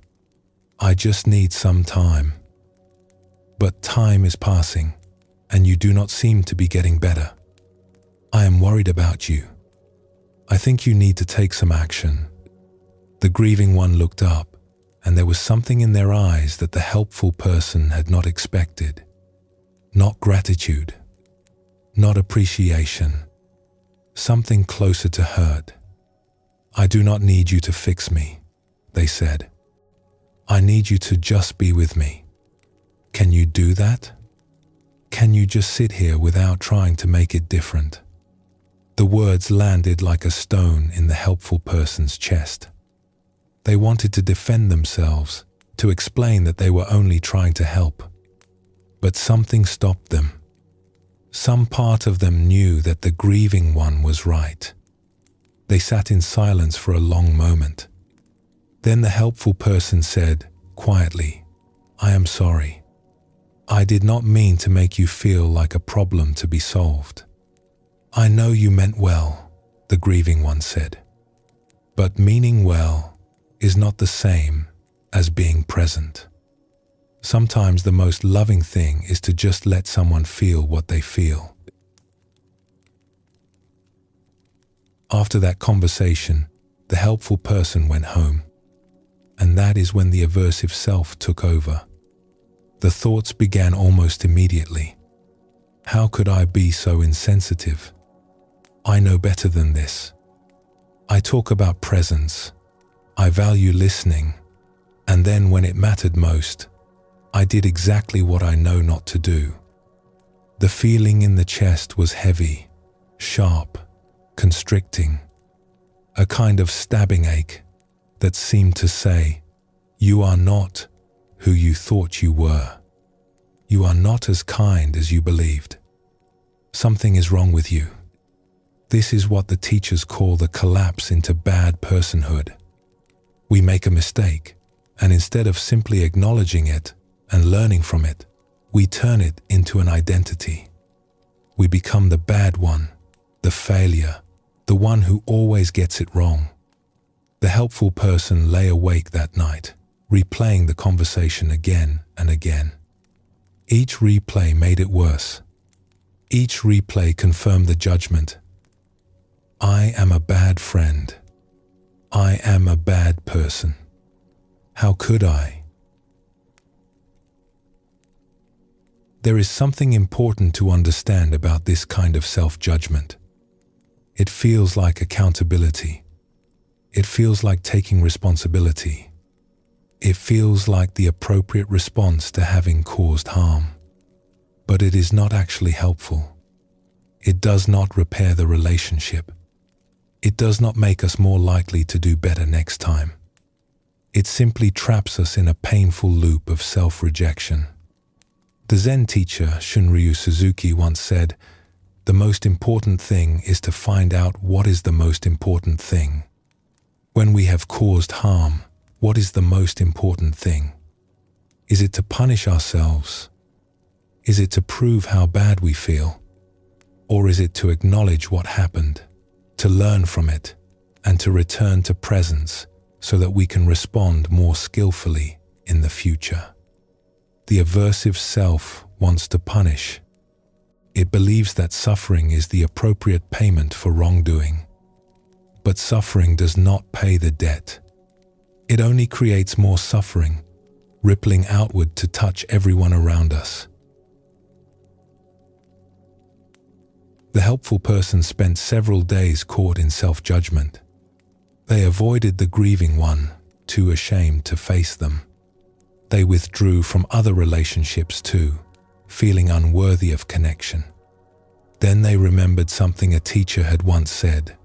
I just need some time." "But time is passing, and you do not seem to be getting better. I am worried about you. I think you need to take some action." The grieving one looked up, and there was something in their eyes that the helpful person had not expected. Not gratitude, not appreciation, something closer to hurt. "I do not need you to fix me," they said. "I need you to just be with me. Can you do that? Can you just sit here without trying to make it different?" The words landed like a stone in the helpful person's chest. They wanted to defend themselves, to explain that they were only trying to help. But something stopped them. Some part of them knew that the grieving one was right. They sat in silence for a long moment. Then the helpful person said, quietly, "I am sorry. I did not mean to make you feel like a problem to be solved. I know you meant well," the grieving one said. "But meaning well is not the same as being present. Sometimes the most loving thing is to just let someone feel what they feel." After that conversation, the helpful person went home. And that is when the aversive self took over. The thoughts began almost immediately. How could I be so insensitive? I know better than this. I talk about presence. I value listening. And then when it mattered most, I did exactly what I know not to do. The feeling in the chest was heavy, sharp, constricting, a kind of stabbing ache that seemed to say, "You are not who you thought you were. You are not as kind as you believed. Something is wrong with you." This is what the teachers call the collapse into bad personhood. We make a mistake, and instead of simply acknowledging it and learning from it, we turn it into an identity. We become the bad one, the failure, the one who always gets it wrong. The helpful person lay awake that night, replaying the conversation again and again. Each replay made it worse. Each replay confirmed the judgment. I am a bad friend. I am a bad person. How could I? There is something important to understand about this kind of self-judgment. It feels like accountability. It feels like taking responsibility. It feels like the appropriate response to having caused harm. But it is not actually helpful. It does not repair the relationship. It does not make us more likely to do better next time. It simply traps us in a painful loop of self-rejection. The Zen teacher Shunryu Suzuki once said, "The most important thing is to find out what is the most important thing. When we have caused harm, what is the most important thing? Is it to punish ourselves? Is it to prove how bad we feel? Or is it to acknowledge what happened, to learn from it, and to return to presence so that we can respond more skillfully in the future?" The aversive self wants to punish. It believes that suffering is the appropriate payment for wrongdoing. But suffering does not pay the debt. It only creates more suffering, rippling outward to touch everyone around us. The helpful person spent several days caught in self-judgment. They avoided the grieving one, too ashamed to face them. They withdrew from other relationships too, feeling unworthy of connection. Then they remembered something a teacher had once said: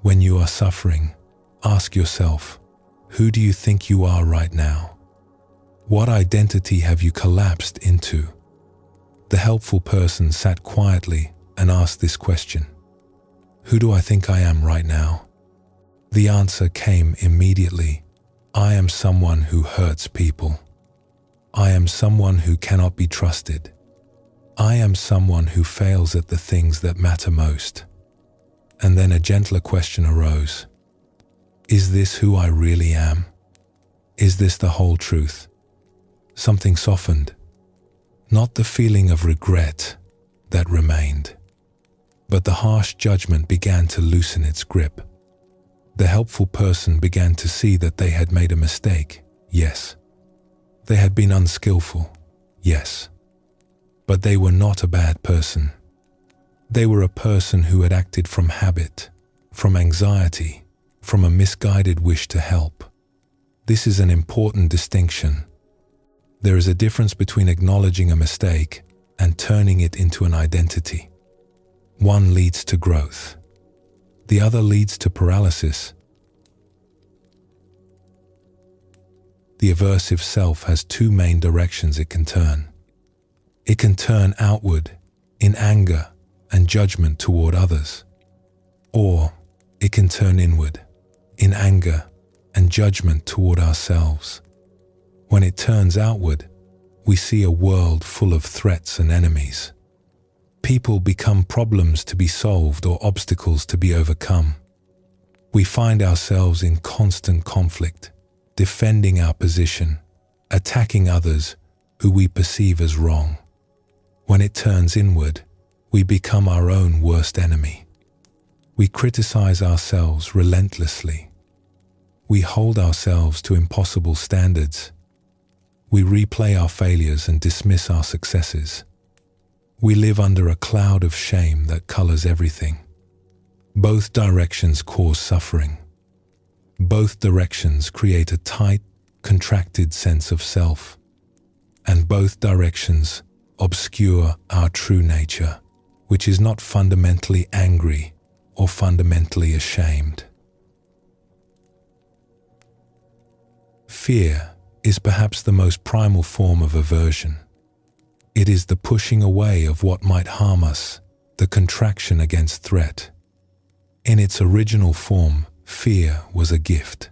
when you are suffering, ask yourself, who do you think you are right now? What identity have you collapsed into? The helpful person sat quietly and asked this question: who do I think I am right now? The answer came immediately: I am someone who hurts people. I am someone who cannot be trusted. I am someone who fails at the things that matter most. And then a gentler question arose: is this who I really am? Is this the whole truth? Something softened. Not the feeling of regret that remained, but the harsh judgment began to loosen its grip. The helpful person began to see that they had made a mistake, yes. They had been unskillful, yes. But they were not a bad person. They were a person who had acted from habit, from anxiety, from a misguided wish to help. This is an important distinction. There is a difference between acknowledging a mistake and turning it into an identity. One leads to growth. The other leads to paralysis. The aversive self has two main directions it can turn. It can turn outward in anger and judgment toward others, or it can turn inward in anger and judgment toward ourselves. When it turns outward, we see a world full of threats and enemies. People become problems to be solved or obstacles to be overcome. We find ourselves in constant conflict, defending our position, attacking others who we perceive as wrong. When it turns inward, we become our own worst enemy. We criticize ourselves relentlessly. We hold ourselves to impossible standards. We replay our failures and dismiss our successes. We live under a cloud of shame that colors everything. Both directions cause suffering. Both directions create a tight, contracted sense of self. And both directions obscure our true nature, which is not fundamentally angry or fundamentally ashamed. Fear is perhaps the most primal form of aversion. It is the pushing away of what might harm us, the contraction against threat. In its original form, fear was a gift.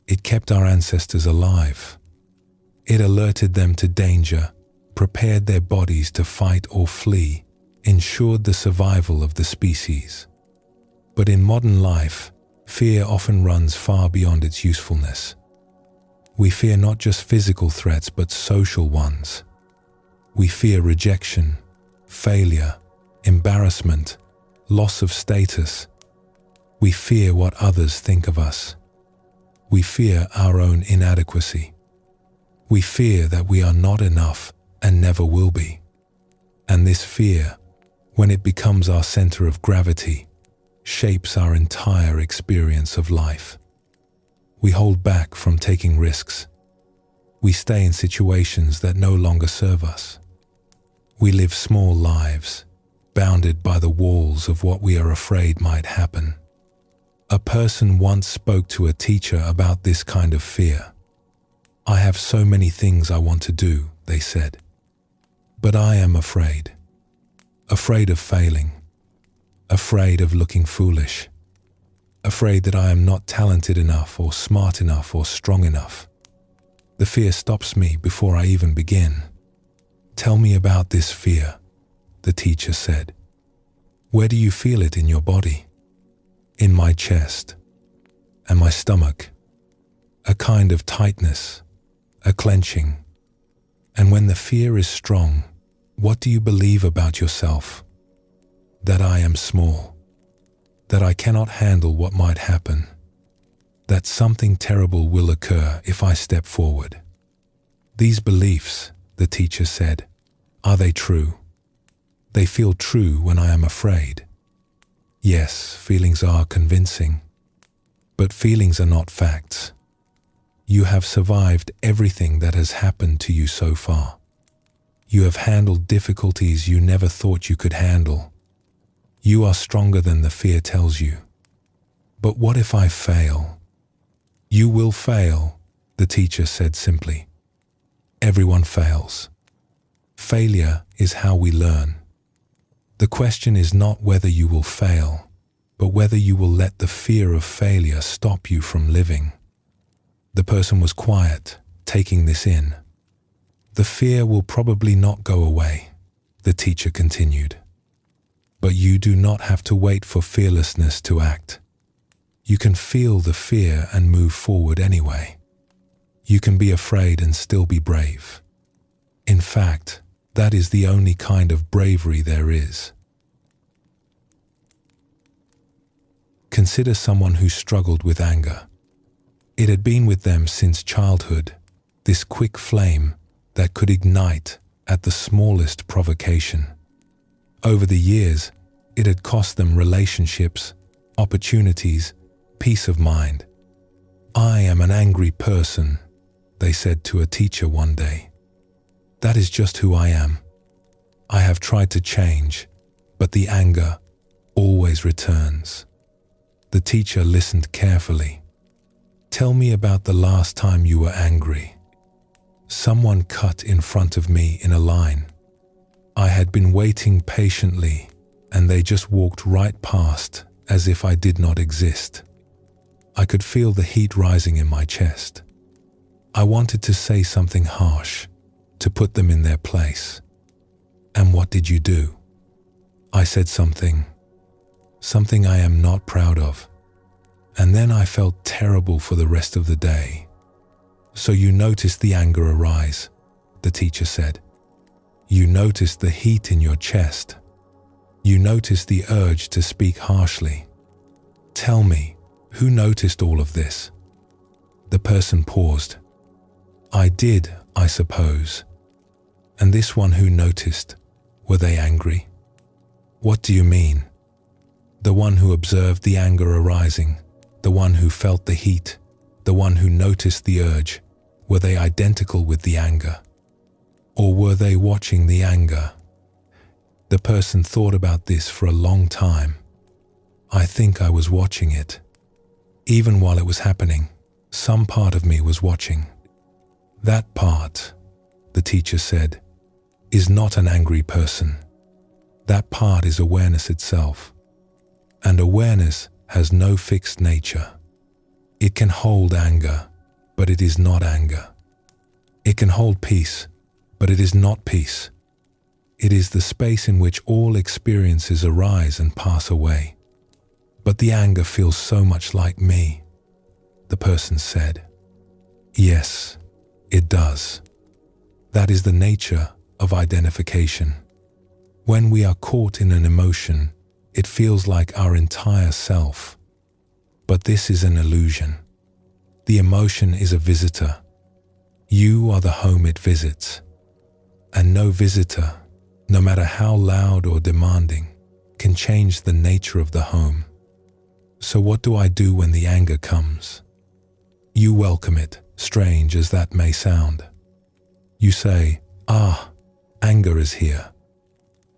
It kept our ancestors alive. It alerted them to danger, prepared their bodies to fight or flee, ensured the survival of the species. But in modern life, fear often runs far beyond its usefulness. We fear not just physical threats but social ones. We fear rejection, failure, embarrassment, loss of status. We fear what others think of us. We fear our own inadequacy. We fear that we are not enough and never will be. And this fear, when it becomes our center of gravity, shapes our entire experience of life. We hold back from taking risks. We stay in situations that no longer serve us. We live small lives, bounded by the walls of what we are afraid might happen. A person once spoke to a teacher about this kind of fear. "I have so many things I want to do," they said. "But I am afraid. Afraid of failing. Afraid of looking foolish. Afraid that I am not talented enough or smart enough or strong enough. The fear stops me before I even begin." "Tell me about this fear," the teacher said. "Where do you feel it in your body?" "In my chest and my stomach. A kind of tightness, a clenching. And when the fear is strong, What do you believe about yourself? That I am small. That I cannot handle what might happen. That something terrible will occur if I step forward. These beliefs, the teacher said, are they true? They feel true when I am afraid. Yes, feelings are convincing. But feelings are not facts. You have survived everything that has happened to you so far. You have handled difficulties you never thought you could handle. You are stronger than the fear tells you. But what if I fail? You will fail, the teacher said simply. Everyone fails. Failure is how we learn. The question is not whether you will fail, but whether you will let the fear of failure stop you from living. The person was quiet, taking this in. The fear will probably not go away, the teacher continued. But you do not have to wait for fearlessness to act. You can feel the fear and move forward anyway. You can be afraid and still be brave. In fact, that is the only kind of bravery there is. Consider someone who struggled with anger. It had been with them since childhood, this quick flame that could ignite at the smallest provocation. Over the years, it had cost them relationships, opportunities, peace of mind. I am an angry person, they said to a teacher one day. That is just who I am. I have tried to change, but the anger always returns. The teacher listened carefully. Tell me about the last time you were angry. Someone cut in front of me in a line. I had been waiting patiently, and they just walked right past as if I did not exist. I could feel the heat rising in my chest. I wanted to say something harsh, to put them in their place. And what did you do? I said something I am not proud of. And then I felt terrible for the rest of the day. So you noticed the anger arise, the teacher said. You noticed the heat in your chest. You noticed the urge to speak harshly. Tell me, who noticed all of this? The person paused. I did, I suppose. And this one who noticed, were they angry? What do you mean? The one who observed the anger arising, the one who felt the heat, the one who noticed the urge, were they identical with the anger? Or were they watching the anger? The person thought about this for a long time. I think I was watching it. Even while it was happening, some part of me was watching. That part, the teacher said, is not an angry person. That part is awareness itself. And awareness has no fixed nature. It can hold anger, but it is not anger. It can hold peace, but it is not peace. It is the space in which all experiences arise and pass away. But the anger feels so much like me, the person said. Yes, it does. That is the nature of identification. When we are caught in an emotion, it feels like our entire self. But this is an illusion. The emotion is a visitor. You are the home it visits. And no visitor, no matter how loud or demanding, can change the nature of the home. So what do I do when the anger comes? You welcome it, strange as that may sound. You say, anger is here.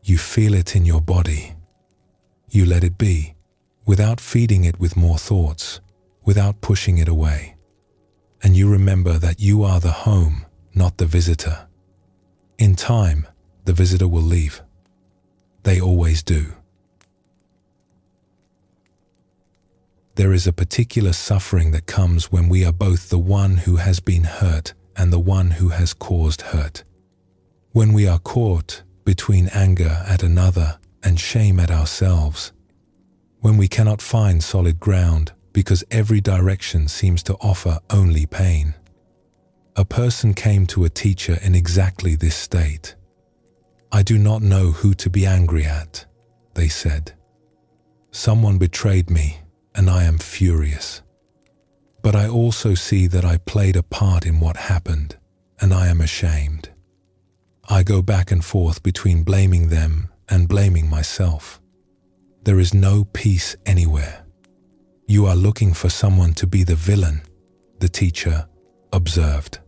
You feel it in your body. You let it be, without feeding it with more thoughts, without pushing it away. And you remember that you are the home, not the visitor. In time, the visitor will leave. They always do. There is a particular suffering that comes when we are both the one who has been hurt and the one who has caused hurt. When we are caught between anger at another and shame at ourselves. When we cannot find solid ground because every direction seems to offer only pain. A person came to a teacher in exactly this state. I do not know who to be angry at, they said. Someone betrayed me, and I am furious. But I also see that I played a part in what happened, and I am ashamed. I go back and forth between blaming them and blaming myself. There is no peace anywhere. You are looking for someone to be the villain, the teacher observed.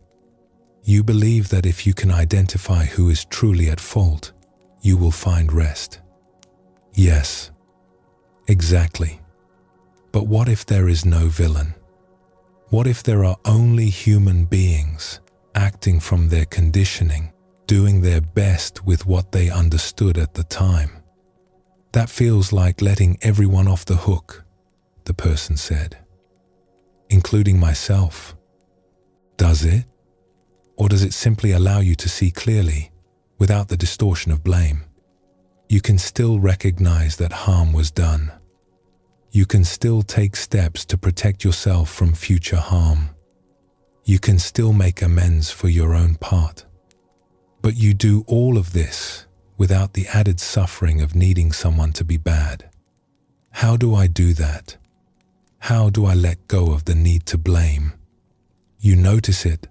You believe that if you can identify who is truly at fault, you will find rest. Yes, exactly. But what if there is no villain? What if there are only human beings acting from their conditioning, doing their best with what they understood at the time? That feels like letting everyone off the hook, the person said. Including myself. Does it? Or does it simply allow you to see clearly, without the distortion of blame? You can still recognize that harm was done. You can still take steps to protect yourself from future harm. You can still make amends for your own part. But you do all of this without the added suffering of needing someone to be bad. How do I do that? How do I let go of the need to blame? You notice it,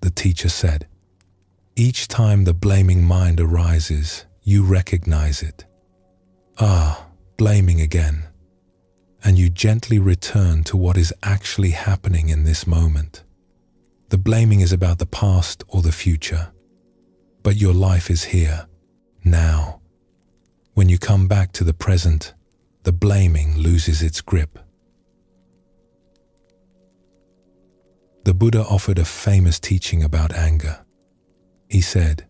the teacher said. Each time the blaming mind arises, you recognize it. Blaming again. And you gently return to what is actually happening in this moment. The blaming is about the past or the future. But your life is here, now. When you come back to the present, the blaming loses its grip. The Buddha offered a famous teaching about anger. He said,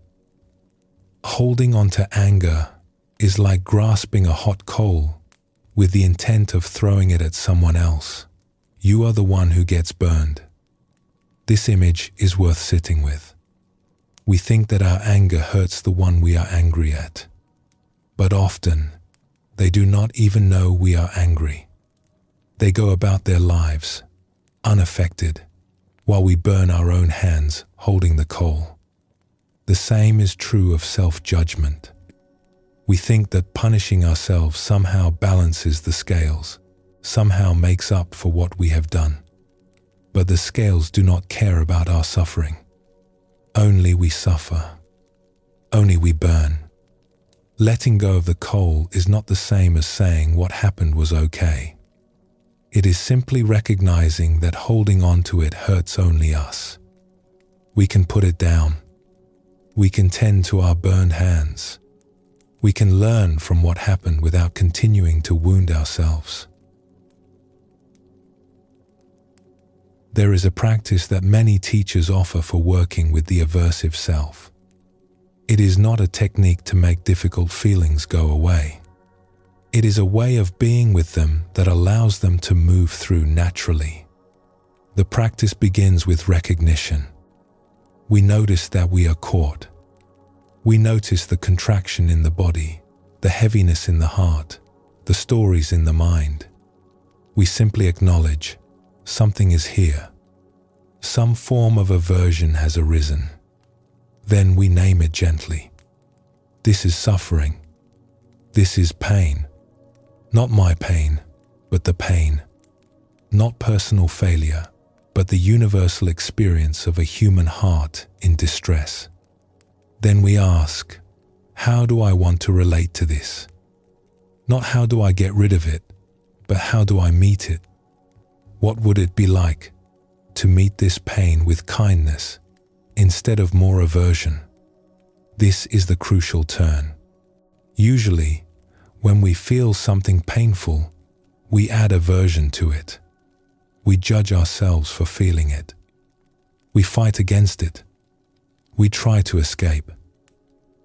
"Holding on to anger is like grasping a hot coal with the intent of throwing it at someone else. You are the one who gets burned." This image is worth sitting with. We think that our anger hurts the one we are angry at. But often, they do not even know we are angry. They go about their lives, unaffected, while we burn our own hands holding the coal. The same is true of self-judgment. We think that punishing ourselves somehow balances the scales, somehow makes up for what we have done. But the scales do not care about our suffering. Only we suffer. Only we burn. Letting go of the coal is not the same as saying what happened was okay. It is simply recognizing that holding on to it hurts only us. We can put it down. We can tend to our burned hands. We can learn from what happened without continuing to wound ourselves. There is a practice that many teachers offer for working with the aversive self. It is not a technique to make difficult feelings go away. It is a way of being with them that allows them to move through naturally. The practice begins with recognition. We notice that we are caught. We notice the contraction in the body, the heaviness in the heart, the stories in the mind. We simply acknowledge something is here. Some form of aversion has arisen. Then we name it gently. This is suffering. This is pain. Not my pain, but the pain. Not personal failure, but the universal experience of a human heart in distress. Then we ask, how do I want to relate to this? Not how do I get rid of it, but how do I meet it? What would it be like to meet this pain with kindness instead of more aversion? This is the crucial turn. Usually, when we feel something painful, we add aversion to it. We judge ourselves for feeling it. We fight against it. We try to escape.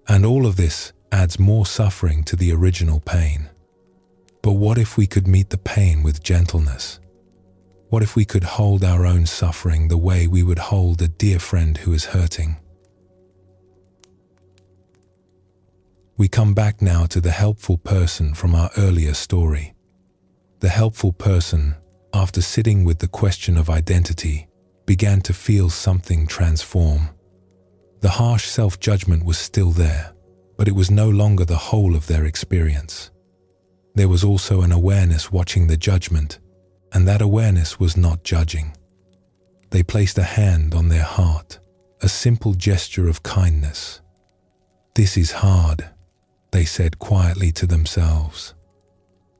And all of this adds more suffering to the original pain. But what if we could meet the pain with gentleness? What if we could hold our own suffering the way we would hold a dear friend who is hurting? We come back now to the helpful person from our earlier story. The helpful person, after sitting with the question of identity, began to feel something transform. The harsh self-judgment was still there, but it was no longer the whole of their experience. There was also an awareness watching the judgment, and that awareness was not judging. They placed a hand on their heart, a simple gesture of kindness. "This is hard," they said quietly to themselves.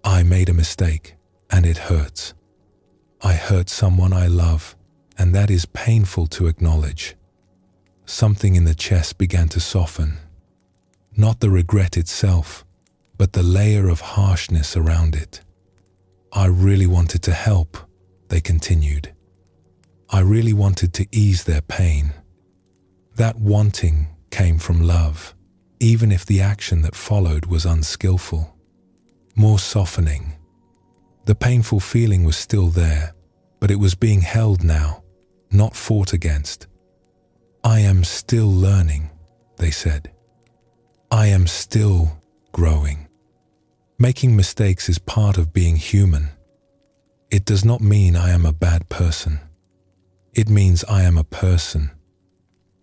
"I made a mistake, and it hurts. I hurt someone I love, and that is painful to acknowledge." Something in the chest began to soften. Not the regret itself, but the layer of harshness around it. "I really wanted to help," they continued. "I really wanted to ease their pain." That wanting came from love, even if the action that followed was unskillful. More softening. The painful feeling was still there, but it was being held now, not fought against. "I am still learning," they said. "I am still growing." Making mistakes is part of being human. It does not mean I am a bad person. It means I am a person.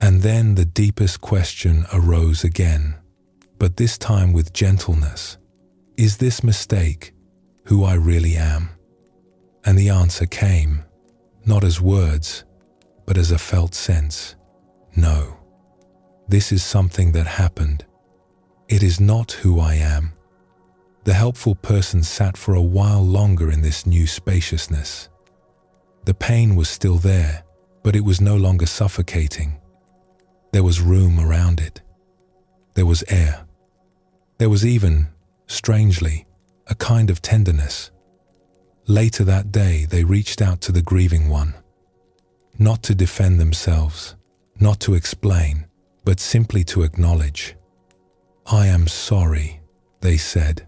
And then the deepest question arose again, but this time with gentleness. Is this mistake who I really am? And the answer came, not as words, but as a felt sense. No, this is something that happened. It is not who I am. The helpful person sat for a while longer in this new spaciousness. The pain was still there, but it was no longer suffocating. There was room around it. There was air. There was even, strangely, a kind of tenderness. Later that day, they reached out to the grieving one. Not to defend themselves, not to explain, but simply to acknowledge. "I am sorry," they said.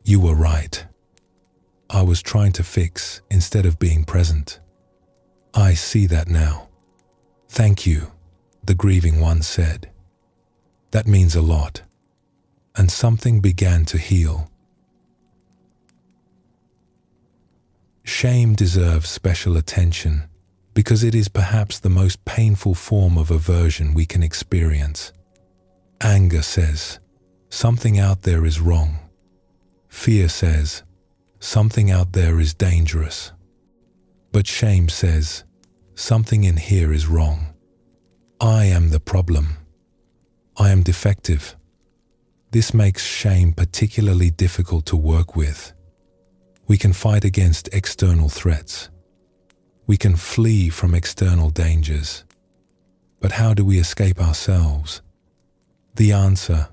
"You were right. I was trying to fix instead of being present. I see that now. Thank you," the grieving one said. "That means a lot." And something began to heal. Shame deserves special attention because it is perhaps the most painful form of aversion we can experience. Anger says, "Something out there is wrong." Fear says, "Something out there is dangerous." But shame says, "Something in here is wrong. I am the problem. I am defective." This makes shame particularly difficult to work with. We can fight against external threats. We can flee from external dangers. But how do we escape ourselves? The answer,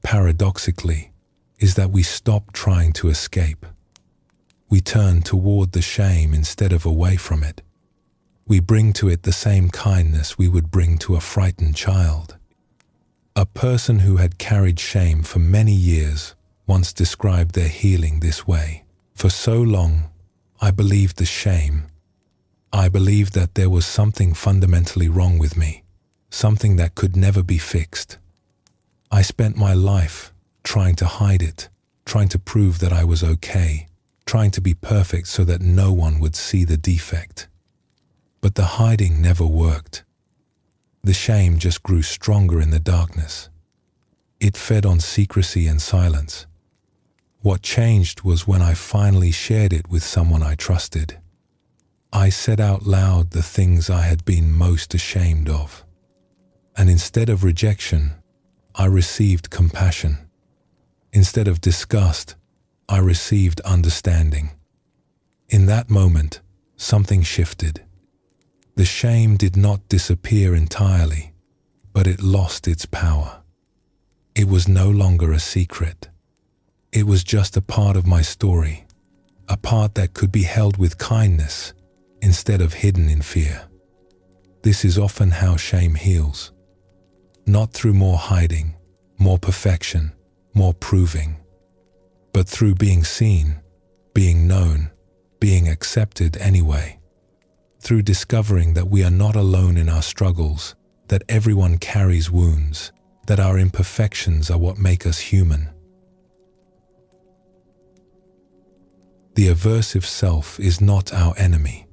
paradoxically, is that we stop trying to escape. We turn toward the shame instead of away from it. We bring to it the same kindness we would bring to a frightened child. A person who had carried shame for many years once described their healing this way. "For so long, I believed the shame. I believed that there was something fundamentally wrong with me, something that could never be fixed. I spent my life trying to hide it, trying to prove that I was okay, trying to be perfect so that no one would see the defect. But the hiding never worked. The shame just grew stronger in the darkness. It fed on secrecy and silence. What changed was when I finally shared it with someone I trusted. I said out loud the things I had been most ashamed of. And instead of rejection, I received compassion. Instead of disgust, I received understanding. In that moment, something shifted. The shame did not disappear entirely, but it lost its power. It was no longer a secret. It was just a part of my story, a part that could be held with kindness instead of hidden in fear. This is often how shame heals. Not through more hiding, more perfection, more proving, but through being seen, being known, being accepted anyway. Through discovering that we are not alone in our struggles, that everyone carries wounds, that our imperfections are what make us human. The aversive self is not our enemy.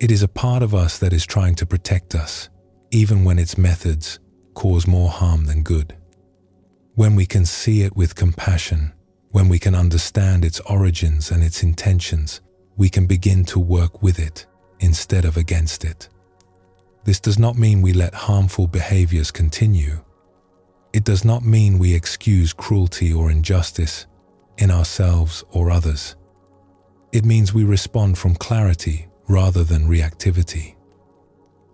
It is a part of us that is trying to protect us, even when its methods cause more harm than good. When we can see it with compassion, when we can understand its origins and its intentions, we can begin to work with it instead of against it. This does not mean we let harmful behaviors continue. It does not mean we excuse cruelty or injustice in ourselves or others. It means we respond from clarity rather than reactivity.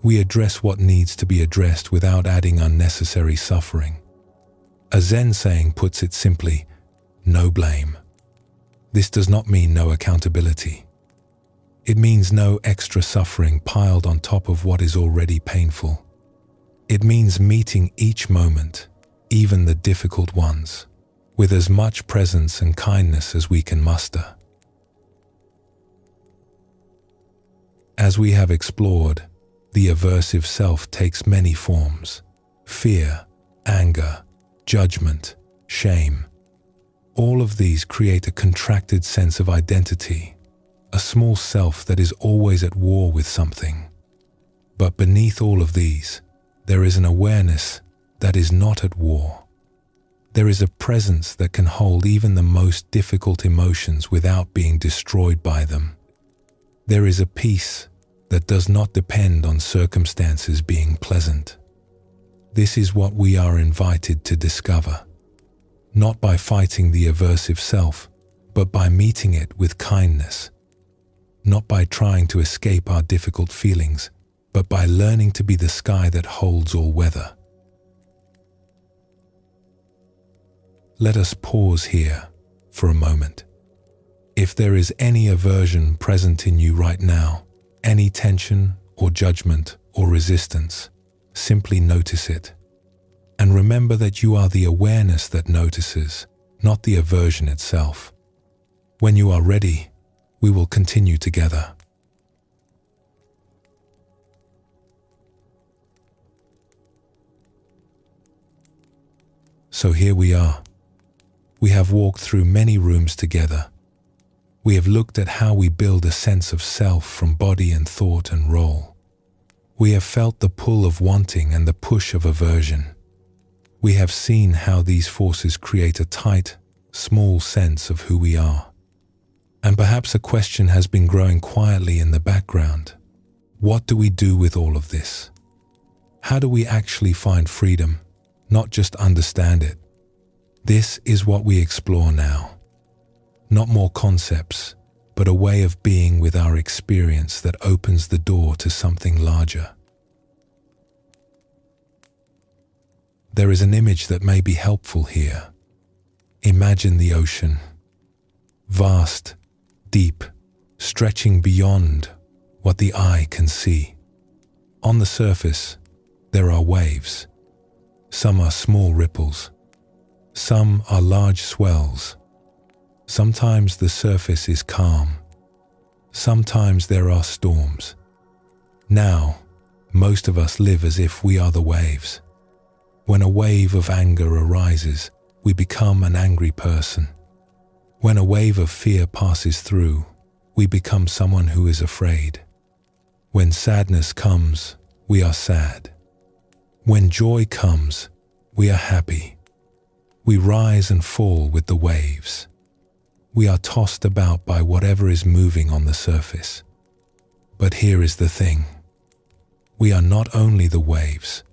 We address what needs to be addressed without adding unnecessary suffering. A Zen saying puts it simply, no blame. This does not mean no accountability. It means no extra suffering piled on top of what is already painful. It means meeting each moment, even the difficult ones, with as much presence and kindness as we can muster. As we have explored, the aversive self takes many forms: fear, anger, judgment, shame. All of these create a contracted sense of identity, a small self that is always at war with something. But beneath all of these, there is an awareness that is not at war. There is a presence that can hold even the most difficult emotions without being destroyed by them. There is a peace that does not depend on circumstances being pleasant. This is what we are invited to discover, not by fighting the aversive self, but by meeting it with kindness, not by trying to escape our difficult feelings, but by learning to be the sky that holds all weather. Let us pause here for a moment. If there is any aversion present in you right now, any tension or judgment or resistance, simply notice it. And remember that you are the awareness that notices, not the aversion itself. When you are ready, we will continue together. So here we are. We have walked through many rooms together. We have looked at how we build a sense of self from body and thought and role. We have felt the pull of wanting and the push of aversion. We have seen how these forces create a tight, small sense of who we are. And perhaps a question has been growing quietly in the background. What do we do with all of this? How do we actually find freedom, not just understand it? This is what we explore now. Not more concepts, but a way of being with our experience that opens the door to something larger. There is an image that may be helpful here. Imagine the ocean. Vast, deep, stretching beyond what the eye can see. On the surface, there are waves. Some are small ripples. Some are large swells. Sometimes the surface is calm. Sometimes there are storms. Now, most of us live as if we are the waves. When a wave of anger arises, we become an angry person. When a wave of fear passes through, we become someone who is afraid. When sadness comes, we are sad. When joy comes, we are happy. We rise and fall with the waves. We are tossed about by whatever is moving on the surface. But here is the thing. We are not only the waves.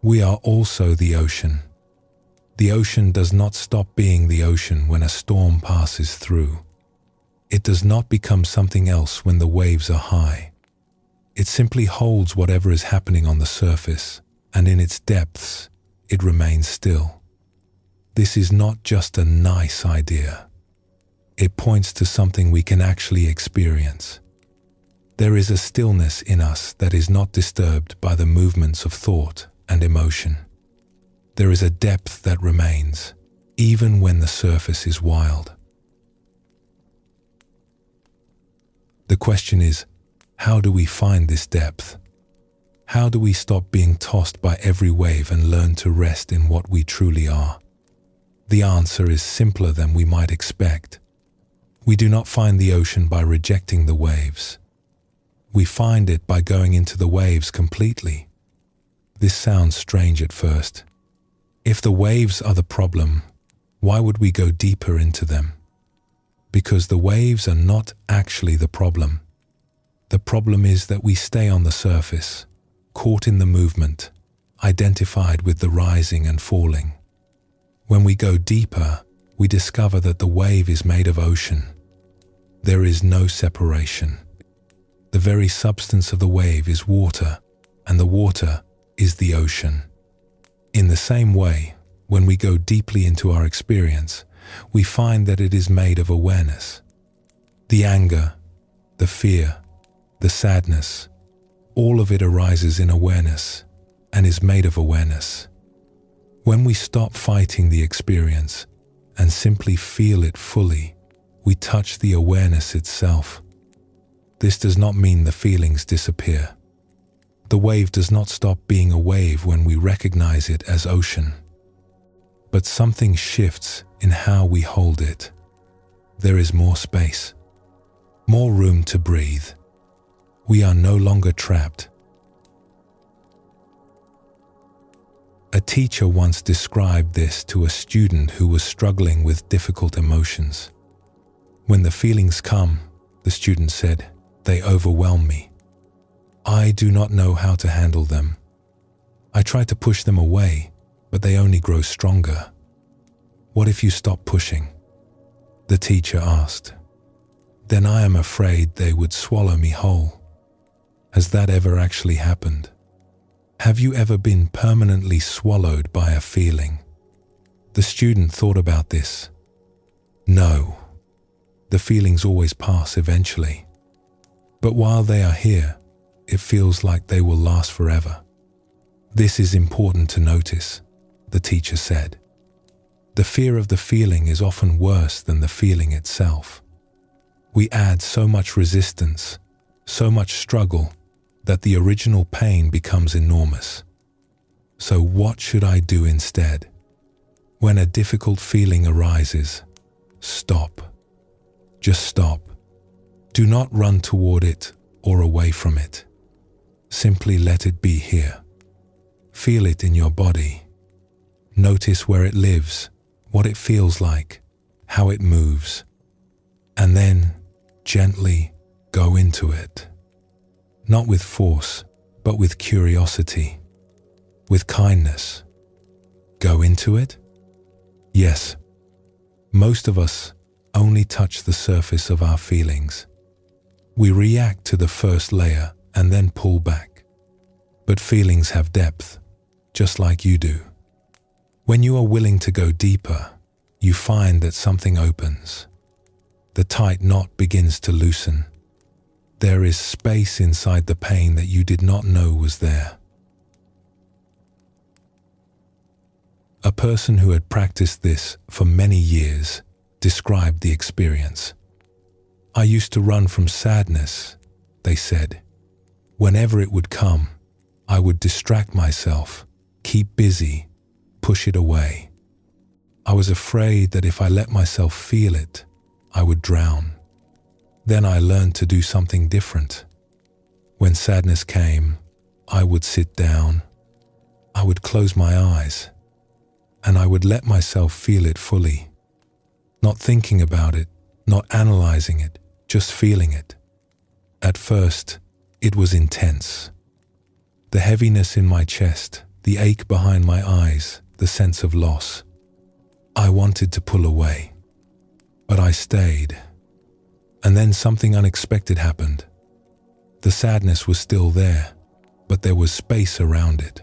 We are also the ocean. The ocean does not stop being the ocean when a storm passes through. It does not become something else when the waves are high. It simply holds whatever is happening on the surface, and in its depths, it remains still. This is not just a nice idea. It points to something we can actually experience. There is a stillness in us that is not disturbed by the movements of thought and emotion. There is a depth that remains, even when the surface is wild. The question is, how do we find this depth? How do we stop being tossed by every wave and learn to rest in what we truly are? The answer is simpler than we might expect. We do not find the ocean by rejecting the waves. We find it by going into the waves completely. This sounds strange at first. If the waves are the problem, why would we go deeper into them? Because the waves are not actually the problem. The problem is that we stay on the surface, caught in the movement, identified with the rising and falling. When we go deeper, we discover that the wave is made of ocean. There is no separation. The very substance of the wave is water, and the water is the ocean. In the same way, when we go deeply into our experience, we find that it is made of awareness. The anger, the fear, the sadness, all of it arises in awareness and is made of awareness. When we stop fighting the experience and simply feel it fully, we touch the awareness itself. This does not mean the feelings disappear. The wave does not stop being a wave when we recognize it as ocean. But something shifts in how we hold it. There is more space, more room to breathe. We are no longer trapped. A teacher once described this to a student who was struggling with difficult emotions. When the feelings come, the student said, "They overwhelm me. I do not know how to handle them. I try to push them away, but they only grow stronger." "What if you stop pushing?" the teacher asked. "Then I am afraid they would swallow me whole." Has that ever actually happened? Have you ever been permanently swallowed by a feeling? The student thought about this. No, the feelings always pass eventually. But while they are here, it feels like they will last forever. This is important to notice, the teacher said. The fear of the feeling is often worse than the feeling itself. We add so much resistance, so much struggle, that the original pain becomes enormous. So what should I do instead? When a difficult feeling arises, stop. Just stop. Do not run toward it or away from it. Simply let it be here. Feel it in your body. Notice where it lives, what it feels like, how it moves. And then, gently go into it. Not with force, but with curiosity, with kindness. Go into it? Yes. Most of us only touch the surface of our feelings. We react to the first layer and then pull back. But feelings have depth, just like you do. When you are willing to go deeper, you find that something opens. The tight knot begins to loosen. There is space inside the pain that you did not know was there. A person who had practiced this for many years described the experience. "I used to run from sadness," they said. "Whenever it would come, I would distract myself, keep busy, push it away. I was afraid that if I let myself feel it, I would drown. Then I learned to do something different. When sadness came, I would sit down, I would close my eyes, and I would let myself feel it fully. Not thinking about it, not analyzing it, just feeling it. At first, it was intense. The heaviness in my chest, the ache behind my eyes, the sense of loss. I wanted to pull away, but I stayed. And then something unexpected happened. The sadness was still there, but there was space around it.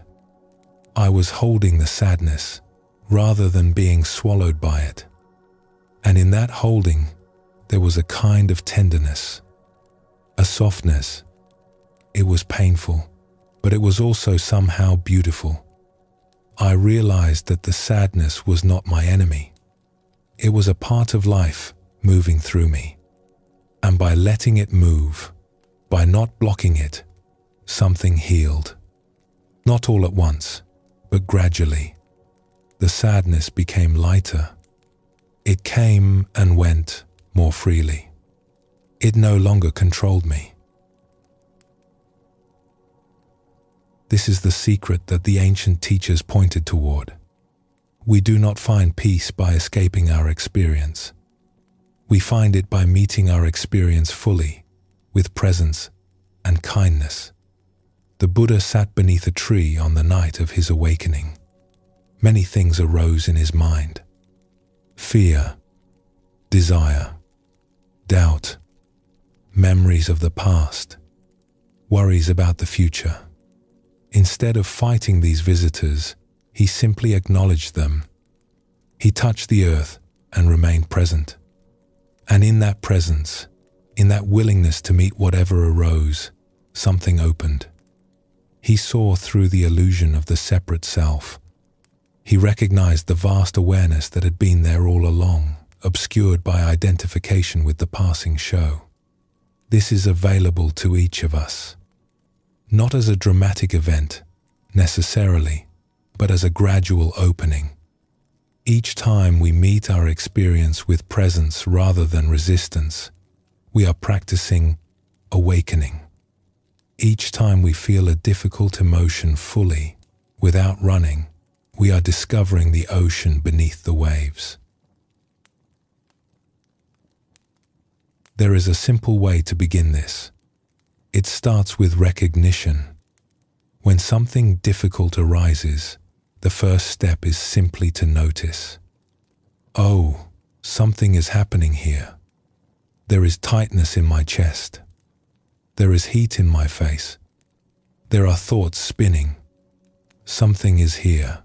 I was holding the sadness rather than being swallowed by it. And in that holding, there was a kind of tenderness, a softness. It was painful, but it was also somehow beautiful. I realized that the sadness was not my enemy. It was a part of life moving through me. And by letting it move, by not blocking it, something healed. Not all at once, but gradually. The sadness became lighter. It came and went more freely. It no longer controlled me. This is the secret that the ancient teachers pointed toward. We do not find peace by escaping our experience. We find it by meeting our experience fully, with presence and kindness. The Buddha sat beneath a tree on the night of his awakening. Many things arose in his mind: fear, desire, doubt, memories of the past, worries about the future. Instead of fighting these visitors, he simply acknowledged them. He touched the earth and remained present. And in that presence, in that willingness to meet whatever arose, something opened. He saw through the illusion of the separate self. He recognized the vast awareness that had been there all along, obscured by identification with the passing show. This is available to each of us, not as a dramatic event, necessarily, but as a gradual opening. Each time we meet our experience with presence rather than resistance, we are practicing awakening. Each time we feel a difficult emotion fully, without running, we are discovering the ocean beneath the waves. There is a simple way to begin this. It starts with recognition. When something difficult arises, the first step is simply to notice. Oh, something is happening here. There is tightness in my chest. There is heat in my face. There are thoughts spinning. Something is here.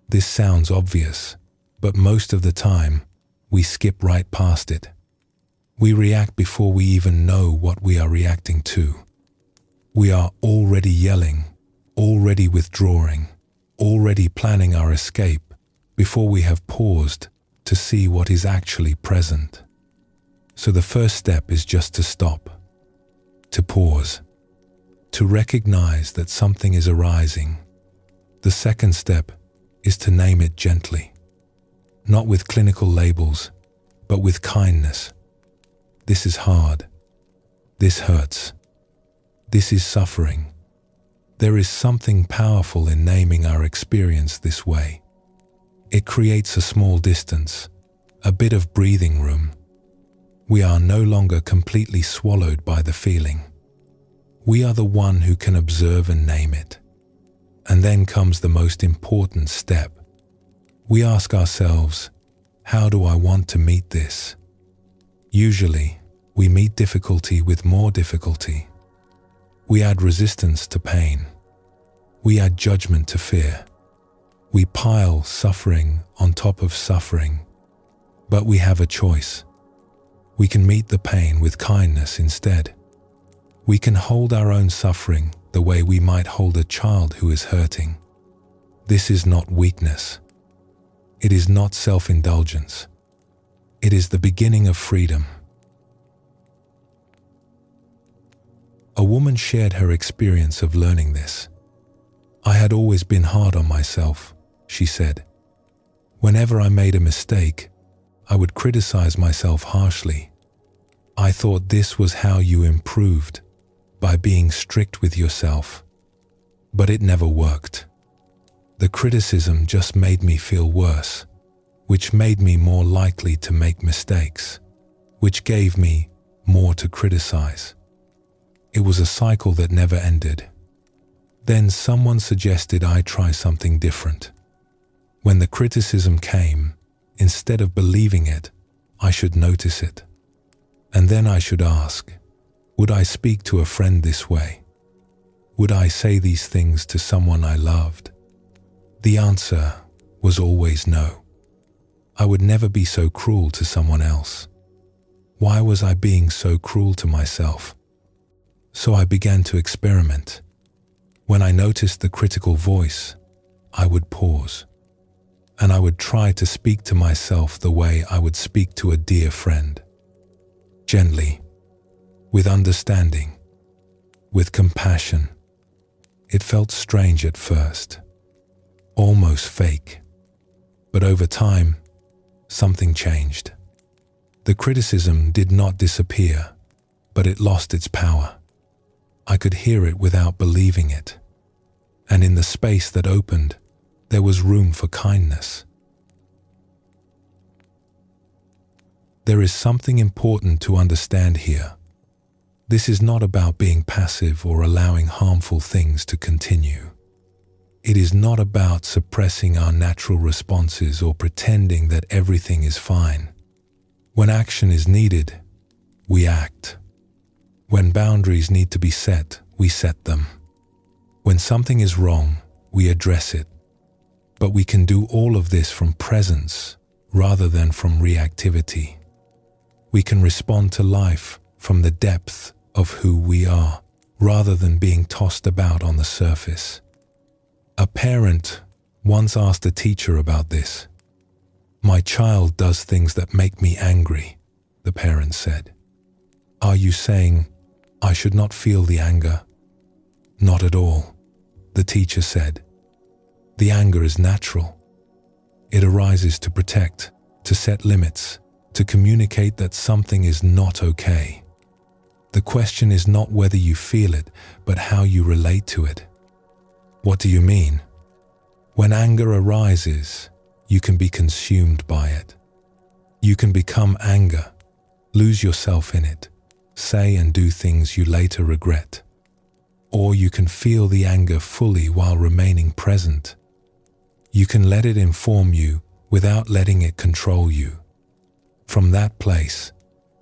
This sounds obvious, but most of the time, we skip right past it. We react before we even know what we are reacting to. We are already yelling, already withdrawing, already planning our escape before we have paused to see what is actually present. So the first step is just to stop, to pause, to recognize that something is arising. The second step is to name it gently, not with clinical labels, but with kindness. This is hard. This hurts. This is suffering. There is something powerful in naming our experience this way. It creates a small distance, a bit of breathing room. We are no longer completely swallowed by the feeling. We are the one who can observe and name it. And then comes the most important step. We ask ourselves, how do I want to meet this? Usually, we meet difficulty with more difficulty. We add resistance to pain. We add judgment to fear. We pile suffering on top of suffering. But we have a choice. We can meet the pain with kindness instead. We can hold our own suffering the way we might hold a child who is hurting. This is not weakness. It is not self-indulgence. It is the beginning of freedom. A woman shared her experience of learning this. I had always been hard on myself, she said. Whenever I made a mistake, I would criticize myself harshly. I thought this was how you improved, by being strict with yourself. But it never worked. The criticism just made me feel worse, which made me more likely to make mistakes, which gave me more to criticize. It was a cycle that never ended. Then someone suggested I try something different. When the criticism came, instead of believing it, I should notice it. And then I should ask, would I speak to a friend this way? Would I say these things to someone I loved? The answer was always no. I would never be so cruel to someone else. Why was I being so cruel to myself? So I began to experiment. When I noticed the critical voice, I would pause. And I would try to speak to myself the way I would speak to a dear friend. Gently, with understanding, with compassion. It felt strange at first, almost fake. But over time, something changed. The criticism did not disappear, but it lost its power. I could hear it without believing it. And in the space that opened, there was room for kindness. There is something important to understand here. This is not about being passive or allowing harmful things to continue. It is not about suppressing our natural responses or pretending that everything is fine. When action is needed, we act. When boundaries need to be set, we set them. When something is wrong, we address it. But we can do all of this from presence rather than from reactivity. We can respond to life from the depth of who we are, rather than being tossed about on the surface. A parent once asked a teacher about this. "My child does things that make me angry," the parent said. "Are you saying I should not feel the anger?" "Not at all," the teacher said. "The anger is natural. It arises to protect, to set limits, to communicate that something is not okay. The question is not whether you feel it, but how you relate to it." "What do you mean?" "When anger arises, you can be consumed by it. You can become anger, lose yourself in it, say and do things you later regret. Or you can feel the anger fully while remaining present. You can let it inform you without letting it control you. From that place,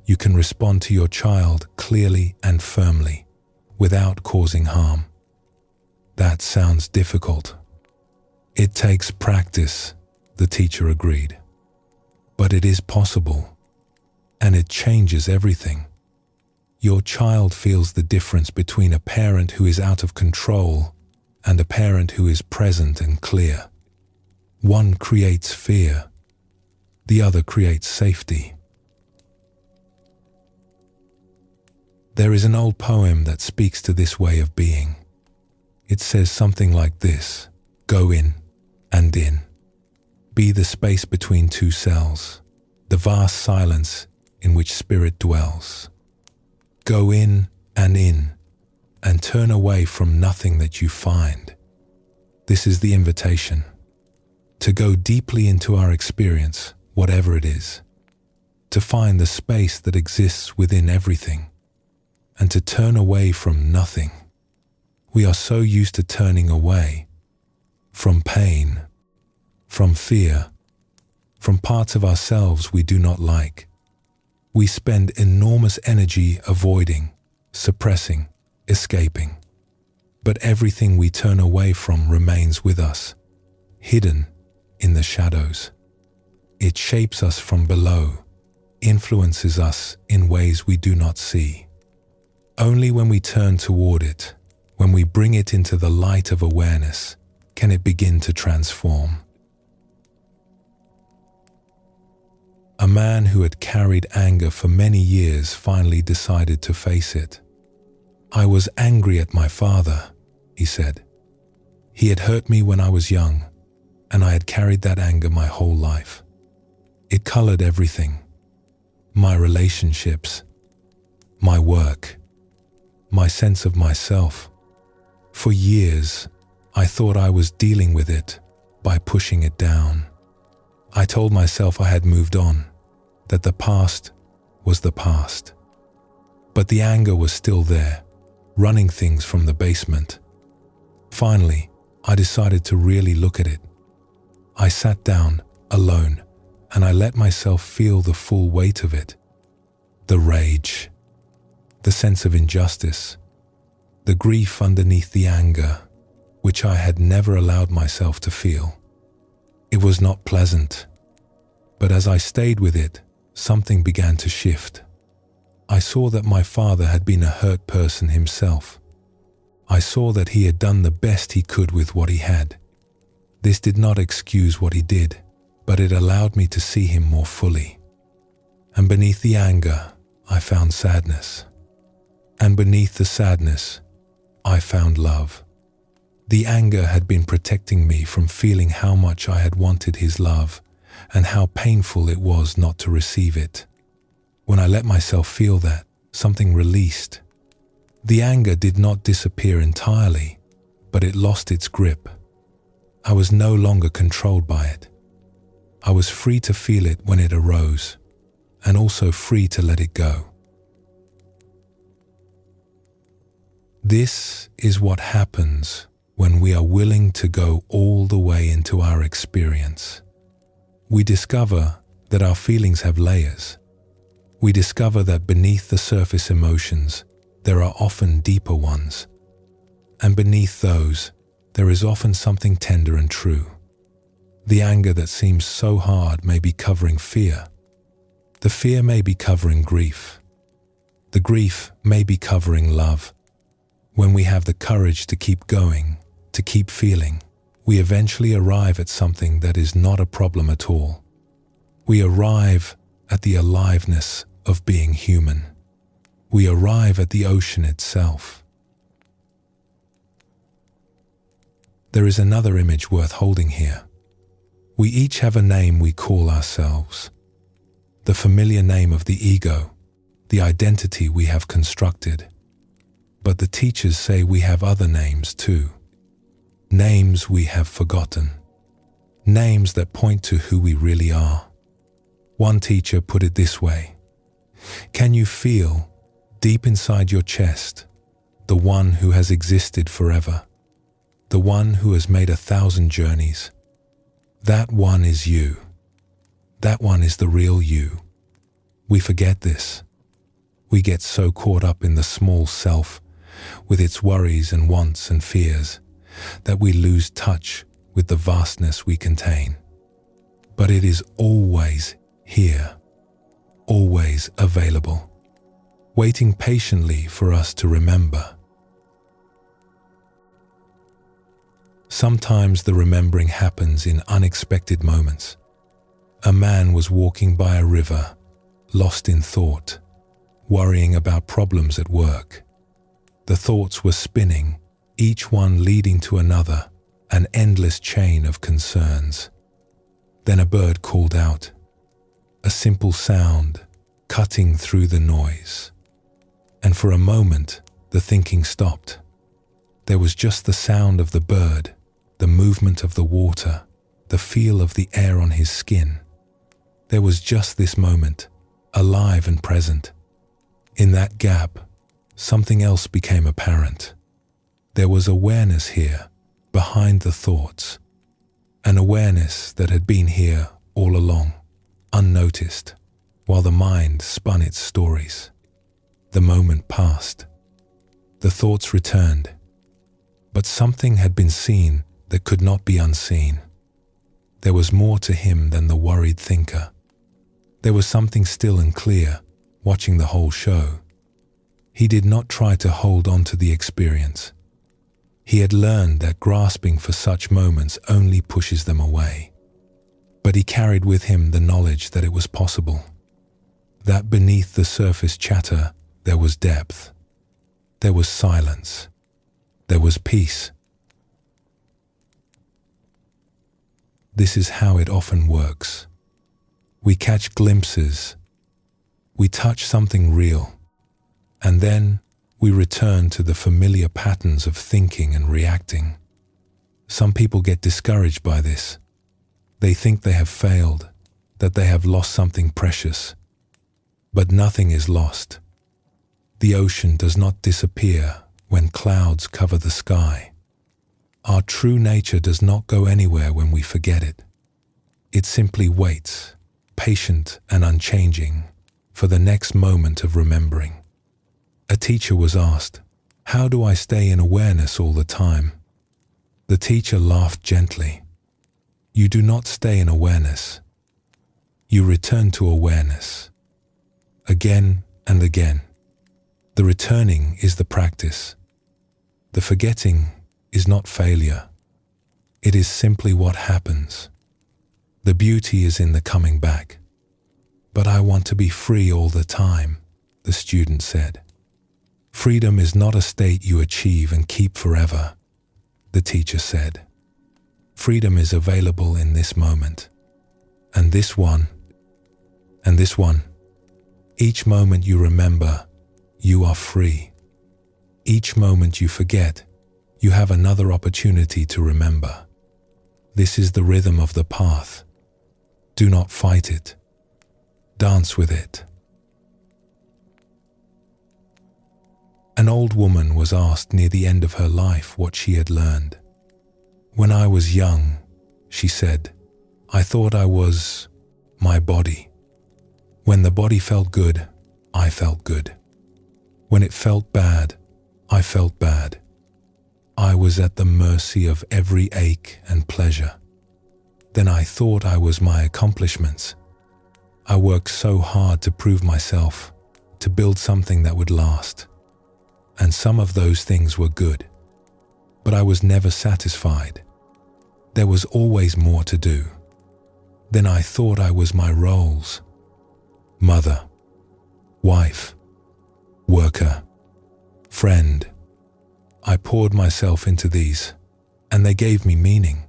you can respond to your child clearly and firmly, without causing harm." "That sounds difficult." "It takes practice," the teacher agreed. "But it is possible, and it changes everything. Your child feels the difference between a parent who is out of control and a parent who is present and clear. One creates fear, the other creates safety." There is an old poem that speaks to this way of being. It says something like this: "Go in and in. Be the space between two cells, the vast silence in which spirit dwells. Go in, and turn away from nothing that you find." This is the invitation. To go deeply into our experience, whatever it is. To find the space that exists within everything. And to turn away from nothing. We are so used to turning away. From pain. From fear. From parts of ourselves we do not like. We spend enormous energy avoiding, suppressing, escaping. But everything we turn away from remains with us, hidden in the shadows. It shapes us from below, influences us in ways we do not see. Only when we turn toward it, when we bring it into the light of awareness, can it begin to transform. A man who had carried anger for many years finally decided to face it. "I was angry at my father," he said. "He had hurt me when I was young, and I had carried that anger my whole life. It colored everything. My relationships, my work, my sense of myself. For years, I thought I was dealing with it by pushing it down. I told myself I had moved on, that the past was the past. But the anger was still there, running things from the basement. Finally, I decided to really look at it. I sat down, alone, and I let myself feel the full weight of it. The rage, the sense of injustice, the grief underneath the anger, which I had never allowed myself to feel. It was not pleasant, but as I stayed with it, something began to shift. I saw that my father had been a hurt person himself. I saw that he had done the best he could with what he had. This did not excuse what he did, but it allowed me to see him more fully. And beneath the anger, I found sadness. And beneath the sadness, I found love. The anger had been protecting me from feeling how much I had wanted his love and how painful it was not to receive it. When I let myself feel that, something released. The anger did not disappear entirely, but it lost its grip. I was no longer controlled by it. I was free to feel it when it arose, and also free to let it go. This is what happens when we are willing to go all the way into our experience. We discover that our feelings have layers. We discover that beneath the surface emotions, there are often deeper ones. And beneath those, there is often something tender and true. The anger that seems so hard may be covering fear. The fear may be covering grief. The grief may be covering love. When we have the courage to keep going, to keep feeling, we eventually arrive at something that is not a problem at all. We arrive at the aliveness of being human. We arrive at the ocean itself. There is another image worth holding here. We each have a name we call ourselves. The familiar name of the ego, the identity we have constructed. But the teachers say we have other names too. Names we have forgotten. Names that point to who we really are. One teacher put it this way: can you feel, deep inside your chest, the one who has existed forever? The one who has made 1,000 journeys? That one is you. That one is the real you. We forget this. We get so caught up in the small self, with its worries and wants and fears, that we lose touch with the vastness we contain. But it is always here, always available, waiting patiently for us to remember. Sometimes the remembering happens in unexpected moments. A man was walking by a river, lost in thought, worrying about problems at work. The thoughts were spinning, each one leading to another, an endless chain of concerns. Then a bird called out, a simple sound cutting through the noise. And for a moment, the thinking stopped. There was just the sound of the bird, the movement of the water, the feel of the air on his skin. There was just this moment, alive and present. In that gap, something else became apparent. There was awareness here, behind the thoughts. An awareness that had been here all along, unnoticed, while the mind spun its stories. The moment passed. The thoughts returned. But something had been seen that could not be unseen. There was more to him than the worried thinker. There was something still and clear, watching the whole show. He did not try to hold on to the experience. He had learned that grasping for such moments only pushes them away. But he carried with him the knowledge that it was possible. That beneath the surface chatter, there was depth. There was silence. There was peace. This is how it often works. We catch glimpses. We touch something real. And then we return to the familiar patterns of thinking and reacting. Some people get discouraged by this. They think they have failed, that they have lost something precious. But nothing is lost. The ocean does not disappear when clouds cover the sky. Our true nature does not go anywhere when we forget it. It simply waits, patient and unchanging, for the next moment of remembering. A teacher was asked, "How do I stay in awareness all the time?" The teacher laughed gently. You do not stay in awareness. You return to awareness. Again and again. The returning is the practice. The forgetting is not failure. It is simply what happens. The beauty is in the coming back. But I want to be free all the time, the student said. Freedom is not a state you achieve and keep forever, the teacher said. Freedom is available in this moment, and this one, and this one. Each moment you remember, you are free. Each moment you forget, you have another opportunity to remember. This is the rhythm of the path. Do not fight it. Dance with it. An old woman was asked near the end of her life what she had learned. When I was young, she said, I thought I was my body. When the body felt good, I felt good. When it felt bad, I felt bad. I was at the mercy of every ache and pleasure. Then I thought I was my accomplishments. I worked so hard to prove myself, to build something that would last. And some of those things were good. But I was never satisfied. There was always more to do. Then I thought I was my roles. Mother, wife, worker, friend. I poured myself into these, and they gave me meaning.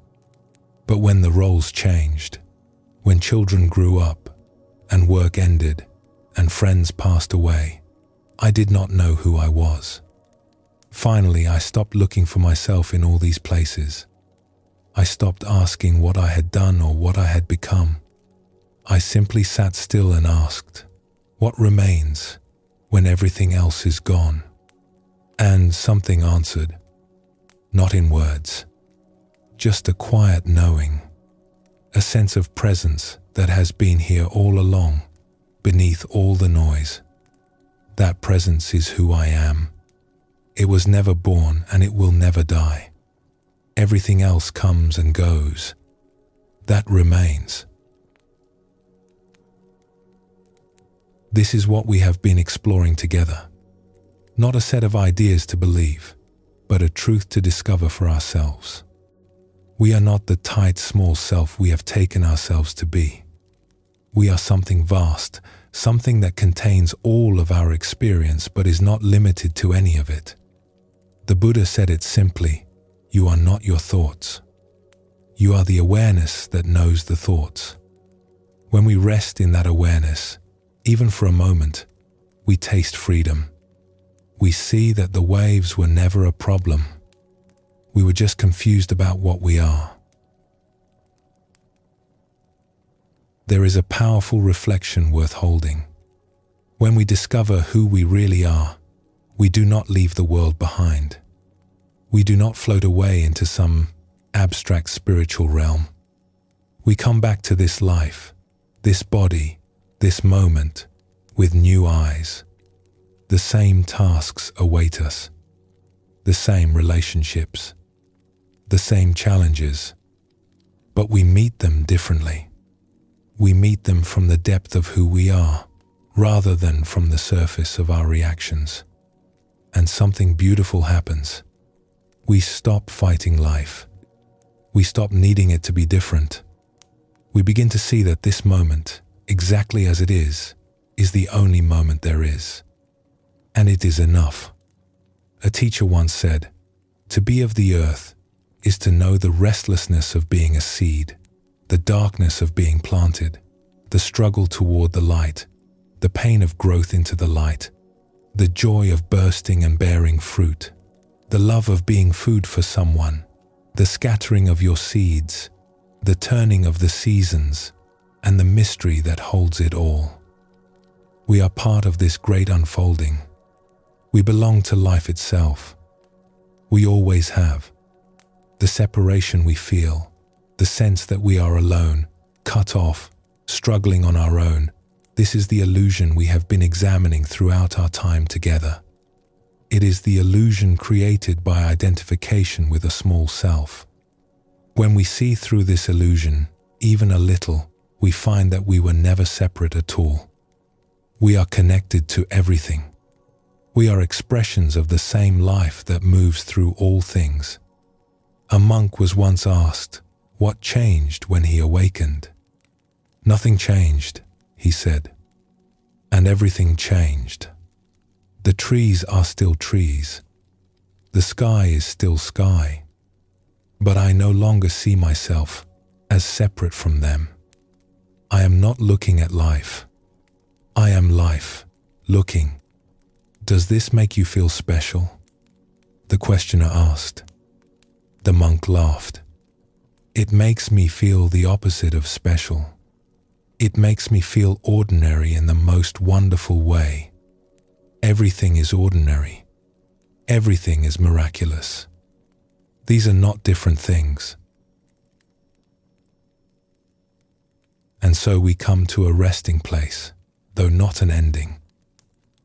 But when the roles changed, when children grew up, and work ended, and friends passed away, I did not know who I was. Finally, I stopped looking for myself in all these places. I stopped asking what I had done or what I had become. I simply sat still and asked, what remains when everything else is gone? And something answered, not in words, just a quiet knowing, a sense of presence that has been here all along, beneath all the noise. That presence is who I am. It was never born and it will never die. Everything else comes and goes. That remains. This is what we have been exploring together. Not a set of ideas to believe, but a truth to discover for ourselves. We are not the tight, small self we have taken ourselves to be. We are something vast, something that contains all of our experience but is not limited to any of it. The Buddha said it simply, you are not your thoughts. You are the awareness that knows the thoughts. When we rest in that awareness, even for a moment, we taste freedom. We see that the waves were never a problem. We were just confused about what we are. There is a powerful reflection worth holding. When we discover who we really are, we do not leave the world behind. We do not float away into some abstract spiritual realm. We come back to this life, this body, this moment, with new eyes. The same tasks await us, the same relationships, the same challenges, but we meet them differently. We meet them from the depth of who we are, rather than from the surface of our reactions. And something beautiful happens. We stop fighting life. We stop needing it to be different. We begin to see that this moment, exactly as it is the only moment there is. And it is enough. A teacher once said, to be of the earth is to know the restlessness of being a seed, the darkness of being planted, the struggle toward the light, the pain of growth into the light, the joy of bursting and bearing fruit, the love of being food for someone, the scattering of your seeds, the turning of the seasons, and the mystery that holds it all. We are part of this great unfolding. We belong to life itself. We always have. The separation we feel, the sense that we are alone, cut off, struggling on our own, this is the illusion we have been examining throughout our time together. It is the illusion created by identification with a small self. When we see through this illusion, even a little, we find that we were never separate at all. We are connected to everything. We are expressions of the same life that moves through all things. A monk was once asked, what changed when he awakened? Nothing changed, he said, and everything changed. The trees are still trees. The sky is still sky. But I no longer see myself as separate from them. I am not looking at life. I am life, looking. Does this make you feel special? The questioner asked. The monk laughed. It makes me feel the opposite of special. It makes me feel ordinary in the most wonderful way. Everything is ordinary. Everything is miraculous. These are not different things. And so we come to a resting place, though not an ending.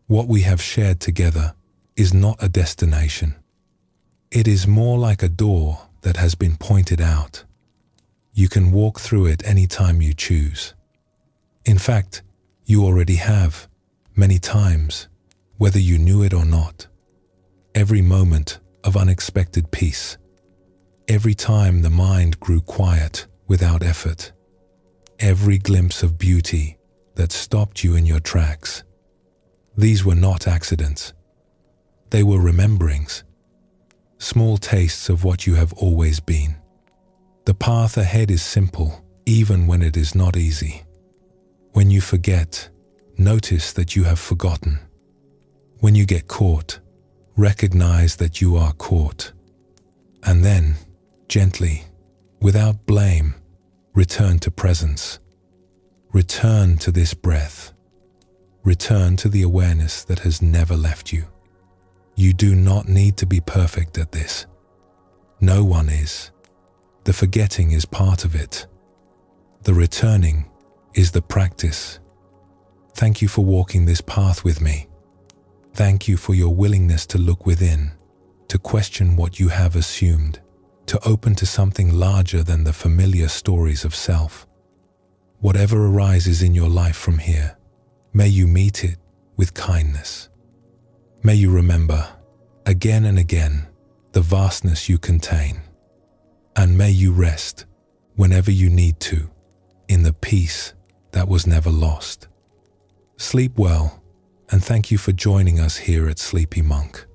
What we have shared together is not a destination. It is more like a door that has been pointed out. You can walk through it any time you choose. In fact, you already have, many times, whether you knew it or not. Every moment of unexpected peace. Every time the mind grew quiet without effort. Every glimpse of beauty that stopped you in your tracks. These were not accidents. They were rememberings. Small tastes of what you have always been. The path ahead is simple, even when it is not easy. When you forget, notice that you have forgotten. When you get caught, recognize that you are caught. And then, gently, without blame, return to presence. Return to this breath. Return to the awareness that has never left you. You do not need to be perfect at this. No one is. The forgetting is part of it. The returning is the practice. Thank you for walking this path with me. Thank you for your willingness to look within, to question what you have assumed, to open to something larger than the familiar stories of self. Whatever arises in your life from here, may you meet it with kindness. May you remember, again and again, the vastness you contain. And may you rest, whenever you need to, in the peace that was never lost. Sleep well, and thank you for joining us here at Sleepy Monk.